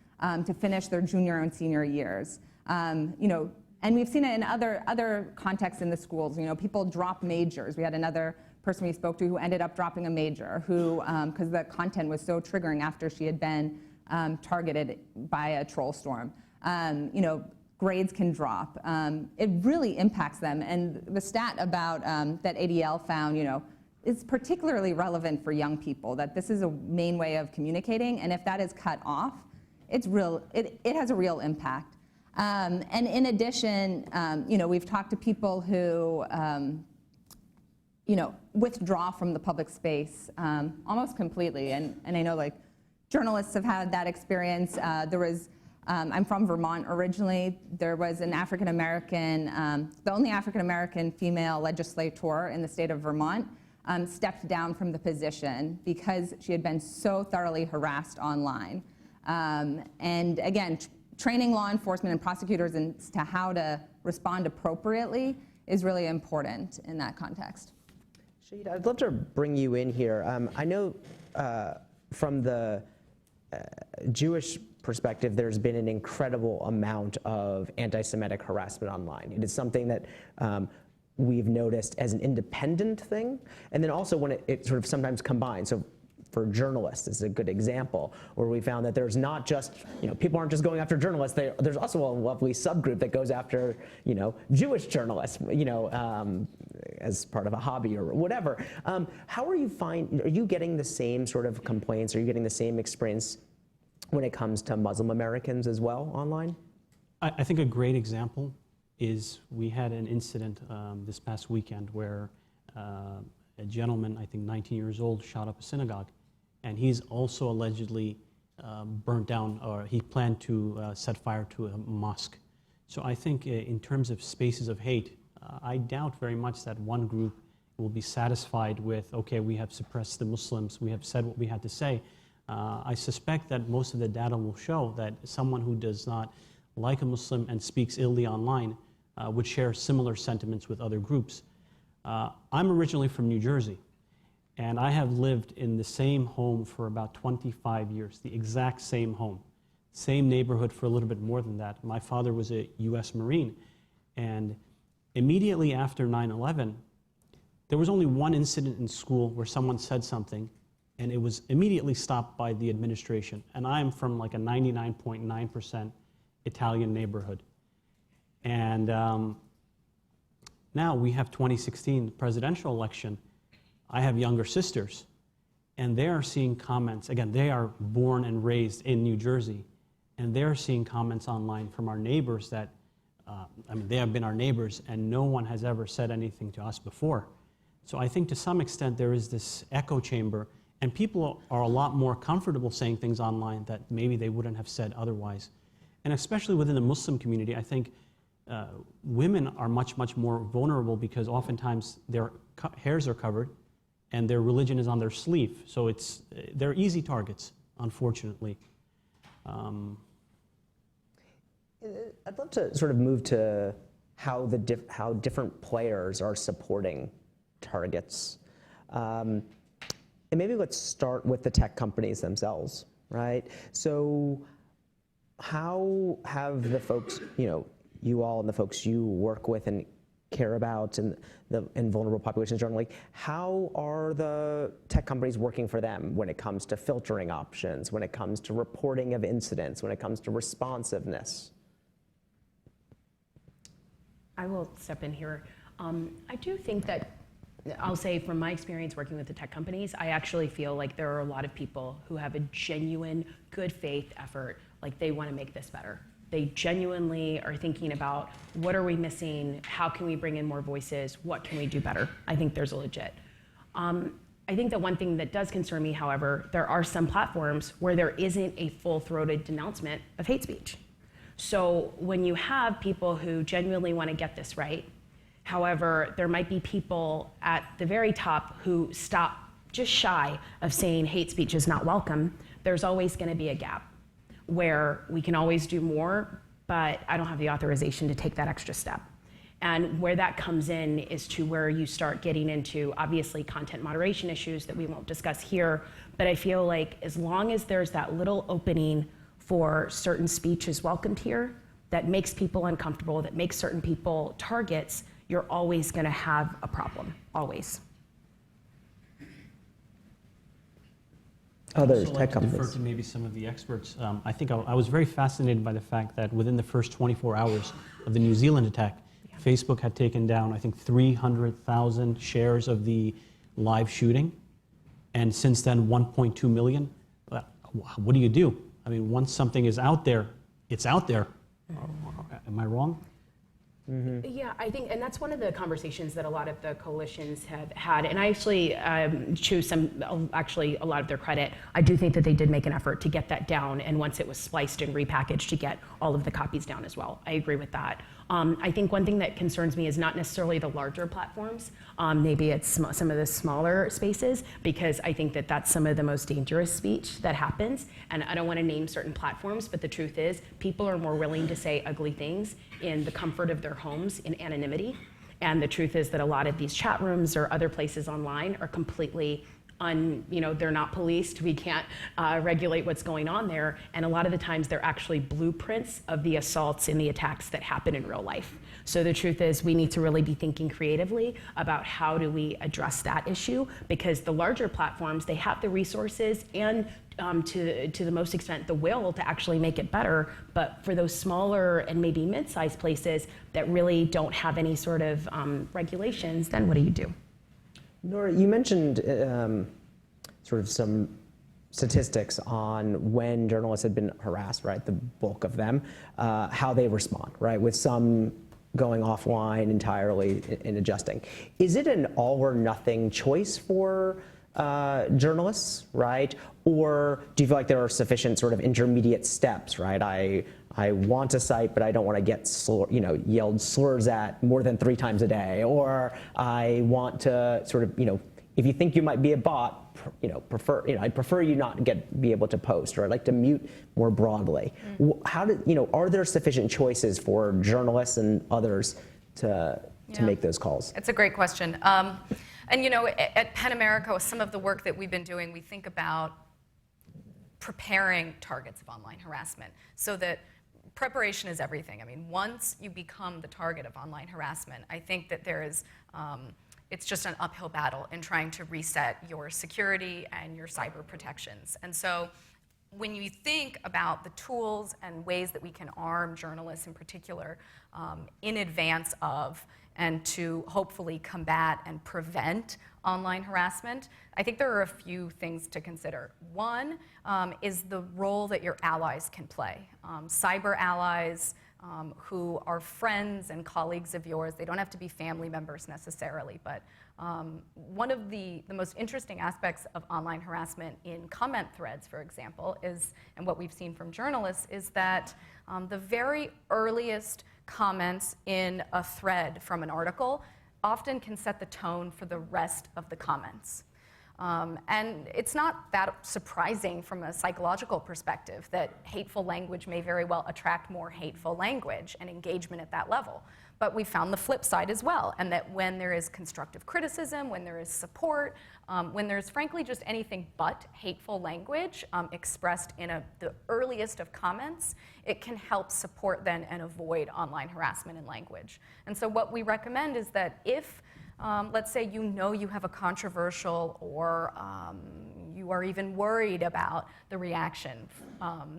[SPEAKER 19] to finish their junior and senior years. You know, and we've seen it in other contexts in the schools. You know, people drop majors. We had another person we spoke to who ended up dropping a major who, because the content was so triggering after she had been targeted by a troll storm. You know, grades can drop. It really impacts them. And the stat about that ADL found, you know, is particularly relevant for young people, that this is a main way of communicating. And if that is cut off, it's real, it has a real impact. And in addition, you know, we've talked to people who, you know, withdraw from the public space almost completely. And I know like journalists have had that experience. There was, I'm from Vermont originally. There was an African-American, the only African-American female legislator in the state of Vermont stepped down from the position because she had been so thoroughly harassed online. And again, training law enforcement and prosecutors as to how to respond appropriately is really important in that context.
[SPEAKER 16] Shahid, I'd love to bring you in here. I know from the Jewish perspective, there's been an incredible amount of anti-Semitic harassment online. It is something that we've noticed as an independent thing, and then also when it sort of sometimes combines. So for journalists is a good example, where we found that there's not just, you know, people aren't just going after journalists, there's also a lovely subgroup that goes after, you know, Jewish journalists, you know, as part of a hobby or whatever. How are you getting the same sort of complaints? Are you getting the same experience when it comes to Muslim Americans as well online?
[SPEAKER 20] I think a great example is we had an incident this past weekend where a gentleman, I think 19 years old, shot up a synagogue. And he's also allegedly burnt down, or he planned to set fire to a mosque. So I think in terms of spaces of hate, I doubt very much that one group will be satisfied with, okay, we have suppressed the Muslims, we have said what we had to say. I suspect that most of the data will show that someone who does not like a Muslim and speaks illy online would share similar sentiments with other groups. I'm originally from New Jersey, and I have lived in the same home for about 25 years, the exact same home, same neighborhood for a little bit more than that. My father was a US Marine, and immediately after 9/11, there was only one incident in school where someone said something, and it was immediately stopped by the administration. And I am from like a 99.9% Italian neighborhood. And now we have 2016 presidential election. I have younger sisters, and they are seeing comments. Again, they are born and raised in New Jersey, and they're seeing comments online from our neighbors that, I mean, they have been our neighbors, and no one has ever said anything to us before. So I think to some extent there is this echo chamber, and people are a lot more comfortable saying things online that maybe they wouldn't have said otherwise. And especially within the Muslim community, I think women are much, much more vulnerable because oftentimes their hairs are covered and their religion is on their sleeve. So they're easy targets, unfortunately.
[SPEAKER 16] I'd love to sort of move to how different players are supporting targets. And maybe let's start with the tech companies themselves, right? So how have the folks, you know, you all and the folks you work with and care about and vulnerable populations generally, how are the tech companies working for them when it comes to filtering options, when it comes to reporting of incidents, when it comes to responsiveness?
[SPEAKER 18] I will step in here. I do think that, I'll say from my experience working with the tech companies, I actually feel like there are a lot of people who have a genuine good faith effort, like they want to make this better. They genuinely are thinking about what are we missing, how can we bring in more voices, what can we do better? I think there's a legit. I think that one thing that does concern me, however, there are some platforms where there isn't a full-throated denouncement of hate speech. So when you have people who genuinely want to get this right, however, there might be people at the very top who stop just shy of saying hate speech is not welcome, there's always going to be a gap where we can always do more, but I don't have the authorization to take that extra step. And where that comes in is to where you start getting into, obviously, content moderation issues that we won't discuss here, but I feel like as long as there's that little opening for certain speech is welcomed here, that makes people uncomfortable, that makes certain people targets, you're always going to have a problem, always.
[SPEAKER 16] Others,
[SPEAKER 20] I'd also
[SPEAKER 16] tech
[SPEAKER 20] like to defer
[SPEAKER 16] companies.
[SPEAKER 20] to maybe some of the experts. I think I was very fascinated by the fact that within the first 24 hours of the New Zealand attack, Facebook had taken down, I think, 300,000 shares of the live shooting, and since then, 1.2 million. What do you do? I mean, once something is out there, it's out there. Am I wrong?
[SPEAKER 18] Yeah, I think, and that's one of the conversations that a lot of the coalitions have had, and I actually choose actually a lot of their credit. I do think that they did make an effort to get that down, and once it was spliced and repackaged, to get all of the copies down as well. I agree with that. I think one thing that concerns me is not necessarily the larger platforms. Maybe it's some of the smaller spaces, because I think that that's some of the most dangerous speech that happens. And I don't want to name certain platforms, but the truth is people are more willing to say ugly things in the comfort of their homes in anonymity. And the truth is that a lot of these chat rooms or other places online are completely they're not policed. We can't regulate what's going on there. And a lot of the times they're actually blueprints of the assaults and the attacks that happen in real life. So the truth is we need to really be thinking creatively about how do we address that issue, because the larger platforms, they have the resources and to the most extent the will to actually make it better. But for those smaller and maybe mid-sized places that really don't have any sort of regulations, then what do you do?
[SPEAKER 16] Nora, you mentioned sort of some statistics on when journalists had been harassed, right? The bulk of them, how they respond, right? With some going offline entirely and adjusting. Is it an all or nothing choice for journalists, right? Or do you feel like there are sufficient sort of intermediate steps, right? I want to cite, but I don't want to get yelled slurs at more than 3 times a day. Or I want to sort of, if you think you might be a bot, I'd prefer you not be able to post, or I'd like to mute more broadly. Are there sufficient choices for journalists and others to make those calls?
[SPEAKER 17] It's a great question. And at PEN America, some of the work that we've been doing, we think about preparing targets of online harassment, so that preparation is everything. I mean, once you become the target of online harassment, I think that there is, it's just an uphill battle in trying to reset your security and your cyber protections. And so when you think about the tools and ways that we can arm journalists in particular in advance of and to hopefully combat and prevent online harassment, I think there are a few things to consider. One is the role that your allies can play. Cyber allies who are friends and colleagues of yours. They don't have to be family members necessarily, but one of the most interesting aspects of online harassment in comment threads, for example, is, and what we've seen from journalists, is that the very earliest comments in a thread from an article often can set the tone for the rest of the comments. And it's not that surprising from a psychological perspective that hateful language may very well attract more hateful language and engagement at that level. But we found the flip side as well, and that when there is constructive criticism, when there is support, when there's frankly just anything but hateful language expressed in the earliest of comments, it can help support then and avoid online harassment and language. And so what we recommend is that if let's say you have a controversial or you are even worried about the reaction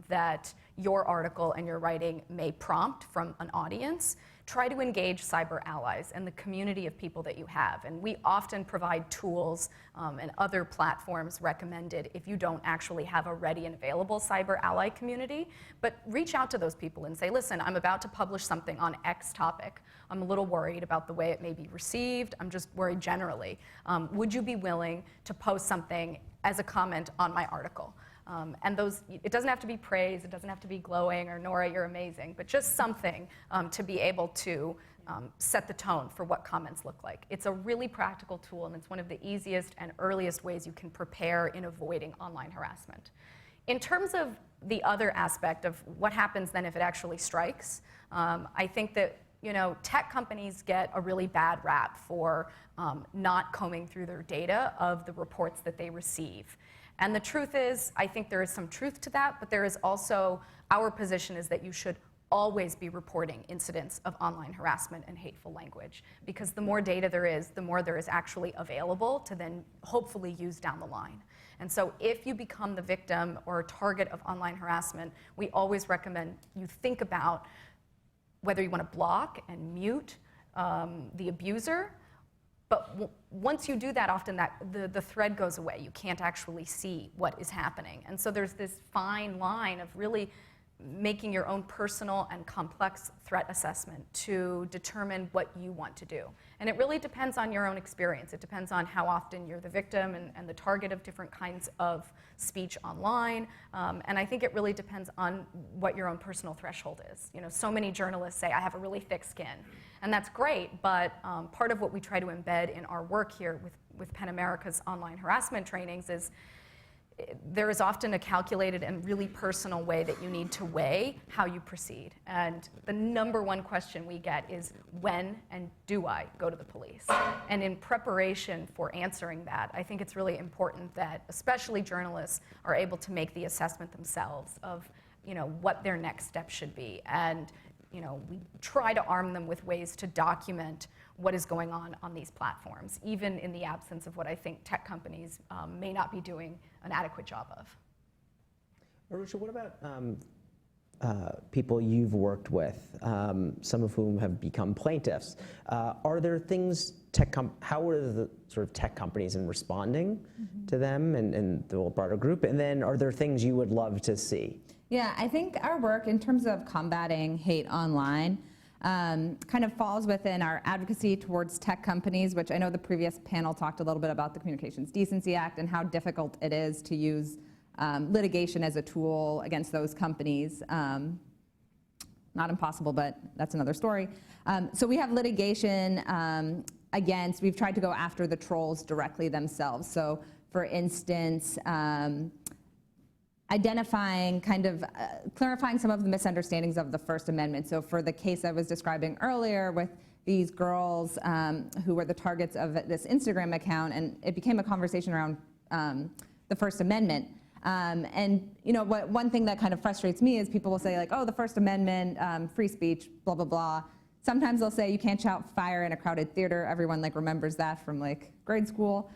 [SPEAKER 17] that your article and your writing may prompt from an audience, try to engage cyber allies and the community of people that you have. And we often provide tools and other platforms recommended if you don't actually have a ready and available cyber ally community. But reach out to those people and say, listen, I'm about to publish something on X topic. I'm a little worried about the way it may be received. I'm just worried generally. Would you be willing to post something as a comment on my article? And those, it doesn't have to be praise, it doesn't have to be glowing or Nora, you're amazing, but just something to be able to set the tone for what comments look like. It's a really practical tool, and it's one of the easiest and earliest ways you can prepare in avoiding online harassment. In terms of the other aspect of what happens then if it actually strikes, I think that tech companies get a really bad rap for not combing through their data of the reports that they receive. And the truth is, I think there is some truth to that, but there is also, our position is that you should always be reporting incidents of online harassment and hateful language, because the more data there is, the more there is actually available to then hopefully use down the line. And so if you become the victim or target of online harassment, we always recommend you think about whether you want to block and mute the abuser. But once you do that, often the thread goes away. You can't actually see what is happening. And so there's this fine line of really making your own personal and complex threat assessment to determine what you want to do. And it really depends on your own experience. It depends on how often you're the victim and the target of different kinds of speech online. And I think it really depends on what your own personal threshold is. So many journalists say, I have a really thick skin. And that's great, but part of what we try to embed in our work here with PEN America's online harassment trainings is there is often a calculated and really personal way that you need to weigh how you proceed. And the number one question we get is, when and do I go to the police? And in preparation for answering that, I think it's really important that especially journalists are able to make the assessment themselves of what their next step should be. And we try to arm them with ways to document what is going on these platforms, even in the absence of what I think tech companies may not be doing an adequate job of.
[SPEAKER 16] Arusha, what about people you've worked with, some of whom have become plaintiffs? Are there things how are the sort of tech companies in responding to them and the whole broader group? And then are there things you would love to see?
[SPEAKER 19] Yeah, I think our work in terms of combating hate online kind of falls within our advocacy towards tech companies, which I know the previous panel talked a little bit about the Communications Decency Act and how difficult it is to use litigation as a tool against those companies. Not impossible, but that's another story. So we have litigation we've tried to go after the trolls directly themselves. So for instance, identifying, clarifying some of the misunderstandings of the First Amendment. So for the case I was describing earlier with these girls who were the targets of this Instagram account, and it became a conversation around the First Amendment. One thing that kind of frustrates me is people will say like, oh, the First Amendment, free speech, blah, blah, blah. Sometimes they'll say you can't shout fire in a crowded theater. Everyone remembers that from grade school.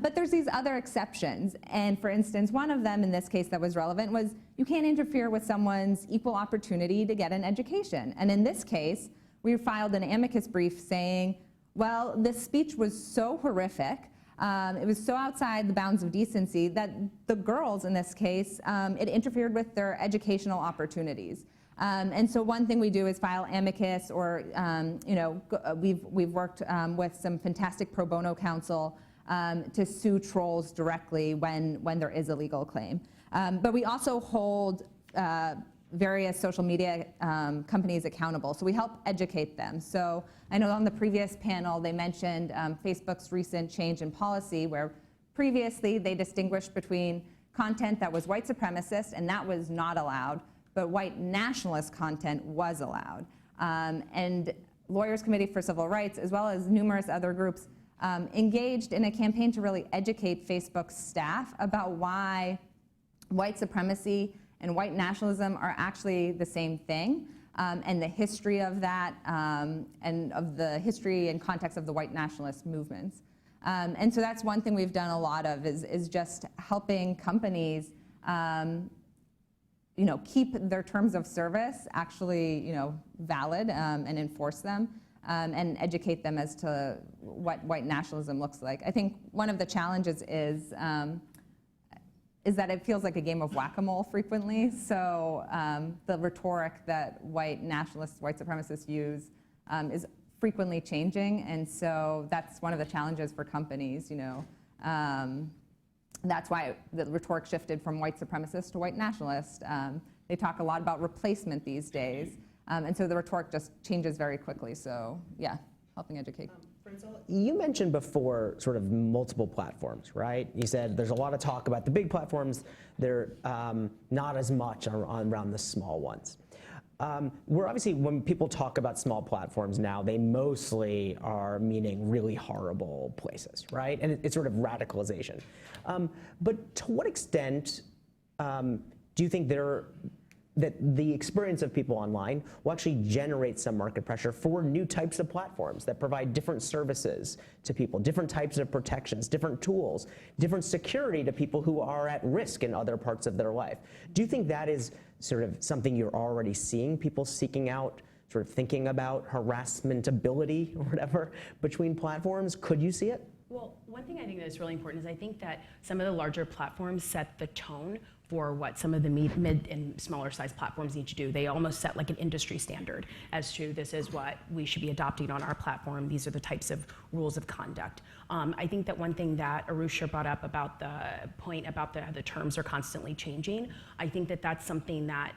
[SPEAKER 19] But there's these other exceptions. And for instance, one of them in this case that was relevant was you can't interfere with someone's equal opportunity to get an education. And in this case, we filed an amicus brief saying, well, this speech was so horrific, it was so outside the bounds of decency that the girls in this case, it interfered with their educational opportunities. And so one thing we do is file amicus, or we've worked with some fantastic pro bono counsel to sue trolls directly when there is a legal claim. But we also hold various social media companies accountable. So we help educate them. So I know on the previous panel they mentioned Facebook's recent change in policy, where previously they distinguished between content that was white supremacist, and that was not allowed, but white nationalist content was allowed. And Lawyers Committee for Civil Rights, as well as numerous other groups, engaged in a campaign to really educate Facebook's staff about why white supremacy and white nationalism are actually the same thing, and the history of that, and of the history and context of the white nationalist movements. And so that's one thing we've done a lot of is just helping companies keep their terms of service actually valid and enforce them and educate them as to what white nationalism looks like. I think one of the challenges is that it feels like a game of whack-a-mole frequently. So the rhetoric that white nationalists, white supremacists use is frequently changing, and so that's one of the challenges for companies. That's why the rhetoric shifted from white supremacist to white nationalist. They talk a lot about replacement these days, and so the rhetoric just changes very quickly. So yeah, helping educate.
[SPEAKER 16] You mentioned before sort of multiple platforms, right? You said there's a lot of talk about the big platforms. They're not as much around the small ones. We're obviously, when people talk about small platforms now, they mostly are meaning really horrible places, right? And it's sort of radicalization. But to what extent do you think that the experience of people online will actually generate some market pressure for new types of platforms that provide different services to people, different types of protections, different tools, different security to people who are at risk in other parts of their life? Do you think that is sort of something you're already seeing, people seeking out, sort of thinking about harassmentability or whatever between platforms? Could you see it?
[SPEAKER 18] Well, one thing I think that is really important is I think that some of the larger platforms set the tone for what some of the mid and smaller size platforms need to do. They almost set like an industry standard as to this is what we should be adopting on our platform. These are the types of rules of conduct. I think that one thing that Arusha brought up about the point about the terms are constantly changing, I think that that's something that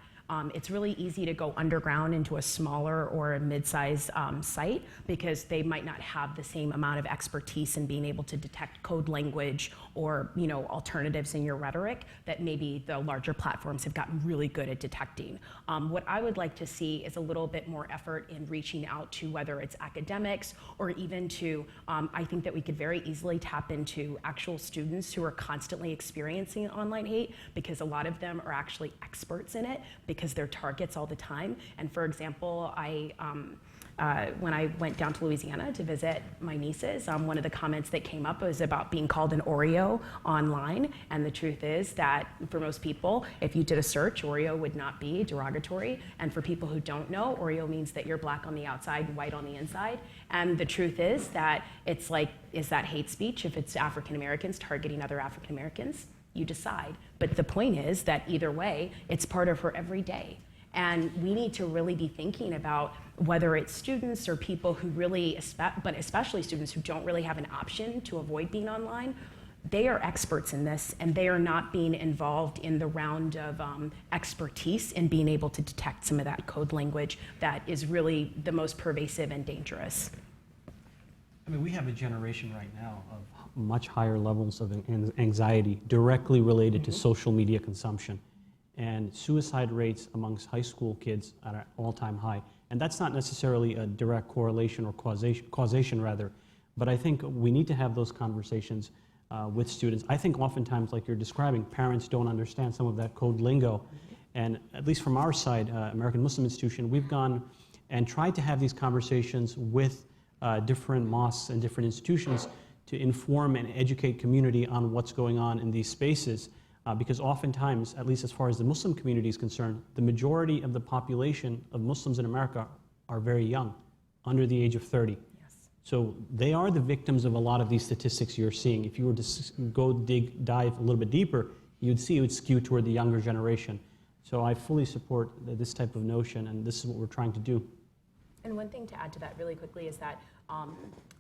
[SPEAKER 18] it's really easy to go underground into a smaller or a mid-sized site because they might not have the same amount of expertise in being able to detect code language or alternatives in your rhetoric that maybe the larger platforms have gotten really good at detecting. What I would like to see is a little bit more effort in reaching out to whether it's academics or even to, I think that we could very easily tap into actual students who are constantly experiencing online hate because a lot of them are actually experts in it because they're targets all the time. And for example, when I went down to Louisiana to visit my nieces, one of the comments that came up was about being called an Oreo online. And the truth is that for most people, if you did a search, Oreo would not be derogatory. And for people who don't know, Oreo means that you're black on the outside and white on the inside. And the truth is that it's like, is that hate speech if it's African Americans targeting other African Americans? You decide. But the point is that either way, it's part of her everyday. And we need to really be thinking about whether it's students or people who really, but especially students who don't really have an option to avoid being online, they are experts in this and they are not being involved in the round of expertise in being able to detect some of that code language that is really the most pervasive and dangerous.
[SPEAKER 20] I mean, we have a generation right now of much higher levels of anxiety directly related to social media consumption. And suicide rates amongst high school kids are at an all-time high. And that's not necessarily a direct correlation or causation rather, but I think we need to have those conversations with students. I think oftentimes, like you're describing, parents don't understand some of that code lingo. And at least from our side, American Muslim Institution, we've gone and tried to have these conversations with different mosques and different institutions to inform and educate community on what's going on in these spaces. Because oftentimes, at least as far as the Muslim community is concerned, the majority of the population of Muslims in America are very young, under the age of 30.
[SPEAKER 18] Yes.
[SPEAKER 20] So they are the victims of a lot of these statistics you're seeing. If you were to go dive a little bit deeper, you'd see it would skew toward the younger generation. So I fully support this type of notion, and this is what we're trying to do.
[SPEAKER 18] And one thing to add to that really quickly is that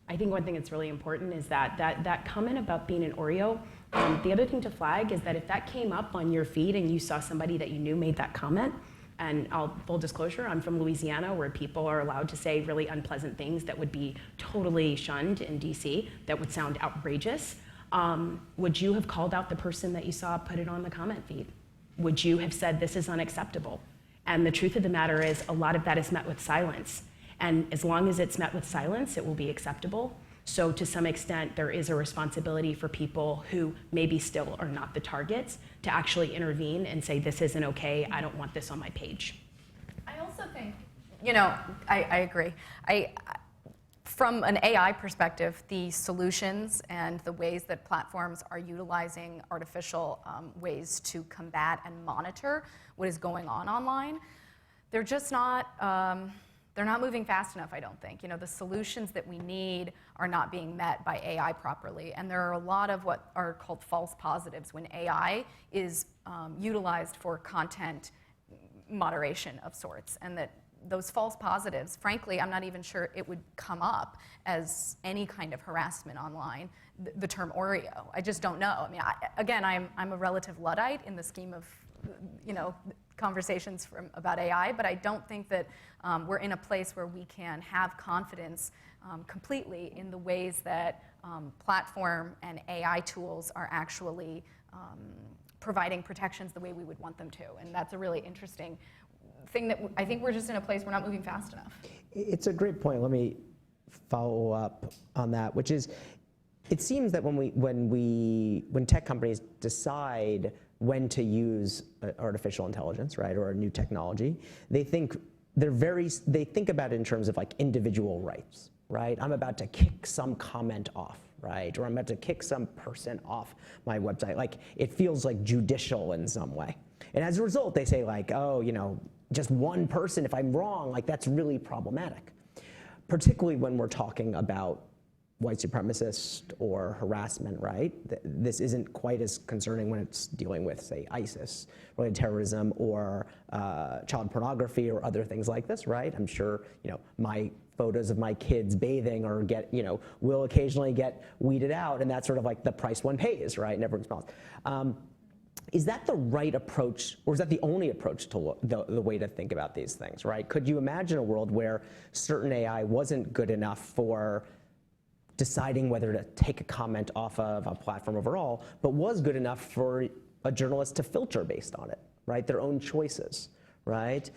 [SPEAKER 18] I think one thing that's really important is that comment about being an Oreo, the other thing to flag is that if that came up on your feed and you saw somebody that you knew made that comment, and full disclosure, I'm from Louisiana where people are allowed to say really unpleasant things that would be totally shunned in DC, that would sound outrageous, would you have called out the person that you saw put it on the comment feed? Would you have said this is unacceptable? And the truth of the matter is a lot of that is met with silence. And as long as it's met with silence, it will be acceptable. So to some extent, there is a responsibility for people who maybe still are not the targets to actually intervene and say, this isn't okay, I don't want this on my page.
[SPEAKER 5] I also think, I agree.
[SPEAKER 17] From an AI perspective, the solutions and the ways that platforms are utilizing artificial ways to combat and monitor what is going on online, they're just not, they're not moving fast enough, I don't think. You know, the solutions that we need are not being met by AI properly, and there are a lot of what are called false positives when AI is utilized for content moderation of sorts, and that those false positives, frankly, I'm not even sure it would come up as any kind of harassment online, the term Oreo. I just don't know. I mean, again, I'm a relative Luddite in the scheme of, you know, conversations about AI, but I don't think that we're in a place where we can have confidence completely in the ways that platform and AI tools are actually providing protections the way we would want them to. And that's a really interesting thing that I think we're just in a place we're not moving fast enough.
[SPEAKER 16] It's a great point. Let me follow up on that, which is, it seems that when tech companies decide when to use artificial intelligence, right, or a new technology, they think about it in terms of like individual rights, right? I'm about to kick some comment off, right? Or I'm about to kick some person off my website. Like, it feels like judicial in some way. And as a result, they say like, oh, you know, just one person, if I'm wrong, like that's really problematic. Particularly when we're talking about white supremacist or harassment, right? This isn't quite as concerning when it's dealing with, say, ISIS, related terrorism, or child pornography, or other things like this, right? I'm sure, you know, my photos of my kids bathing or will occasionally get weeded out, and that's sort of like the price one pays, right? And everyone responds. Is that the right approach, or is that the only approach to the way to think about these things, right? Could you imagine a world where certain AI wasn't good enough for deciding whether to take a comment off of a platform overall, but was good enough for a journalist to filter based on it, right? Their own choices, right?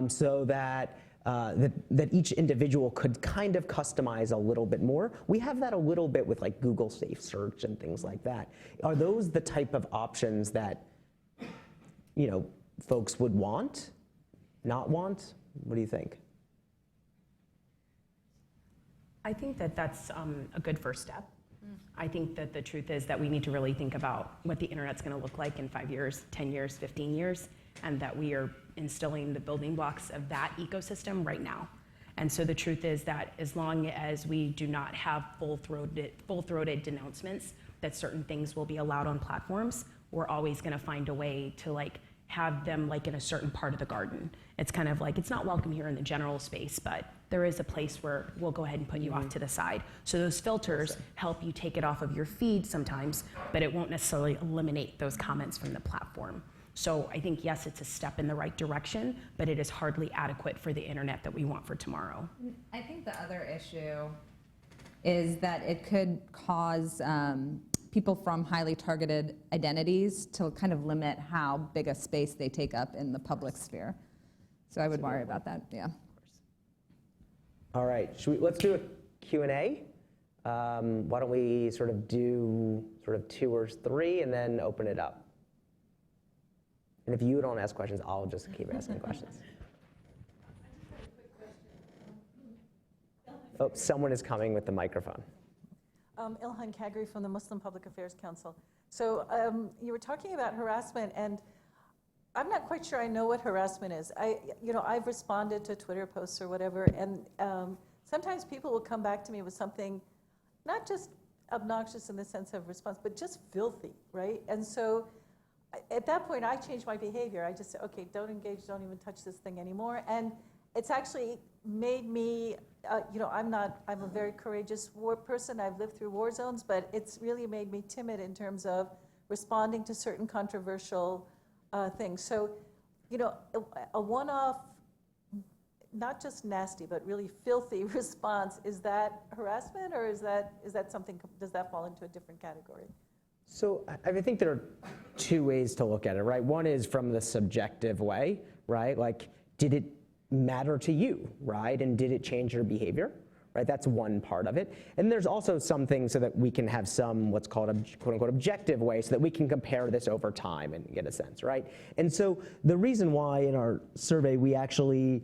[SPEAKER 16] So that that each individual could kind of customize a little bit more. We have that a little bit with like Google Safe Search and things like that. Are those the type of options that, you know, folks would want, not want? What do you think?
[SPEAKER 18] I think that that's a good first step. I think that the truth is that we need to really think about what the internet's going to look like in 5 years, 10 years, 15 years, and that we are instilling the building blocks of that ecosystem right now. And so the truth is that as long as we do not have full-throated denouncements that certain things will be allowed on platforms, we're always going to find a way to like have them like in a certain part of the garden. It's kind of like, it's not welcome here in the general space, but there is a place where we'll go ahead and put you off to the side. So those filters help you take it off of your feed sometimes, but it won't necessarily eliminate those comments from the platform. So I think, yes, it's a step in the right direction, but it is hardly adequate for the internet that we want for tomorrow.
[SPEAKER 19] I think the other issue is that it could cause people from highly targeted identities to kind of limit how big a space they take up in the public sphere. So I would worry about that, yeah.
[SPEAKER 16] All right, let's do a Q&A. Why don't we sort of do 2 or 3 and then open it up. And if you don't ask questions, I'll just keep asking questions. Oh, someone is coming with the microphone.
[SPEAKER 14] Ilhan Kagri from the Muslim Public Affairs Council. So you were talking about harassment, and I'm not quite sure I know what harassment is. I've responded to Twitter posts or whatever, and sometimes people will come back to me with something not just obnoxious in the sense of response, but just filthy, right? And so at that point, I changed my behavior. I just said, okay, don't engage, don't even touch this thing anymore. And it's actually made me, I'm a very courageous war person. I've lived through war zones, but it's really made me timid in terms of responding to certain controversial things. So, a one-off, not just nasty, but really filthy response, is that harassment, or is that something, does that fall into a different category?
[SPEAKER 16] So I think there are 2 ways to look at it, right? One is from the subjective way, right? Like, did it matter to you, right? And did it change your behavior, right? That's one part of it. And there's also some things so that we can have some what's called a quote unquote objective way so that we can compare this over time and get a sense, right? And so the reason why in our survey we actually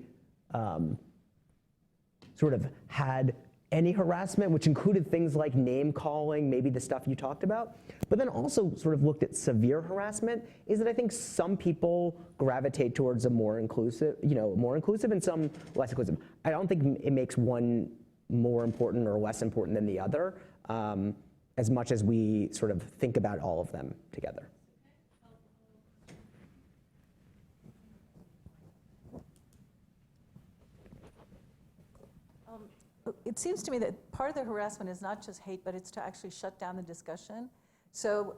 [SPEAKER 16] sort of had any harassment, which included things like name calling, maybe the stuff you talked about, but then also sort of looked at severe harassment, is that I think some people gravitate towards a more inclusive and some less inclusive. I don't think it makes one more important or less important than the other, as much as we sort of think about all of them together.
[SPEAKER 14] It seems to me that part of the harassment is not just hate, but it's to actually shut down the discussion. So,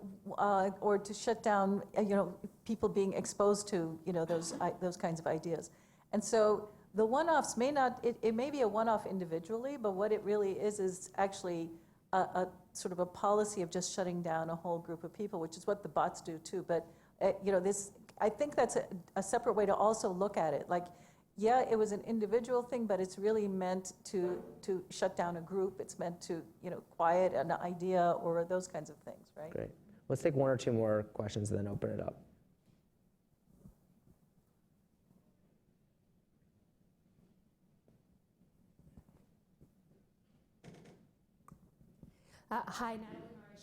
[SPEAKER 14] or to shut down, people being exposed to, those kinds of ideas. And so the one-offs may not, it may be a one-off individually, but what it really is actually a sort of a policy of just shutting down a whole group of people, which is what the bots do too. But, I think that's a separate way to also look at it. Like, yeah, it was an individual thing, but it's really meant to shut down a group. It's meant to, quiet an idea or those kinds of things, right?
[SPEAKER 16] Great. Let's take one or two more questions and then open it up.
[SPEAKER 13] Hi, Natalie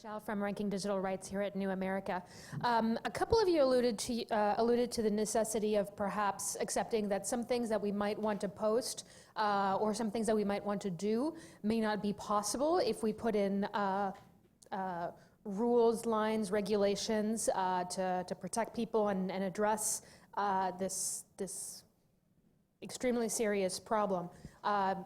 [SPEAKER 13] Marichal from Ranking Digital Rights here at New America. A couple of you alluded to the necessity of perhaps accepting that some things that we might want to post or some things that we might want to do may not be possible if we put in rules, lines, regulations to protect people and address this extremely serious problem.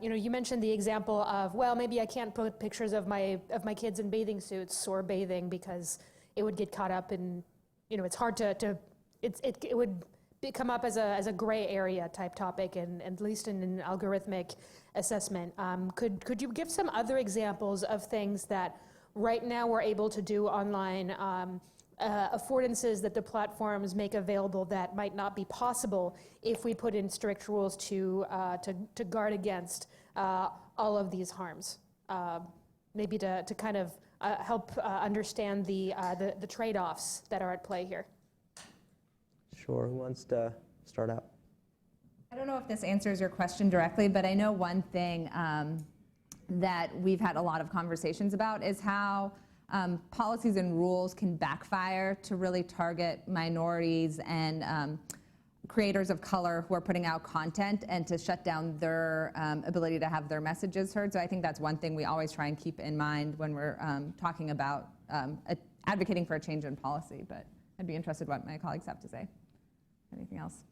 [SPEAKER 13] You mentioned the example of, well, maybe I can't put pictures of my kids in bathing suits or bathing because it would get caught up in, it's hard it would come up as a gray area type topic, and at least in an algorithmic assessment. Could you give some other examples of things that right now we're able to do online, affordances that the platforms make available that might not be possible if we put in strict rules to guard against all of these harms? Maybe to kind of help understand the trade-offs that are at play here.
[SPEAKER 16] Sure, who wants to start out?
[SPEAKER 19] I don't know if this answers your question directly, but I know one thing that we've had a lot of conversations about is how policies and rules can backfire to really target minorities and creators of color who are putting out content and to shut down their ability to have their messages heard. So I think that's one thing we always try and keep in mind when we're talking about advocating for a change in policy. But I'd be interested what my colleagues have to say. Anything else?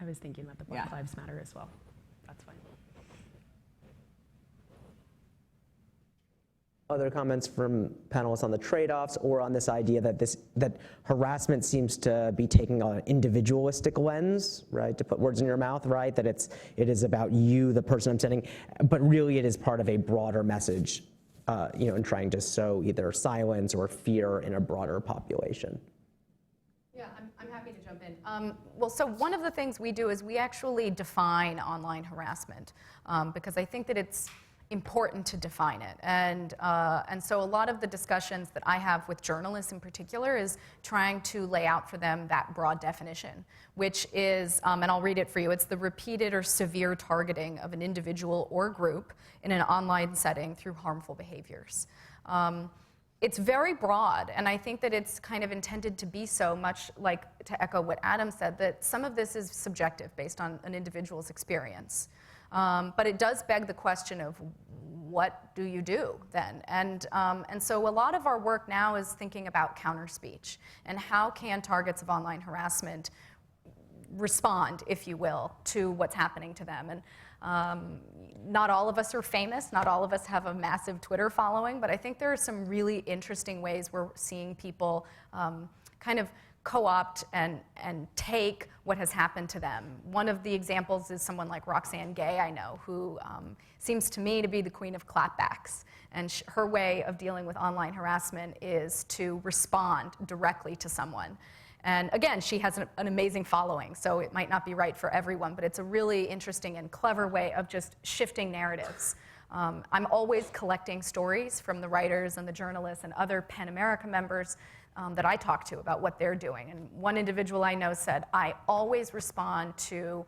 [SPEAKER 21] I was thinking about the Black Lives Matter as well. That's fine.
[SPEAKER 16] Other comments from panelists on the trade-offs or on this idea that harassment seems to be taking an individualistic lens, right? To put words in your mouth, right? That it is about you, the person I'm sending, but really it is part of a broader message, in trying to sow either silence or fear in a broader population.
[SPEAKER 17] Yeah, I'm happy to jump in. Well, so one of the things we do is we actually define online harassment because I think that it's important to define it. And so a lot of the discussions that I have with journalists in particular is trying to lay out for them that broad definition, which is, and I'll read it for you, it's the repeated or severe targeting of an individual or group in an online setting through harmful behaviors. It's very broad, and I think that it's kind of intended to be so, much like to echo what Adam said, that some of this is subjective based on an individual's experience. But it does beg the question of what do you do then? And so a lot of our work now is thinking about counter-speech and how can targets of online harassment respond, if you will, to what's happening to them. And not all of us are famous, not all of us have a massive Twitter following, but I think there are some really interesting ways we're seeing people kind of co-opt and take what has happened to them. One of the examples is someone like Roxanne Gay, I know, who seems to me to be the queen of clapbacks. And her way of dealing with online harassment is to respond directly to someone. And again, she has an amazing following, so it might not be right for everyone, but it's a really interesting and clever way of just shifting narratives. I'm always collecting stories from the writers and the journalists and other PEN America members
[SPEAKER 2] that I talk to about what they're doing. And one individual I know said, I always respond to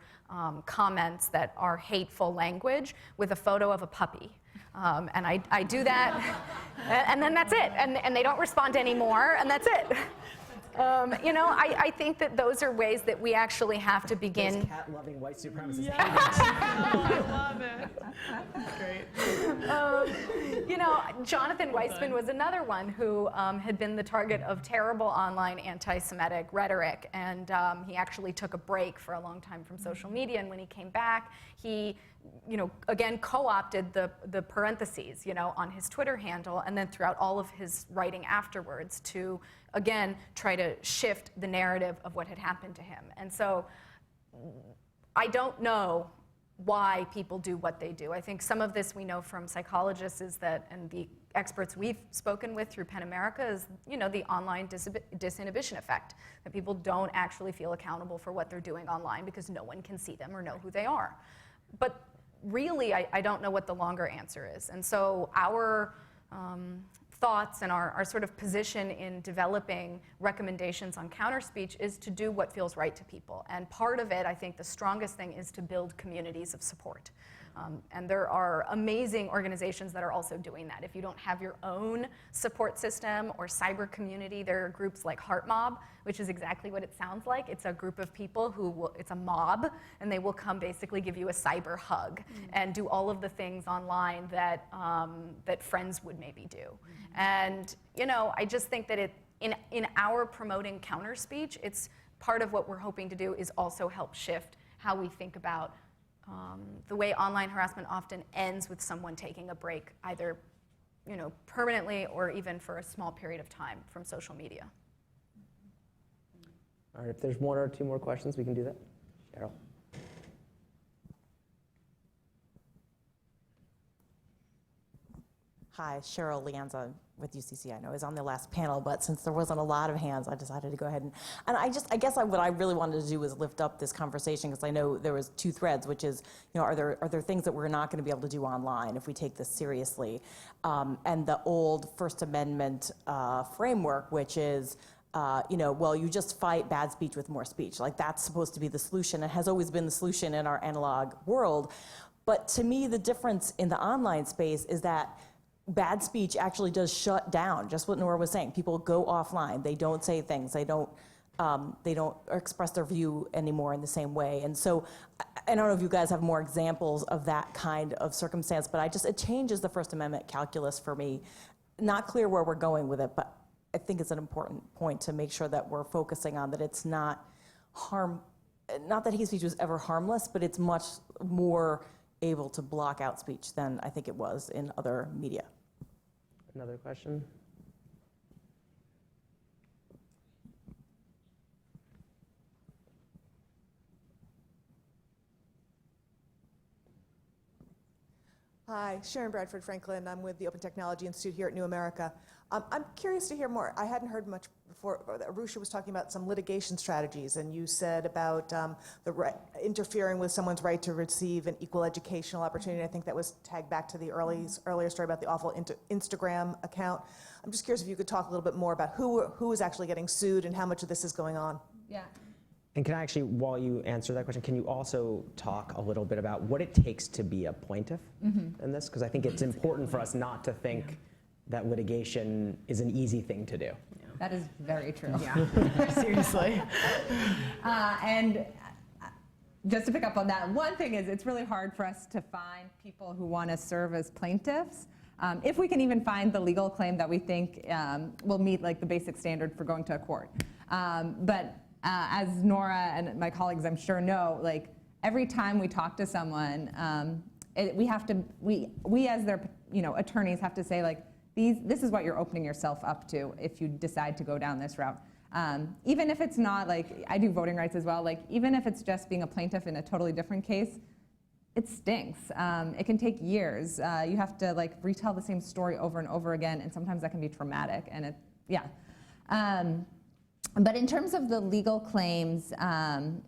[SPEAKER 2] comments that are hateful language with a photo of a puppy. And I do that, and then that's it. And they don't respond anymore, and that's it. You know, I think that those are ways that we actually have to begin.
[SPEAKER 16] Those cat-loving white supremacists.
[SPEAKER 2] Yeah.
[SPEAKER 8] I love it. Great.
[SPEAKER 2] You know, Jonathan Weissman was another one who had been the target of terrible online anti-Semitic rhetoric, and he actually took a break for a long time from social media. And when he came back, he, you know, again co-opted the parentheses, you know, on his Twitter handle, and then throughout all of his writing afterwards to, again, try to shift the narrative of what had happened to him. And so I don't know why people do what they do. I think some of this we know from psychologists is that, and the experts we've spoken with through PEN America is, you know, the online disinhibition effect, that people don't actually feel accountable for what they're doing online because no one can see them or know who they are. But really, I don't know what the longer answer is. And so our thoughts and our sort of position in developing recommendations on counter speech is to do what feels right to people. And part of it, I think the strongest thing is to build communities of support. And there are amazing organizations that are also doing that. If you don't have your own support system or cyber community, there are groups like Heart Mob, which is exactly what it sounds like. It's a group of people who will, it's a mob, and they will come basically give you a cyber hug and do all of the things online that, that friends would maybe do. And, you know, I just think that in our promoting counter speech, it's part of what we're hoping to do is also help shift how we think about the way online harassment often ends with someone taking a break, either, you know, permanently or even for a small period of time from social media.
[SPEAKER 16] All right, if there's one or two more questions, we can do that. Cheryl.
[SPEAKER 22] Hi, Cheryl Lianza with UCC. I know I was on the last panel, but since there wasn't a lot of hands, I decided to go ahead and I guess what I really wanted to do was lift up this conversation, because I know there was two threads, which is, you know, are there things that we're not going to be able to do online if we take this seriously, and the old First Amendment framework, which is, you know, well, you just fight bad speech with more speech. Like, that's supposed to be the solution. It has always been the solution in our analog world. But to me, the difference in the online space is that bad speech actually does shut down, just what Nora was saying. People go offline. They don't say things. They don't express their view anymore in the same way. And so I don't know if you guys have more examples of that kind of circumstance, but it changes the First Amendment calculus for me. Not clear where we're going with it, but I think it's an important point to make sure that we're focusing on that it's not that hate speech was ever harmless, but it's much more able to block out speech than I think it was in other media.
[SPEAKER 16] Another question?
[SPEAKER 23] Hi, Sharon Bradford Franklin. I'm with the Open Technology Institute here at New America. I'm curious to hear more. I hadn't heard much before. Arusha was talking about some litigation strategies, and you said about interfering with someone's right to receive an equal educational opportunity. I think that was tagged back to the earlier story about the awful Instagram account. I'm just curious if you could talk a little bit more about who is actually getting sued and how much of this is going on.
[SPEAKER 19] Yeah.
[SPEAKER 16] And can I actually, while you answer that question, can you also talk a little bit about what it takes to be a plaintiff in this? Because I think it's important for us not to think that litigation is an easy thing to do.
[SPEAKER 19] That is very true.
[SPEAKER 8] Yeah, seriously.
[SPEAKER 19] And just to pick up on that, one thing is it's really hard for us to find people who want to serve as plaintiffs. If we can even find the legal claim that we think will meet like the basic standard for going to a court. But as Nora and my colleagues I'm sure know, like every time we talk to someone, we as their attorneys have to say like, this is what you're opening yourself up to if you decide to go down this route. Even if it's not like, I do voting rights as well, like even if it's just being a plaintiff in a totally different case, it stinks. It can take years. You have to like retell the same story over and over again, and sometimes that can be traumatic. And but in terms of the legal claims and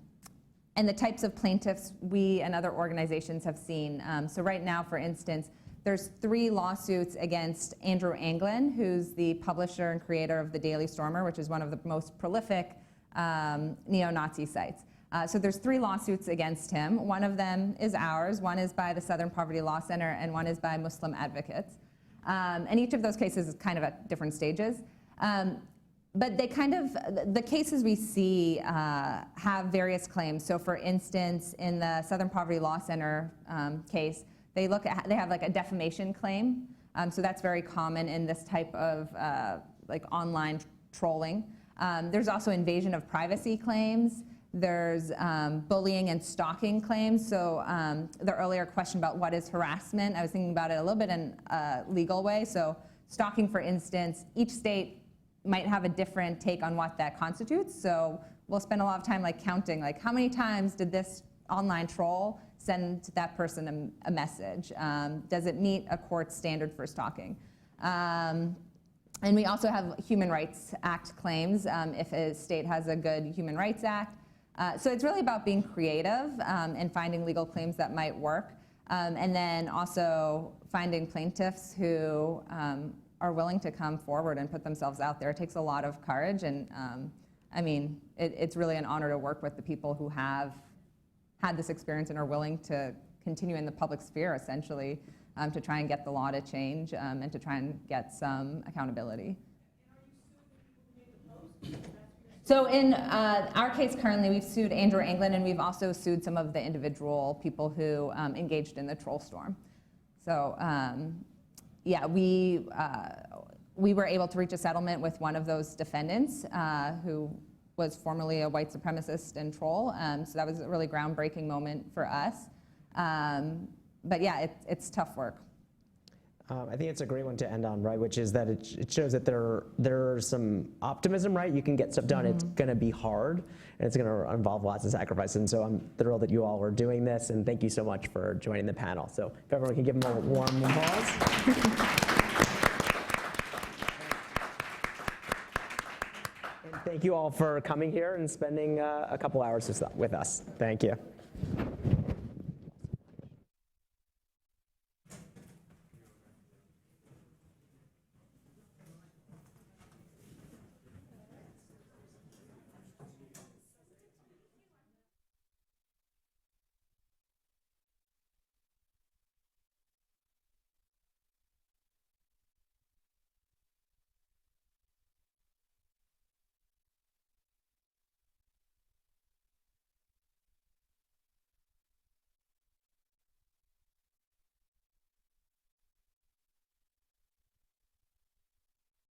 [SPEAKER 19] the types of plaintiffs we and other organizations have seen, so right now, for instance, there's 3 lawsuits against Andrew Anglin, who's the publisher and creator of the Daily Stormer, which is one of the most prolific neo-Nazi sites. So there's 3 lawsuits against him. One of them is ours, one is by the Southern Poverty Law Center, and one is by Muslim advocates. And each of those cases is kind of at different stages. But they kind of, the cases we see have various claims. So for instance, in the Southern Poverty Law Center case, they have like a defamation claim. So that's very common in this type of like online trolling. There's also invasion of privacy claims. There's bullying and stalking claims. So the earlier question about what is harassment, I was thinking about it a little bit in a legal way. So stalking, for instance, each state might have a different take on what that constitutes. So we'll spend a lot of time like counting, like how many times did this online troll send that person a message? Does it meet a court standard for stalking? And we also have Human Rights Act claims if a state has a good Human Rights Act. So it's really about being creative and finding legal claims that might work. And then also finding plaintiffs who are willing to come forward and put themselves out there. It takes a lot of courage, and I mean, it's really an honor to work with the people who have had this experience and are willing to continue in the public sphere, essentially, to try and get the law to change and to try and get some accountability. So in our case currently, we've sued Andrew Anglin, and we've also sued some of the individual people who engaged in the troll storm. So yeah, we were able to reach a settlement with one of those defendants who was formerly a white supremacist and troll. So that was a really groundbreaking moment for us. But yeah, it's tough work.
[SPEAKER 16] I think it's a great one to end on, right? Which is that it shows that there's some optimism, right? You can get stuff done. It's going to be hard, and it's going to involve lots of sacrifice. And so I'm thrilled that you all are doing this, and thank you so much for joining the panel. So if everyone can give them a warm applause. And thank you all for coming here and spending a couple hours with us. Thank you.